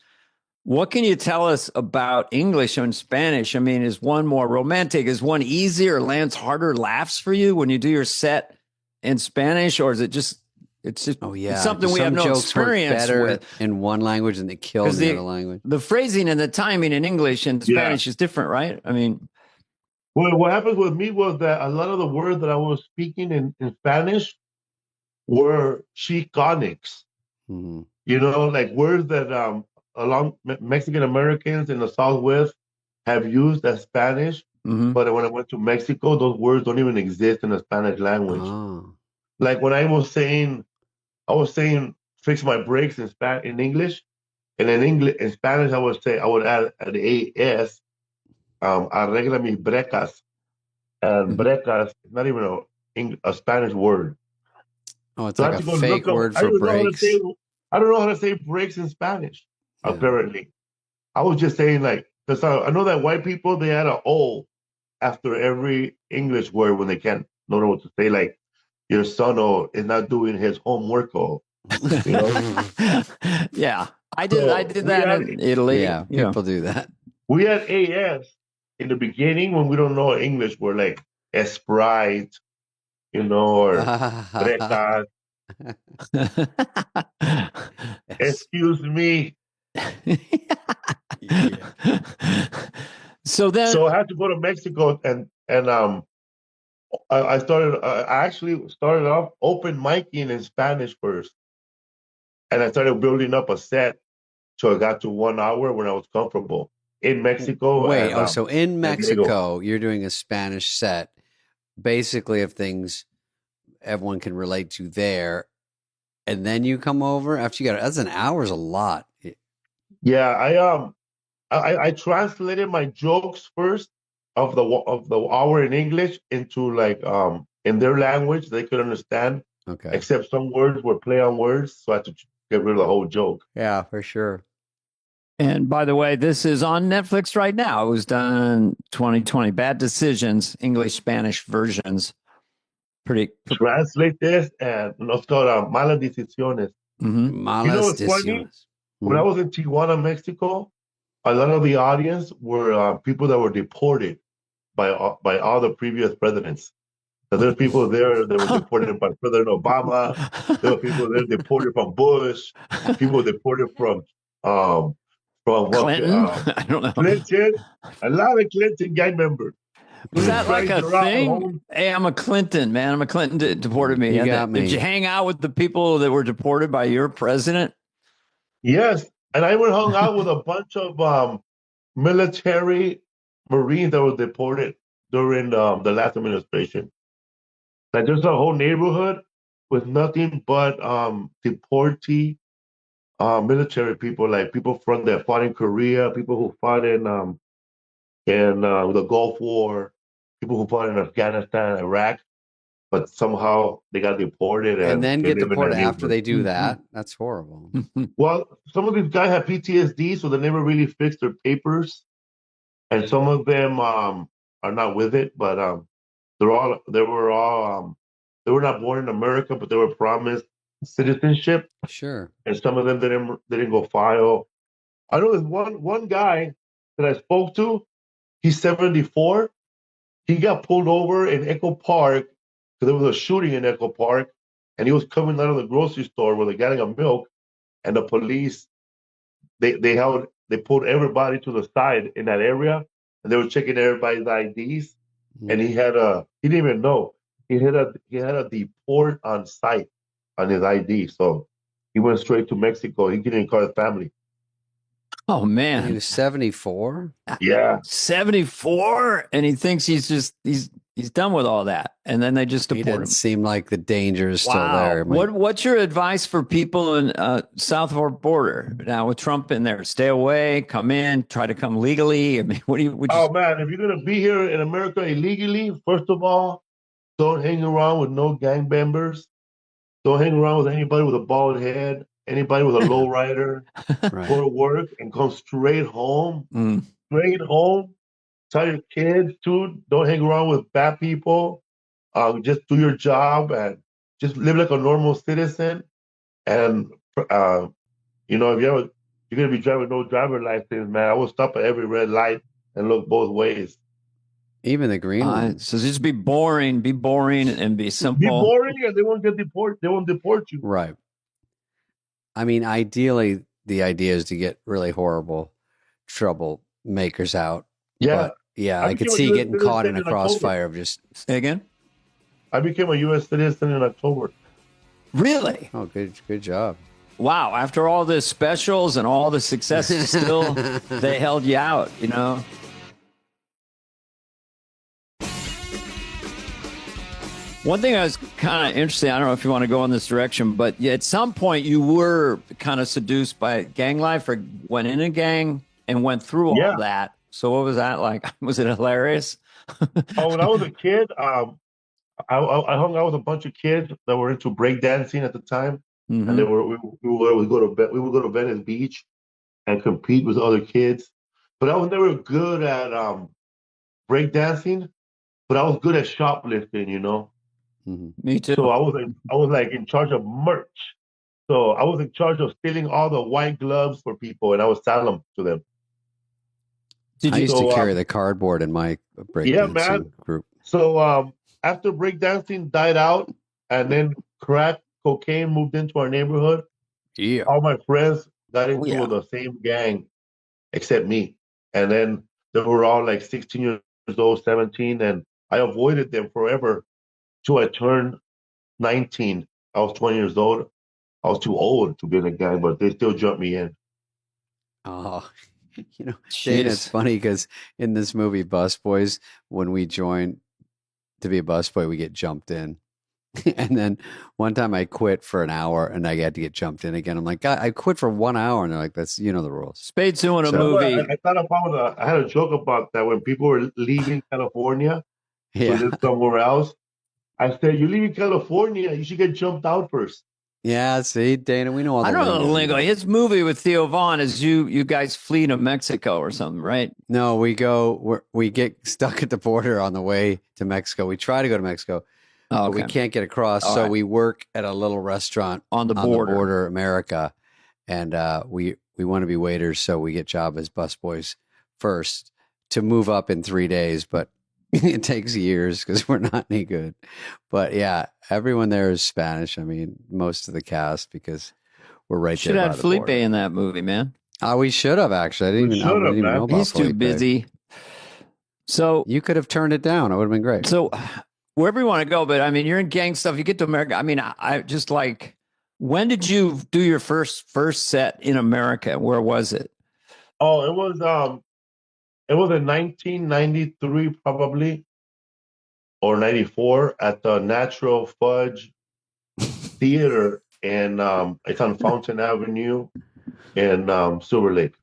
What can you tell us about English and Spanish? I mean, is one more romantic? Is one easier, lands harder laughs for you when you do your set in Spanish? Or is it just, it's something we have no experience better with? In one language than they kill in the other language. The phrasing and the timing in English and Spanish is different, right? I mean, well, what happened with me was that a lot of the words that I was speaking in Spanish were Chicanics. Mm-hmm. You know, like words that along Mexican Americans in the Southwest have used as Spanish. Mm-hmm. But when I went to Mexico, those words don't even exist in the Spanish language. Oh. Like when I was saying fix my brakes in English, and in Spanish I would add an AS, arregla mis brecas, and brecas is not even a Spanish word. Oh, it's like a fake word for brakes. I don't know how to say brakes in Spanish. Yeah. Apparently, I was just saying because I know that white people, they add an O after every English word when they can't know what to say, like your son is not doing his homework. You know? Yeah, I did that in Italy. Yeah, people do that. We had AS in the beginning when we don't know English. We're like Sprite, or Brecas. Excuse me. So I had to go to Mexico and I actually started off open micing in Spanish first, and I started building up a set so I got to 1 hour when I was comfortable in Mexico. Wait, so in Mexico you're doing a Spanish set, basically of things everyone can relate to there, and then you come over after you got that's an hour's a lot. Yeah, I translated my jokes first of the hour in English into in their language they could understand. Okay. Except some words were play on words, so I had to get rid of the whole joke. Yeah, for sure. And by the way, this is on Netflix right now. It was done 2020. Bad Decisions, English Spanish versions. Translate this, and it's called Malas Decisiones. Mm-hmm. Malas Decisiones. Funny? When I was in Tijuana, Mexico, a lot of the audience were people that were deported by all the previous presidents. So there's people there that were deported by President Obama. There were people there deported from Bush. People deported from Clinton. I don't know. Clinton. A lot of Clinton gang members. Was that like a thing? Hey, I'm a Clinton, man. I'm a Clinton deported me. You got me. Did you hang out with the people that were deported by your president? Yes. And I even hung out with a bunch of military Marines that were deported during the last administration. Like there's a whole neighborhood with nothing but deportee military people, like people from that fought in Korea, people who fought in the Gulf War, people who fought in Afghanistan, Iraq, but somehow they got deported. And then get deported after they do that? That's horrible. Well, some of these guys have PTSD, so they never really fixed their papers. And some of them are not with it, but they were not born in America, but they were promised citizenship. Sure. And some of them didn't go file. I know there's one guy that I spoke to. He's 74. He got pulled over in Echo Park because there was a shooting in Echo Park, and he was coming out of the grocery store with a gallon of milk, and the police they pulled everybody to the side in that area, and they were checking everybody's IDs, and he didn't even know he had a deport on site on his ID, so he went straight to Mexico. He didn't call his family. Oh man, he was 74. Yeah, 74, and he thinks he's done with all that, and then they just deport him. He doesn't seem like the danger is still there. What's your advice for people in south of our border now with Trump in there? Stay away, come in, try to come legally. I mean, Oh man, if you're gonna be here in America illegally, first of all, don't hang around with no gang members. Don't hang around with anybody with a bald head. Anybody with a low rider. Right. Go to work and come straight home. Straight home. tell your kids too, don't hang around with bad people. Just do your job and just live like a normal citizen. And if you're gonna be driving no driver license, man, I will stop at every red light and look both ways. Even the green ones. So just be boring, and be simple. Be boring, and they won't get deported. They won't deport you. Right. I mean, ideally, the idea is to get really horrible troublemakers out. Yeah. But yeah, I could see getting caught in a crossfire of just. Say again? I became a U.S. citizen in October. Really? Oh, good job. Wow. After all the specials and all the success, still they held you out, One thing I was kind of interested, I don't know if you want to go in this direction, but at some point you were kind of seduced by gang life or went in a gang and went through all that. So what was that like? Was it hilarious? When I was a kid, I hung out with a bunch of kids that were into breakdancing at the time. Mm-hmm. And we would go to Venice Beach and compete with other kids. But I was never good at breakdancing, but I was good at shoplifting, Mm-hmm. Me too. So I was like in charge of merch. So I was in charge of stealing all the white gloves for people, and I would sell them to them. I used to carry the cardboard in my breakdancing group. So after breakdancing died out, and then crack cocaine moved into our neighborhood, all my friends got into the same gang, except me. And then they were all like 16 years old, 17, and I avoided them forever. Till I turned 19. I was 20 years old. I was too old to be in a gang, but they still jumped me in. Oh, Shane, it's funny because in this movie, Busboys, when we join to be a busboy, we get jumped in. And then one time I quit for an hour and I had to get jumped in again. I'm like, God, I quit for 1 hour. And they're like, that's, the rules. Spade's doing a movie. I had a joke about that when people were leaving California to live somewhere else. I said, you're leaving California, you should get jumped out first. Yeah, see, Dana, we know all the I don't know the lingo. His movie with Theo Vaughn is you guys flee to Mexico or something, right? No, we get stuck at the border on the way to Mexico. We try to go to Mexico, but we can't get across. All so we work at a little restaurant on the border, America, and we want to be waiters, so we get job as busboys first to move up in 3 days, but it takes years because we're not any good. But yeah, everyone there is Spanish. I mean, most of the cast because we're right there. Should have had Felipe in that movie, man. We should have actually. I didn't even know about He's too busy. So you could have turned it down. It would have been great. So wherever you want to go, but I mean, you're in gang stuff. You get to America. I mean, I just like, when did you do your first set in America? Where was it? Oh, it was in 1993 probably, or 94 at the Natural Fudge Theater, and it's on Fountain Avenue in Silver Lake.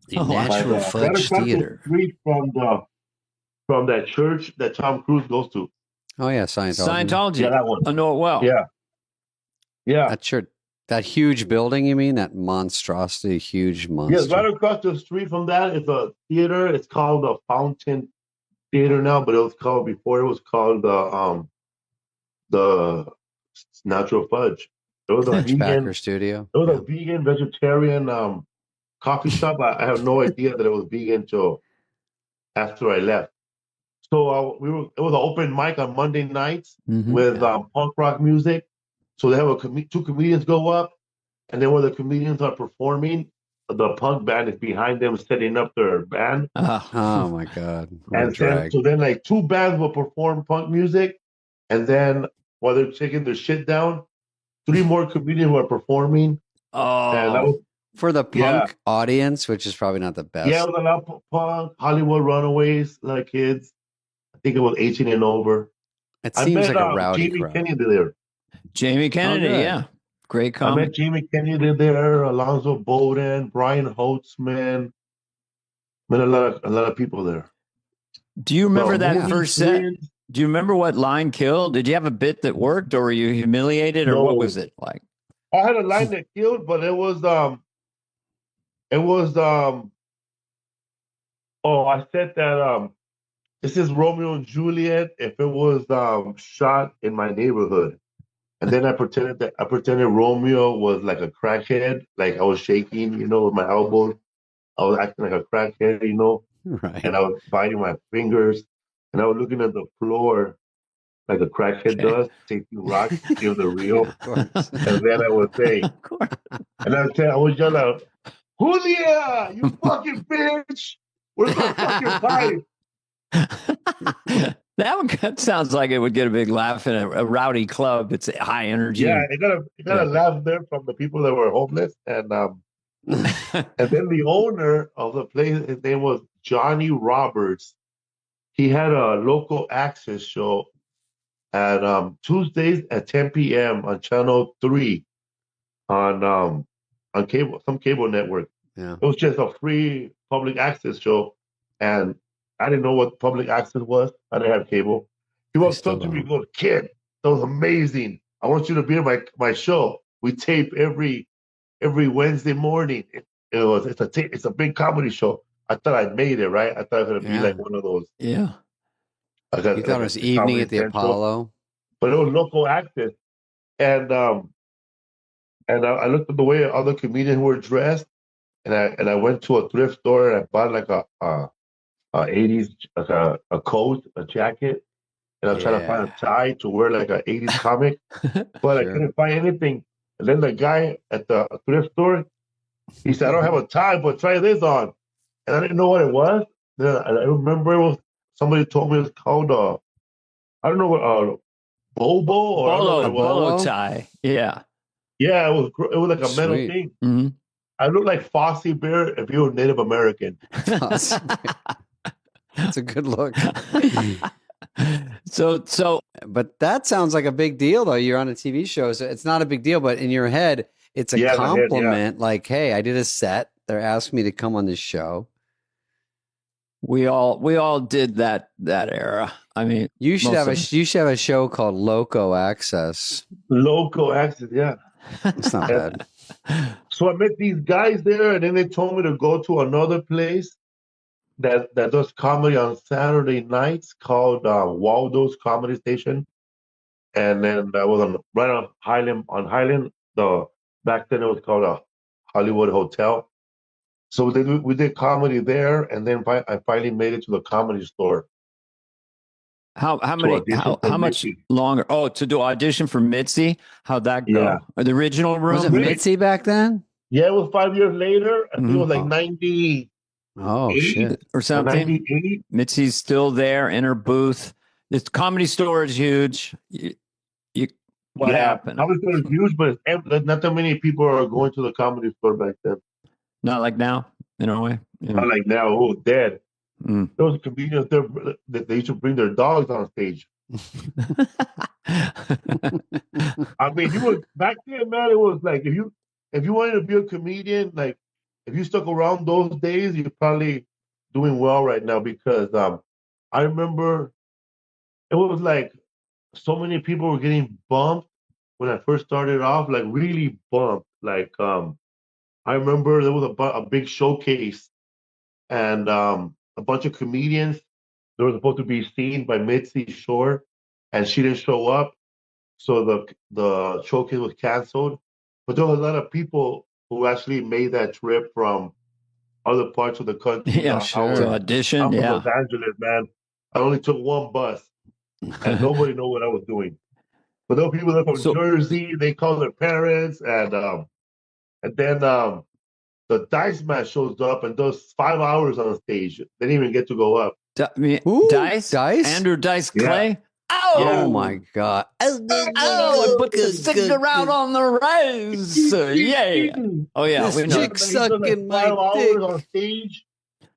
The Natural Fudge Theater. From that church that Tom Cruise goes to. Oh yeah, Scientology. Yeah, that one. I know it well. Yeah. That church. That huge building, you mean? That monstrosity, huge monster. Yes, right across the street from that is a theater. It's called the Fountain Theater now, but it was called the Natural Fudge. It was a vegan studio. It was a vegan, vegetarian coffee shop. I have no idea that it was vegan till after I left. So it was an open mic on Monday nights with punk rock music. So they have two comedians go up, and then when the comedians are performing, the punk band is behind them setting up their band. Oh my God. And then like two bands will perform punk music, and then while they're taking their shit down, three more comedians were performing. Oh. And that was, for the punk audience, which is probably not the best. Yeah, it was a lot of punk, Hollywood Runaways, like kids. I think it was 18 and over. It seems like a rowdy Jamie crowd. Kennedy there. Jamie Kennedy, great comic. I met Jamie Kennedy there, Alonzo Bowden, Brian Holtzman. Met a lot of people there. Do you remember that first set? Do you remember what line killed? Did you have a bit that worked, or were you humiliated, or what was it like? I had a line that killed, but it was I said that this is Romeo and Juliet if it was shot in my neighborhood. And then I pretended Romeo was like a crackhead, like I was shaking, with my elbows. I was acting like a crackhead, Right. and I was biting my fingers, and I was looking at the floor like a crackhead does, taking rocks, the real. Of course. And then I would say, Of course. and I was yelling out, Julia, you fucking bitch! Where's my fucking pipe? That sounds like it would get a big laugh in a rowdy club. It's high energy. Yeah, it got a laugh there from the people that were homeless, and and then the owner of the place, his name was Johnny Roberts. He had a local access show at Tuesdays at 10 p.m. on Channel 3 on some cable network. Yeah. It was just a free public access show, and I didn't know what public access was. I didn't have cable. He was talking to me, he goes, "Kid, that was amazing. I want you to be in my show. We tape every Wednesday morning. It's a big comedy show." I thought I made it, right? I thought it was gonna be like one of those. Yeah. You thought it was Evening at the Apollo, but it was local access, and I looked at the way other comedians were dressed, and I went to a thrift store and I bought like a 80s like a coat, a jacket, and I was trying to find a tie to wear like an 80s comic, but I couldn't find anything. And then the guy at the thrift store, he said, "I don't have a tie, but try this on." And I didn't know what it was. Then I remember it was somebody told me it's called I don't know what bobo or bolo tie. Yeah. Yeah, it was like a metal thing. Mm-hmm. I look like Fosse Bear if you were Native American. That's a good look. So, but that sounds like a big deal, though. You're on a TV show, so it's not a big deal. But in your head, it's a compliment. Like, hey, I did a set. They're asking me to come on this show. We all did that era. I mean, you should have a show called Loco Access. Loco Access, yeah. It's not bad. So I met these guys there, and then they told me to go to another place that does comedy on Saturday nights called Waldo's Comedy Station. And then that was right on Highland. Back then it was called a Hollywood Hotel. So we did comedy there, and then I finally made it to the Comedy Store. How much longer? Oh, to do audition for Mitzi? How'd that go? Yeah. The original room? Was it Mitzi back then? Yeah, it was 5 years later. I think it was like 90. Oh, shit. Or something. Mitzi's still there in her booth. This Comedy Store is huge. What happened? Comedy Store is huge, but not that many people are going to the Comedy Store back then. Not like now, in a way. Not like now. Oh, dead. There was comedians there that they used to bring their dogs on stage. I mean, back then, man. It was like if you wanted to be a comedian, like if you stuck around those days, you're probably doing well right now because I remember it was like so many people were getting bumped when I first started off, like really bumped. Like I remember there was a big showcase and a bunch of comedians. They were supposed to be seen by Mitzi Shore, and she didn't show up, so the showcase was canceled. But there was a lot of people who actually made that trip from other parts of the country. Yeah, sure. To audition. I'm from Yeah. Los Angeles, man. I only took one bus, and nobody knew what I was doing. But there were people that from Jersey. They called their parents, and then the Dice Man shows up and does 5 hours on stage. They didn't even get to go up. Dice? Andrew Dice Clay? Yeah. Oh my God. I put the finger out on the rise. Yay. Oh, yeah. This chick sucking my 5 hours dick. on stage.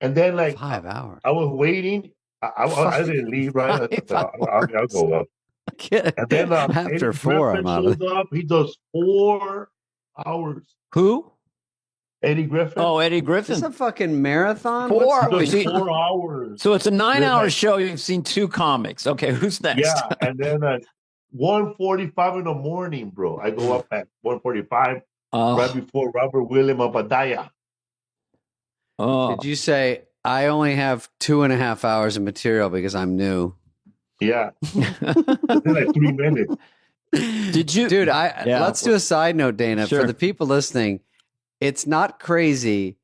And then, like, 5 hours. I was waiting. I didn't leave, right? I thought, I'll go up. And then After Eddie 4, I'm Griffin out of shows up. He does 4 hours. Who? Eddie Griffin. Oh, Eddie Griffin. It's a fucking marathon. 4 hours. So it's a 9-hour show. You've seen 2 comics. Okay, who's next? Yeah, and then at 1:45 in the morning, bro. I go up at 1:45, right before Robert William Abadaya. Oh. Did you say I only have 2.5 hours of material because I'm new. Yeah. Like 3 minutes. Did you, dude? Let's do a side note, Dana, Sure. for the people listening. It's not crazy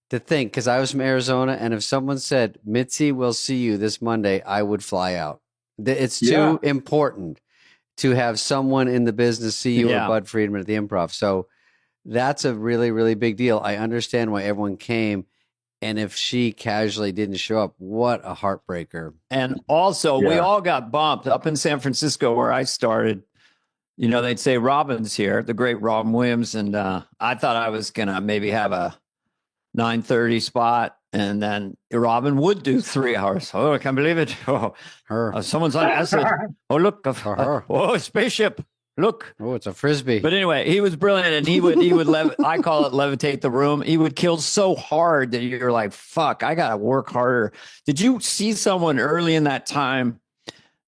to think, because I was from Arizona, and if someone said, Mitzi, we'll see you this Monday, I would fly out. It's too important to have someone in the business see you or Bud Friedman at the Improv. So that's a really, really big deal. I understand why everyone came. And if she casually didn't show up, what a heartbreaker. And also, we all got bumped up in San Francisco where I started. You know, they'd say Robin's here, the great Robin Williams. And I thought I was going to maybe have a 9:30 spot. And then Robin would do 3 hours. Oh, I can't believe it. Oh, someone's on acid. Oh, look. Oh, a spaceship. Look. Oh, it's a Frisbee. But anyway, he was brilliant. And he would I call it levitate the room. He would kill so hard that you're like, fuck, I got to work harder. Did you see someone early in that time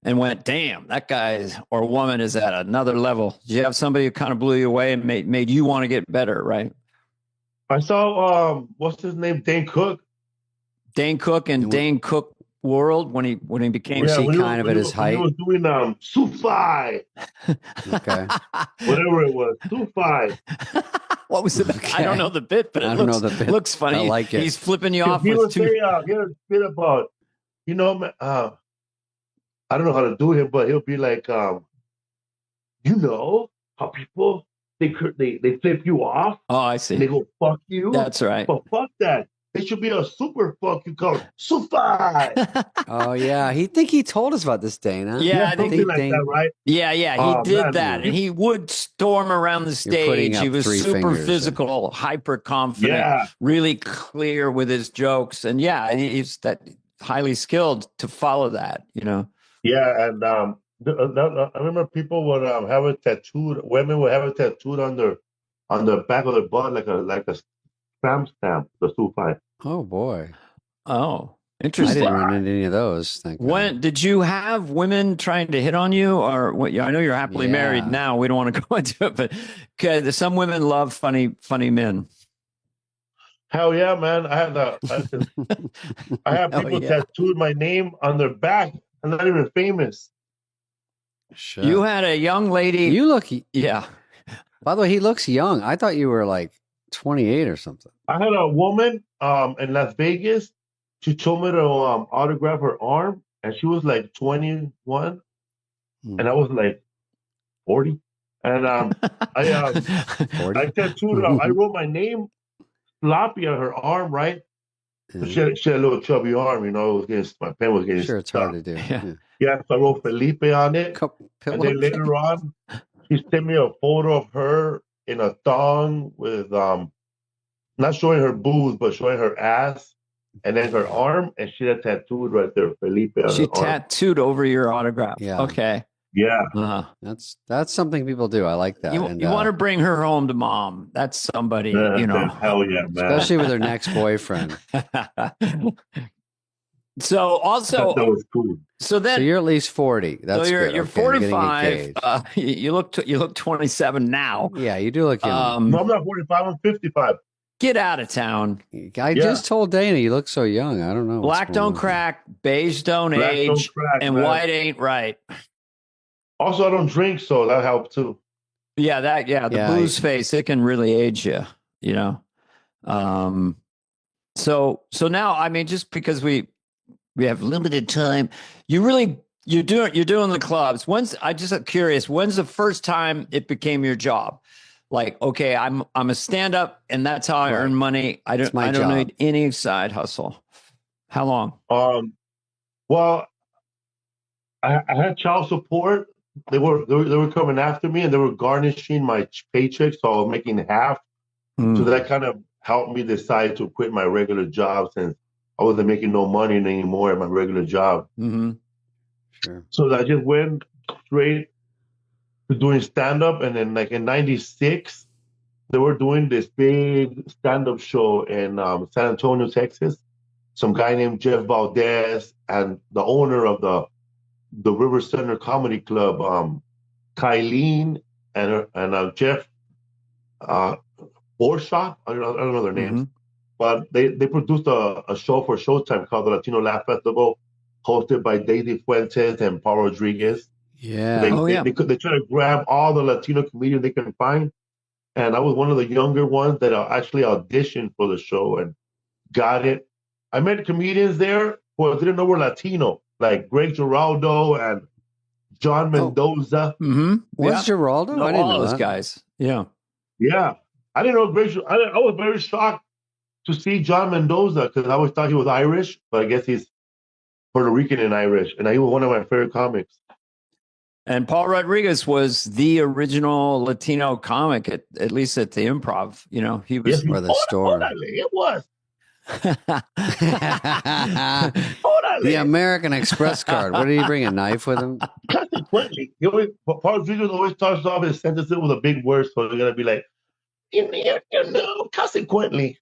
and went, damn, that guy or woman is at another level? Did you have somebody who kind of blew you away and made you want to get better, right? I saw, what's his name? Dane Cook. Dane Cook and Dane Cook World when he became kind of at his height. He was doing Superfly. Okay. Whatever it was. Superfly. What was it? Okay. I don't know the bit, but it looks funny. I like it. He's flipping you off He with would two. say, he had a bit about, I don't know how to do him, but he'll be like, how people, they flip you off. Oh, I see. And they go, fuck you. That's right. But fuck that. It should be a super fuck you called Superfly. Oh, yeah. He told us about this, Dana. Yeah, I think like that, right? Yeah, he did that. And he would storm around the stage. He was super physical, hyper confident, really clear with his jokes. And he's that highly skilled to follow that, Yeah, and I remember people would have it tattooed. Women would have it tattooed on the back of their butt like a stamp, the Superfly. Oh boy. Oh, interesting. I didn't run into any of those. When did you have women trying to hit on you, or what? I know you're happily married now. We don't want to go into it, but some women love funny men. Hell yeah, man! I have people tattooed my name on their back. I'm not even famous. Sure. You had a young lady. You look. Yeah. By the way, he looks young. I thought you were like 28 or something. I had a woman in Las Vegas. She told me to autograph her arm, and she was like 21, and I was like 40. And I tattooed. I wrote my name sloppy on her arm, right? She had a little chubby arm, my pen was getting it's hard to do. Yeah, so I wrote Felipe on it. And then later on, she sent me a photo of her in a thong with not showing her boobs, but showing her ass, and then her arm, and she had tattooed right there, Felipe. She tattooed over your autograph. Yeah. Okay. Yeah. That's something people do. I like that. You want to bring her home to mom. That's somebody, Hell yeah, man. Especially with her next boyfriend. So also, that was cool. So you're at least 40. That's so good. You're 45. You look 27 now. Yeah, you do look young. No, I'm not 45. I'm 55. Get out of town. I just told Dana you look so young. I don't know. Black don't crack, beige don't age, and white ain't right. Also, I don't drink, so that helped too. Yeah, the booze face, it can really age you, So now, I mean, just because we have limited time, you're doing the clubs. I'm just curious, when's the first time it became your job? Like, okay, I'm a stand-up, and that's how I earn money. I don't need any side hustle. How long? Well, I had child support. They were coming after me, and they were garnishing my paycheck, so I was making half. So that kind of helped me decide to quit my regular job, since I wasn't making no money anymore at my regular job. Mm-hmm. Sure. So I just went straight to doing stand-up, and then like in '96, they were doing this big stand-up show in San Antonio, Texas. Some guy named Jeff Valdez and the owner of the River Center Comedy Club, Kylene and Jeff Borshaw. I don't know their names. but they produced a show for Showtime called the Latino Laugh Festival, hosted by Daisy Fuentes and Paul Rodriguez. Yeah. They try to grab all the Latino comedians they can find, and I was one of the younger ones that actually auditioned for the show and got it. I met comedians there who I didn't know were Latino, like Greg Giraldo and John Mendoza. Was Giraldo? I didn't know all those that. guys. Yeah. Yeah. I didn't know Greg. I was very shocked to see John Mendoza because I always thought he was Irish, but I guess he's Puerto Rican and Irish, and he was one of my favorite comics. And Paul Rodriguez was the original Latino comic, at least at the Improv. You know, he was or the store. It was. The American Express card. What did he bring? A knife with him? Consequently, Paul Rodriguez always starts off his sentences with a big word, so they're gonna be like, consequently.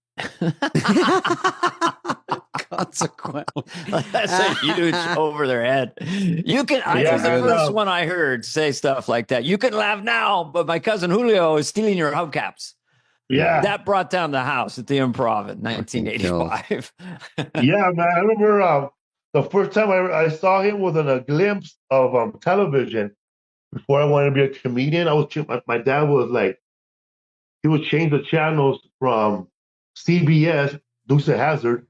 Consequently. That's a huge over their head. You can. I was the first one I heard say stuff like that. You can laugh now, but my cousin Julio is stealing your hubcaps. Yeah, that brought down the house at the Improv in 1985. Yeah, man. I remember the first time I saw him was in a glimpse of television. Before I wanted to be a comedian, my dad was like, he would change the channels from CBS, Dukes of Hazzard,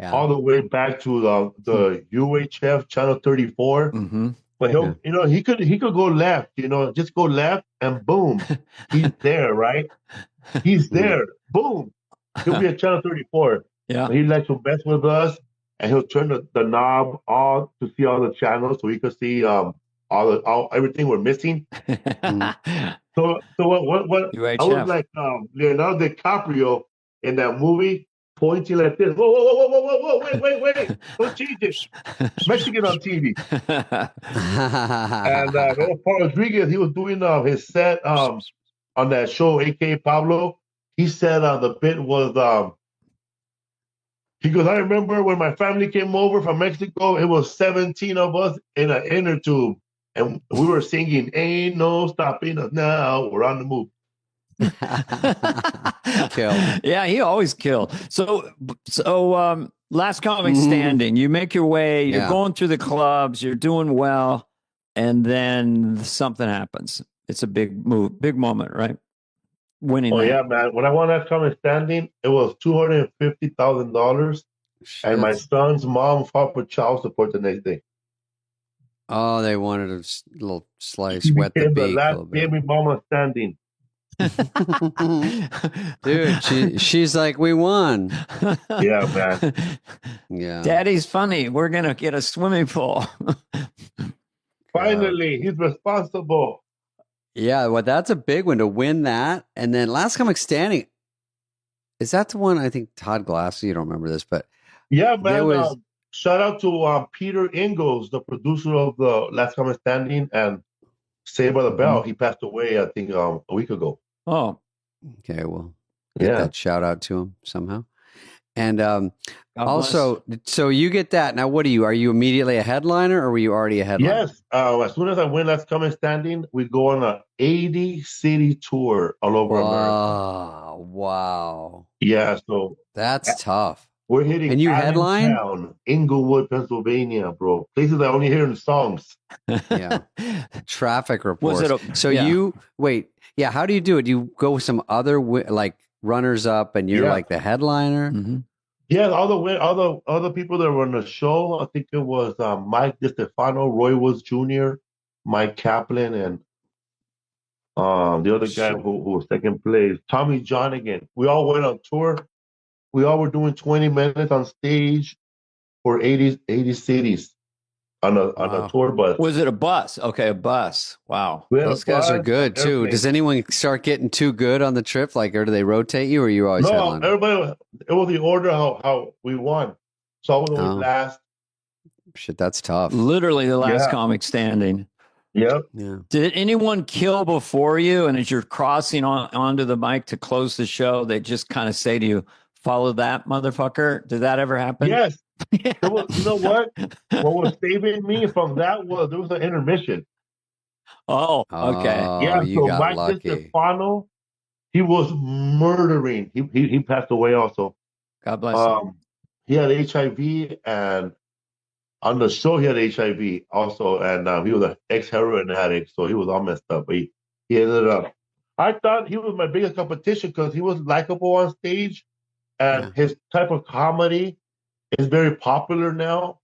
all the way back to the UHF channel 34. But he could go left, just go left and boom, he's there, right? He's there, boom, he'll be at channel 34. Yeah, he likes to mess with us, and he'll turn the knob on to see all the channels, so he could see everything we're missing. So what UHF. I was like Leonardo DiCaprio in that movie, pointing like this. Whoa, wait. Don't change it. Mexican on TV. And Paul Rodriguez, he was doing his set on that show, a.k.a. Pablo. He said the bit was, he goes, I remember when my family came over from Mexico, it was 17 of us in an inner tube. And we were singing, ain't no stopping us now. We're on the move. Kill. Yeah, he always killed. So last comic standing, you make your way, you're going through the clubs, you're doing well, and then something happens. It's a big moment, right? Winning. Yeah, man. When I won that comic standing, it was $250,000, and my son's mom fought for child support the next day. Oh, they wanted a little slice, wet the beak. The last baby mama standing. Dude, she's like, we won. Yeah, man. Yeah. Daddy's funny. We're going to get a swimming pool. Finally, he's responsible. Yeah, well, that's a big one to win that. And then Last Comic Standing, is that the one? I think Todd Glass, you don't remember this, but yeah, man. Shout out to Peter Ingalls, the producer of the Last Comic Standing and Saved by the Bell. He passed away, I think, a week ago. Oh, okay. Well, get that shout out to him somehow. And also, so you get that. Now, what are you? Are you immediately a headliner, or were you already a headliner? Yes. As soon as I win Last Comic Standing, we go on a 80-city tour all over America. Wow. Yeah. So that's tough. We're hitting and you headline Allentown, Inglewood, Pennsylvania, bro. Places I only hear in songs. Yeah. Traffic reports. You wait. Yeah. How do you do it? Do you go with some other like runners up, and you're like the headliner? Yeah. All the people that were on the show. I think it was Mike DiStefano, Roy Woods Jr., Mike Kaplan, and the other guy who was second place, Tommy John again. We all went on tour. We all were doing 20 minutes on stage for 80 cities on a tour bus. Was it a bus? Okay, a bus. Wow. Those guys are good too. Airplane. Does anyone start getting too good on the trip? Like, or do they rotate you, or you always headline? Everybody. It was the order how we won. So I was always last. Shit, that's tough. Literally the last comic standing. Yep. Yeah. Did anyone kill before you? And as you're crossing onto the mic to close the show, they just kind of say to you, "Follow that, motherfucker." Did that ever happen? Yes. You know what? What was saving me from that was there was an intermission. Oh, okay. Yeah. You so got Mike lucky. DiStefano, he was murdering. He passed away also. God bless him. He had HIV, and on the show he had HIV also, and he was an ex-heroin addict, so he was all messed up. But he ended up. I thought he was my biggest competition because he was likable on stage, and his type of comedy is very popular now.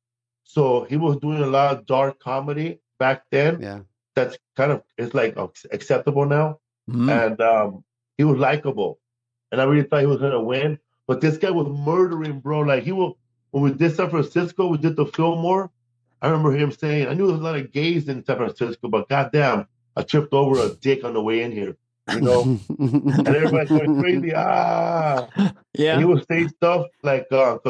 So he was doing a lot of dark comedy back then. Yeah, that's kind of it's like acceptable now, and he was likable, and I really thought he was gonna win. But this guy was murdering, bro. Like when we did San Francisco, we did the Fillmore. I remember him saying, I knew there was a lot of gays in San Francisco, but goddamn, I tripped over a dick on the way in here, you know? And everybody's going crazy. Yeah. And he would say stuff like, oh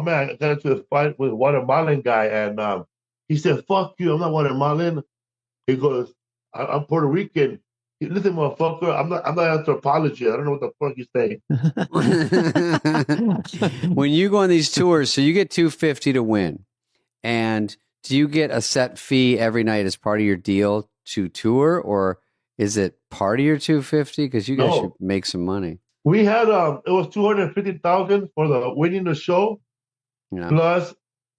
man, I got into a fight with a Guatemalan guy, and he said, fuck you, I'm not Guatemalan. He goes, I'm Puerto Rican. Listen, motherfucker, I'm not anthropology. I don't know what the fuck you say. When you go on these tours, so you get $250 to win, and do you get a set fee every night as part of your deal to tour, or is it part of your $250? Because you guys should make some money. We had it was $250,000 for the winning the show, plus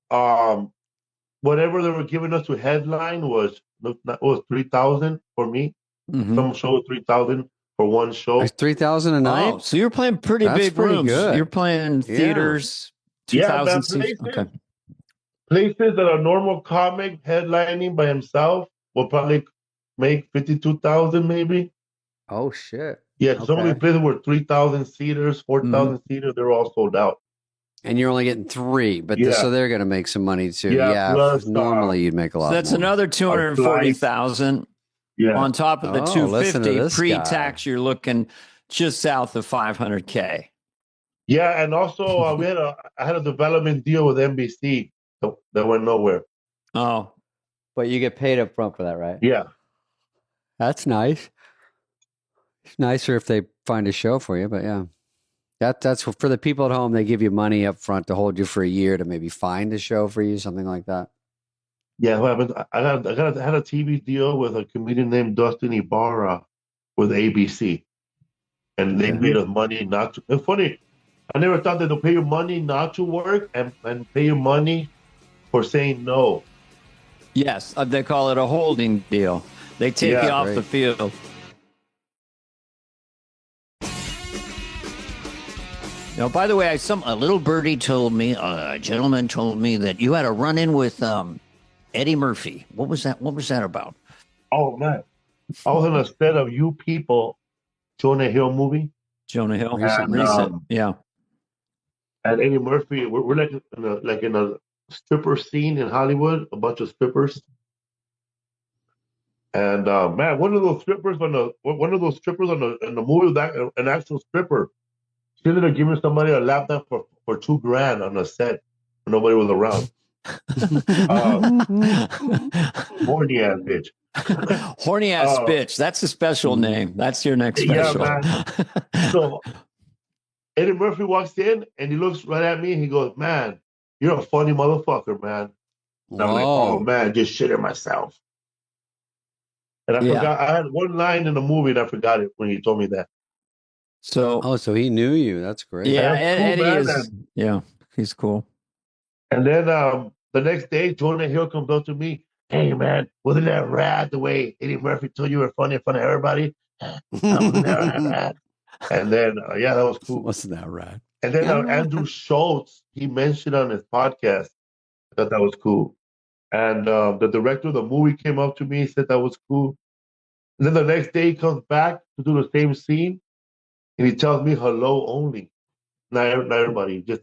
whatever they were giving us to headline was $3,000 for me. Some show was $3,000 for one show. Like $3,000 a night. Oh, so you're playing pretty big rooms. Good. You're playing theaters. 2,000 seats. Okay. Places that a normal comic headlining by himself will probably make 52,000 maybe. Oh shit! Yeah, some of these places were 3,000 seaters, 4,000 seaters. They're all sold out. And you're only getting 3, but so they're going to make some money too. Plus, normally you'd make a lot. So that's more. Another 240,000. On top of the 250 pre-tax, you're looking just south of 500K. Yeah, and also I had a development deal with NBC that went nowhere. Oh, but you get paid up front for that, right? Yeah, that's nice. It's nicer if they find a show for you, but yeah, that's for the people at home. They give you money up front to hold you for a year to maybe find a show for you, something like that. Yeah, what happened? I had a TV deal with a comedian named Dustin Ibarra with ABC, and they paid us money not to. It's funny. I never thought that they'll pay you money not to work and pay you money for saying no. Yes, they call it a holding deal. They take you off the field. Now, by the way, a little birdie told me, a gentleman told me that you had a run-in with Eddie Murphy. What was that? What was that about? Oh man, I was on a set of You People, Jonah Hill movie. Jonah Hill, recent. Yeah. And Eddie Murphy, we're like in a stripper scene in Hollywood, a bunch of strippers. And man, one of those strippers in the movie was an actual stripper. She ended up giving somebody a lap dance for $2,000 on a set when nobody was around. Horny ass bitch. Horny ass bitch. That's a special name. That's your next special. Yeah, man. So Eddie Murphy walks in and he looks right at me and he goes, "Man, you're a funny motherfucker, man." And I'm like, "Oh man, just shitting myself." And I forgot. I had one line in the movie and I forgot it when he told me that. So so he knew you. That's great. Yeah, Eddie is. Yeah, he's cool. And then the next day, Jonah Hill comes up to me. "Hey, man, wasn't that rad the way Eddie Murphy told you were funny in front of everybody?" Wasn't that rad? And then, that was cool. Wasn't that rad? And then Andrew Schultz, he mentioned on his podcast that was cool. And the director of the movie came up to me, said that was cool. And then the next day, he comes back to do the same scene, and he tells me hello only. Not everybody, just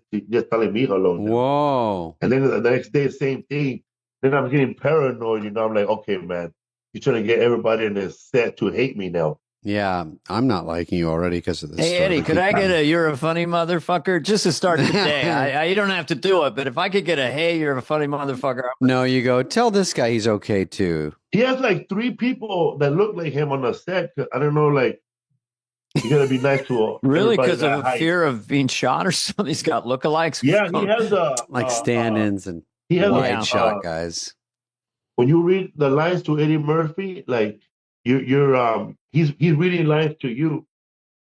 telling me hello now. Whoa. And then the next day, same thing. Then I'm getting paranoid, I'm like, okay, man, you're trying to get everybody in this set to hate me now. Yeah, I'm not liking you already because of this. Hey, Eddie, could I get a "you're a funny motherfucker" just to start the day? You don't have to do it, but if I could get a "hey, you're a funny motherfucker." No, you go, tell this guy he's okay too. He has like 3 people that look like him on the set. I don't know, like, you got to be nice to really, because of a fear of being shot or something. He's got lookalikes. Yeah, he has like stand-ins and wide shot guys. When you read the lines to Eddie Murphy, like you're he's reading lines to you,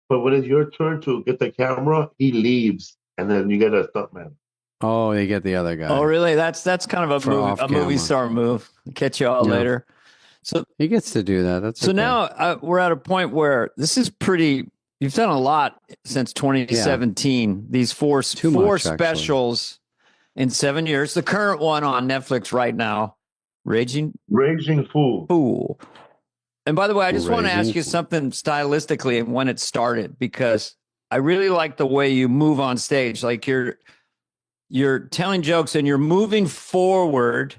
but when it's your turn to get the camera, he leaves, and then you get a stuntman. Oh, you get the other guy. Oh, really? That's kind of a movie star move. Catch you all later. So he gets to do that. That's so okay. Now we're at a point where this is pretty. You've done a lot since 2017. Yeah. These four specials in 7 years. The current one on Netflix right now, Raging Fool. And by the way, I just want to ask you something stylistically and when it started, because I really like the way you move on stage. Like you're telling jokes and you're moving forward,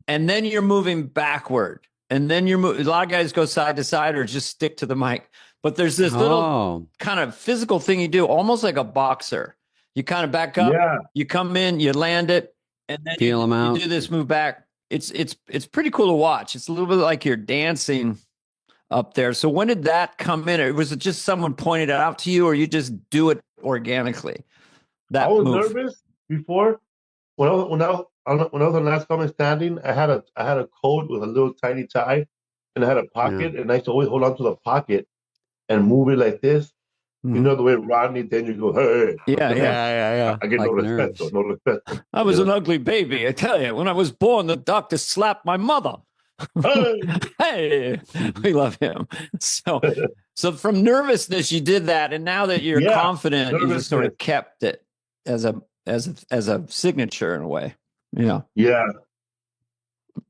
and then you're moving backward, and then a lot of guys go side to side or just stick to the mic. But there's this little kind of physical thing you do, almost like a boxer. You kind of back up, you come in, you land it, and then you do this move back. It's pretty cool to watch. It's a little bit like you're dancing up there. So when did that come in? Or was it just someone pointed it out to you, or you just do it organically? I was nervous before. When I was on Last Comic Standing, I had a coat with a little tiny tie, and I had a pocket, and I used to always hold on to the pocket and move it like this. You know the way Rodney, then you go, hey. Yeah. I get like no respect. I was an ugly baby, I tell you. When I was born, the doctor slapped my mother. Hey, we love him. So from nervousness, you did that, and now that you're confident, you just sort of kept it as a signature in a way. Yeah.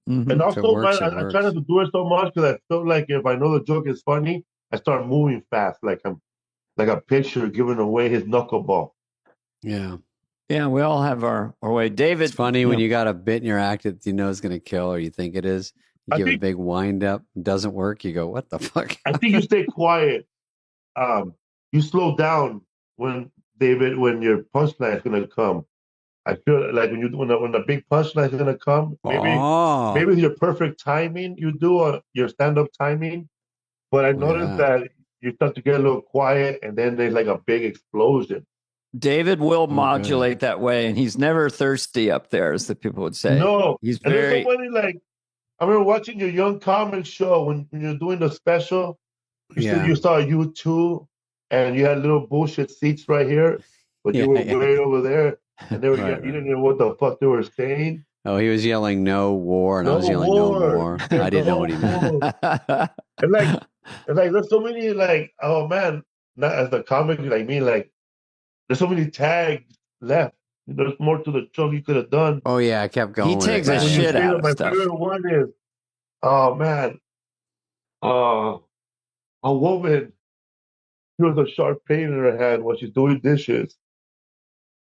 Mm-hmm. And also, I try not to do it so much because I feel like if I know the joke is funny, I start moving fast, like I'm like a pitcher giving away his knuckleball. Yeah. Yeah, we all have our way. David, it's funny when you got a bit in your act that you know is going to kill, or you think it is. You give a big wind up, doesn't work. You go, what the fuck? I think you stay quiet. You slow down when your punchline is going to come. I feel like when the big punchline is going to come, maybe with your perfect timing, you do your stand-up timing. But I noticed that you start to get a little quiet, and then there's like a big explosion. David will modulate that way, and he's never thirsty up there, as the people would say. No, he's and very. There's somebody like I remember watching your Young Comics show when you're doing the special. You said you saw U2, and you had little bullshit seats right here, but you were way over there, and they were you didn't know what the fuck they were saying. Oh, he was yelling "No war," and I was yelling "No more." I didn't know what he meant. And like there's so many oh man, not as a comic like me, like there's so many tags left. There's more to the joke you could have done. Oh yeah, I kept going. He takes a shit out of my stuff. favorite one is, oh man, a woman. She was a sharp pain in her hand while she's doing dishes.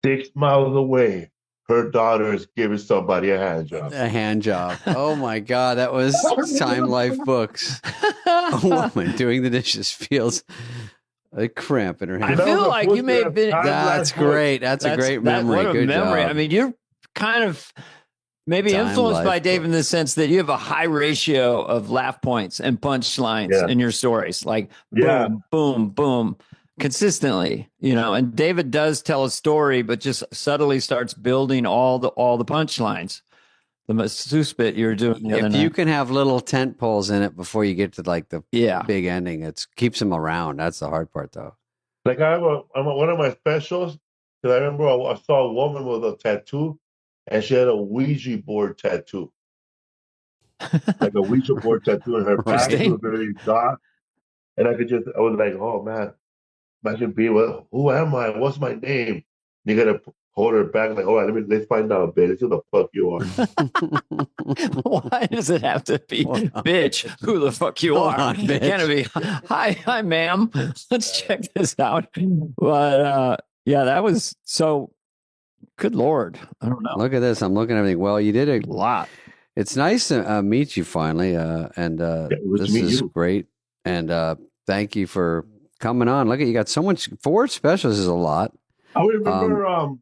6 miles away, her daughter is giving somebody a hand job. A hand job. Oh my God, that was Time Life Books. A woman doing the dishes feels a cramp in her hand. I feel like you may have been. That's great. That's a great memory. What a Good memory. job. I mean, you're kind of maybe influenced by Dave in the sense that you have a high ratio of laugh points and punchlines in your stories. Like boom, boom, boom. Consistently, and David does tell a story, but just subtly starts building all the punchlines. The masseuse bit you're doing the other night. You can have little tent poles in it before you get to like the big ending. It keeps them around. That's the hard part, though. Like I have one of my specials, because I remember I saw a woman with a tattoo, and she had a Ouija board tattoo, like a Ouija board tattoo in her back. It was very dark, and I was like, oh man. Imagine being, who am I? What's my name? You gotta hold her back, like, all right, let's find out, bitch. Who the fuck you are? Why does it have to be, bitch? Who the fuck you are? Can it be, hi, ma'am. Let's check this out. But that was so. Good Lord, I don't know. Look at this. I'm looking at everything. Well, you did a lot. It's nice to meet you finally, and this is great. And thank you for coming on. Look at you got so much. 4 specials is a lot. I remember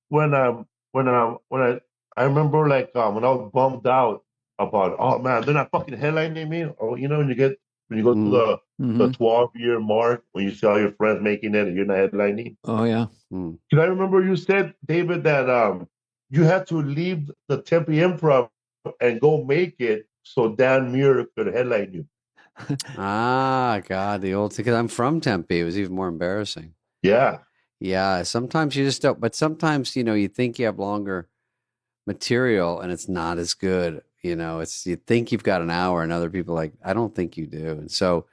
when I remember like when I was bummed out about, oh man, they're not fucking headlining me. Or when you go to the 12-year mark when you see all your friends making it and you're not headlining. Oh yeah. Because I remember you said, David, that you had to leave the Tempe Improv and go make it so Dan Muir could headline you. Ah, God, the old thing. Because I'm from Tempe. It was even more embarrassing. Yeah. Yeah. Sometimes you just don't. But sometimes, you think you have longer material and it's not as good. You think you've got an hour and other people are like, I don't think you do. And so,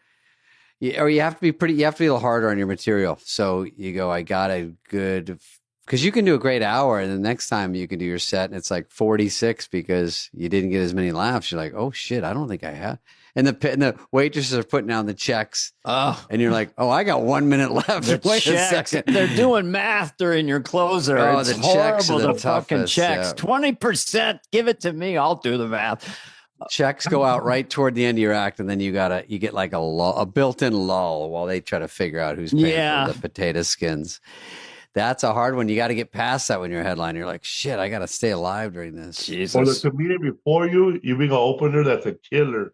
you have to be you have to be a little harder on your material. So you go, I got a good, because you can do a great hour and the next time you can do your set and it's like 46 because you didn't get as many laughs. You're like, oh shit, I don't think I have. And the waitresses are putting down the checks. Oh. And you're like, oh, I got 1 minute left. Wait a second. They're doing math during your closer. Oh, it's the checks are horrible, the fucking toughest, checks. yeah. 20%. Give it to me. I'll do the math. Checks go out right toward the end of your act, and then you get like a built-in lull while they try to figure out who's paying for the potato skins. That's a hard one. You got to get past that when you're a headliner. You're like, shit, I got to stay alive during this. Jesus. Or the comedian before you bring an opener that's a killer.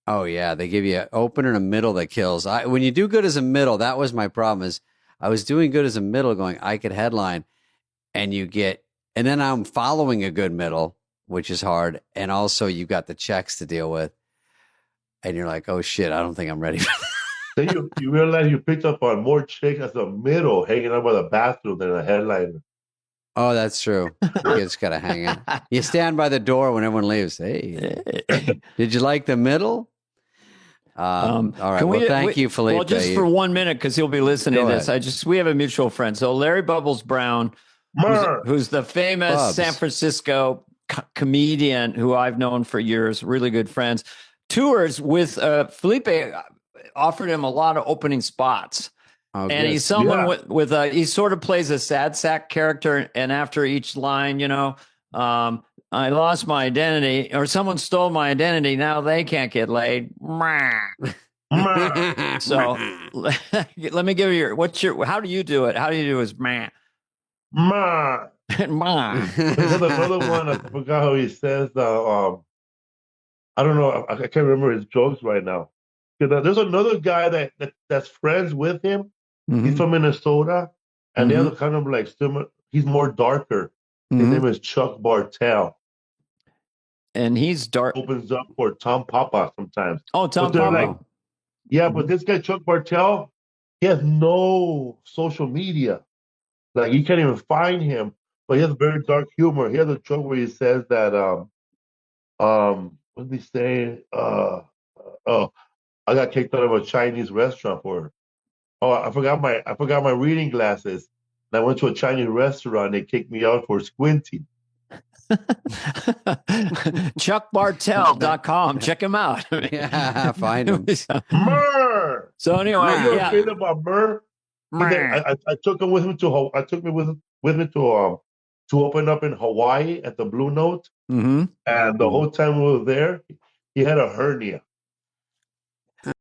Oh yeah, they give you an opener and a middle that kills. When you do good as a middle, that was my problem. Is I was doing good as a middle, going I could headline, and then I'm following a good middle, which is hard, and also you got the checks to deal with, and you're like, oh shit, I don't think I'm ready for that. Then you realize you picked up on more chicks as a middle hanging out by the bathroom than a headliner. Oh, that's true. You just gotta hang out. You stand by the door when everyone leaves. Hey, did you like the middle? All right. Well, thank you, Felipe. Well, just for 1 minute, because he'll be listening to this. We have a mutual friend. So Larry Bubbles Brown, who's the famous Bubs. San Francisco comedian who I've known for years, really good friends, tours with Felipe. Offered him a lot of opening spots. Oh, and he's someone with he sort of plays a sad sack character. And after each line, I lost my identity, or someone stole my identity. Now they can't get laid. So let me give you how do you do it? How do you do his ma? Ma. Ma. There's another one. I forgot how he says. I don't know. I can't remember his jokes right now. There's another guy that's friends with him. Mm-hmm. He's from Minnesota, and the other kind of like similar. He's more darker. His name is Chuck Bartel, and he's dark. Opens up for Tom Papa sometimes. Oh, Tom Papa. But this guy Chuck Bartel, he has no social media. Like you can't even find him. But he has very dark humor. He has a joke where he says that what did he say? I got kicked out of a Chinese restaurant for. Oh, I forgot my reading glasses. And I went to a Chinese restaurant. They kicked me out for squinting. ChuckBartell.com. Check him out. Yeah, find him. Murr. So anyway, you ever feel about Murr? I took him with me to. I took me with me to open up in Hawaii at the Blue Note. Mm-hmm. And the whole time we were there, he had a hernia.